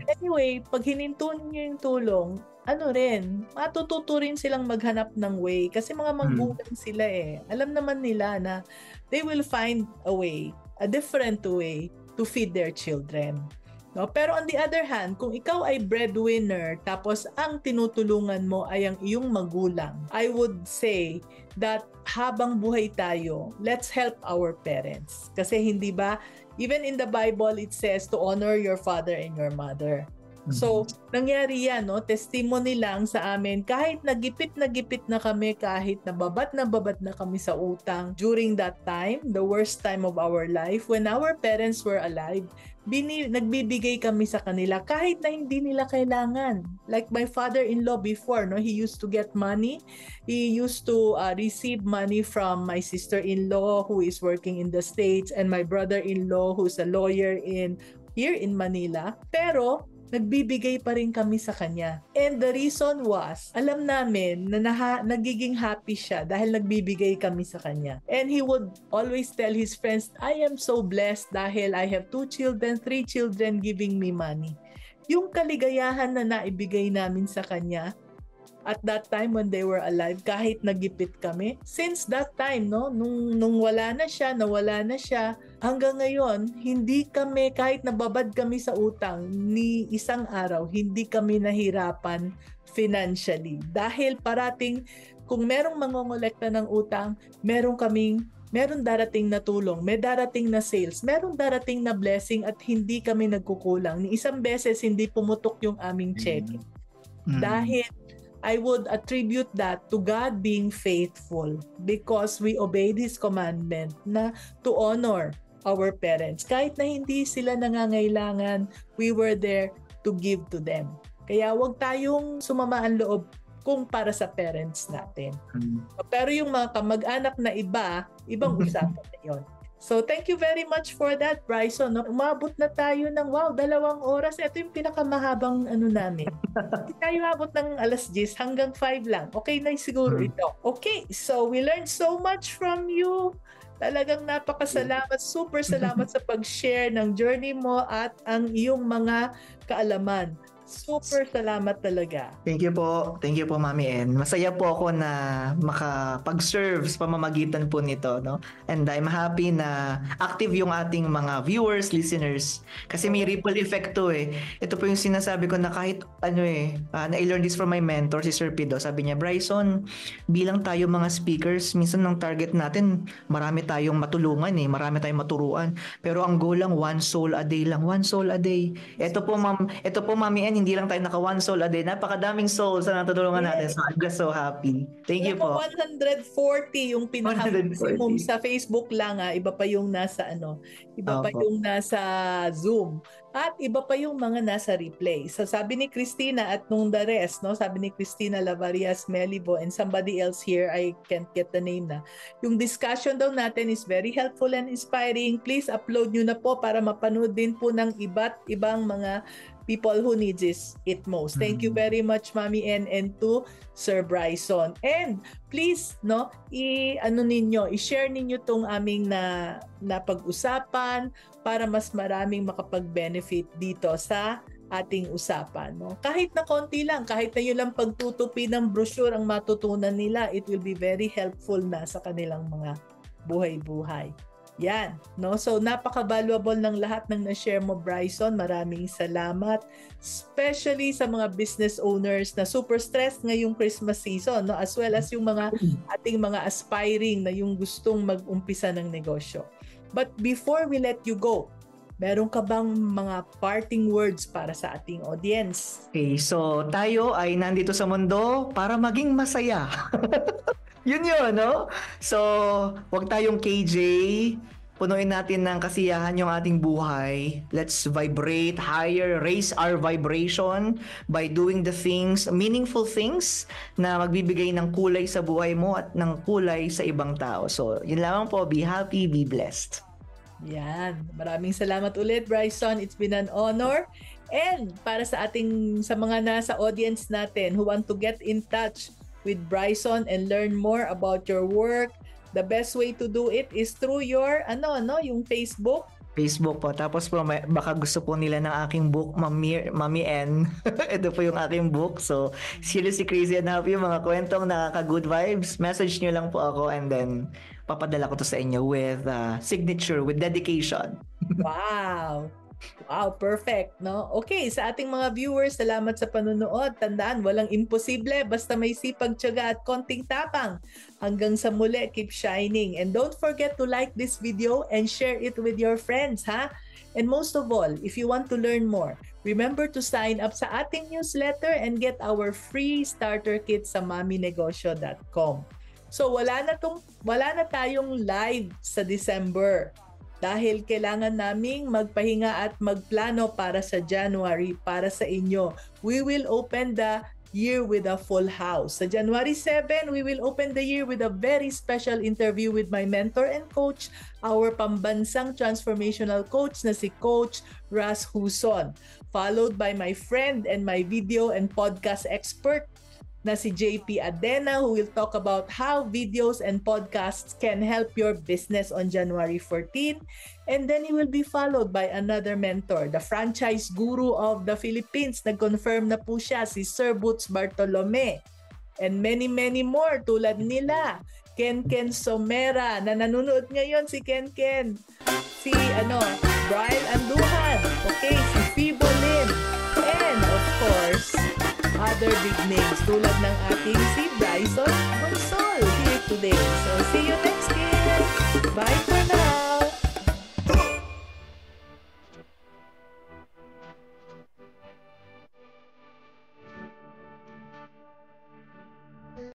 Anyway, pag hininto niyo yung tulong, matututo rin silang maghanap ng way. Kasi mga magulang sila Alam naman nila na they will find a way, a different way to feed their children. No? Pero on the other hand, kung ikaw ay breadwinner, tapos ang tinutulungan mo ay ang iyong magulang, I would say that habang buhay tayo, let's help our parents. Kasi hindi ba, even in the Bible, it says to honor your father and your mother. So, nangyari yan, no? Testimony lang sa amin. Kahit nagipit na kami, kahit nababat na kami sa utang during that time, the worst time of our life, when our parents were alive, nagbibigay kami sa kanila kahit na hindi nila kailangan. Like my father-in-law before, no? He used to get money. He used to receive money from my sister-in-law who is working in the States and my brother-in-law who's a lawyer here in Manila. Pero nagbibigay pa rin kami sa kanya. And the reason was, alam namin na nagiging happy siya dahil nagbibigay kami sa kanya. And he would always tell his friends, I am so blessed dahil I have 2 children, 3 children giving me money. Yung kaligayahan na naibigay namin sa kanya, at that time when they were alive, kahit nagipit kami, since that time, no, nung nawala na siya, hanggang ngayon, hindi kami, kahit nababad kami sa utang, ni isang araw, hindi kami nahirapan financially. Dahil parating, kung merong mangongolekta ng utang, meron darating na tulong, may darating na sales, meron darating na blessing at hindi kami nagkukulang. Ni isang beses, hindi pumutok yung aming check. Dahil I would attribute that to God being faithful because we obeyed His commandment na to honor our parents. Kahit na hindi sila nangangailangan, we were there to give to them. Kaya wag tayong sumama ang loob kung para sa parents natin. Pero yung mga kamag-anak na ibang usapan na yun. So, thank you very much for that, Bryson. No? Umabot na tayo ng, 2 oras. Ito yung pinakamahabang namin. Hindi tayo umabot ng 10:00 hanggang 5 lang. Okay na siguro ito. Okay, so we learned so much from you. Talagang napakasalamat, super salamat sa pag-share ng journey mo at ang iyong mga kaalaman. Super salamat talaga. Thank you po, Mami N. Masaya po ako na makapag-serve sa pamamagitan po nito, no? And I'm happy na active yung ating mga viewers, listeners. Kasi may ripple effect to Ito po yung sinasabi ko na kahit na-learn this from my mentor, si Sir Pido. Sabi niya, Bryson, bilang tayo mga speakers, minsan ng target natin, marami tayong matulungan marami tayong maturuan. Pero ang goal lang, 1 soul a day lang. 1 soul a day. Ito po, Mami N, hindi lang tayo naka 1 soul a day. Napakadaming souls na natutulungan natin. So I'm just so happy. Thank you po. 140 yung pinaka-maximum sa Facebook lang Iba pa yung nasa Iba pa yung nasa Zoom. At iba pa yung mga nasa replay. So sabi ni Christina at nung the rest, no? Sabi ni Christina Lavarias Melibo and somebody else here, I can't get the name na. Yung discussion daw natin is very helpful and inspiring. Please upload nyo na po para mapanood din po ng iba't ibang mga people who needs it most. Thank you very much, Mami N, and to Sir Bryson. And please, no, i-share ninyo tong aming na pag-usapan para mas maraming makapag-benefit dito sa ating usapan. No? Kahit na konti lang, kahit na yun lang pagtutupi ng brochure ang matutunan nila, it will be very helpful na sa kanilang mga buhay-buhay. Yan, no? So napaka-valuable ng lahat ng na-share mo, Bryson. Maraming salamat. Especially sa mga business owners na super stressed ngayong Christmas season, no? As well as yung mga ating mga aspiring na yung gustong mag-umpisa ng negosyo. But before we let you go, meron ka bang mga parting words para sa ating audience? Okay, so tayo ay nandito sa mundo para maging masaya. Yun, no? So, wag tayong KJ. Punuin natin ng kasiyahan yung ating buhay. Let's vibrate higher, raise our vibration by doing the things, meaningful things na magbibigay ng kulay sa buhay mo at ng kulay sa ibang tao. So, yun lamang po. Be happy, be blessed. Yan. Maraming salamat ulit, Bryson. It's been an honor. And para sa mga nasa audience natin who want to get in touch with Bryson and learn more about your work, the best way to do it is through your yung Facebook. Facebook po. Tapos po baka gusto po nila ng aking book, Mami N. Ito po yung aking book. So, seriously crazy and happy yung mga kwentong nakaka-good vibes. Message nyo lang po ako and then papadala ko to sa inyo with signature, with dedication. Wow! Wow, perfect, no? Okay, sa ating mga viewers, salamat sa panunood. Tandaan, walang imposible basta may sipag, tiyaga at konting tapang. Hanggang sa muli, keep shining. And don't forget to like this video and share it with your friends, ha? And most of all, if you want to learn more, remember to sign up sa ating newsletter and get our free starter kit sa maminegosyo.com. So wala na tayong live sa December. Dahil kailangan naming magpahinga at magplano para sa January, para sa inyo. We will open the year with a full house. Sa January 7, we will open the year with a very special interview with my mentor and coach, our pambansang transformational coach na si Coach Ras Huson. Followed by my friend and my video and podcast expert na si JP Adena, who will talk about how videos and podcasts can help your business on January 14. And then he will be followed by another mentor, the franchise guru of the Philippines. Nag-confirm na po siya, si Sir Boots Bartolome. And many, many more tulad nila. Ken Somera, na nanonood ngayon si Ken. Si Brian Anduhan. Okay, si Fibo Lim. And of course, other big names tulad ng ating si Bryson Monsol here today. So see you next year. Bye for now.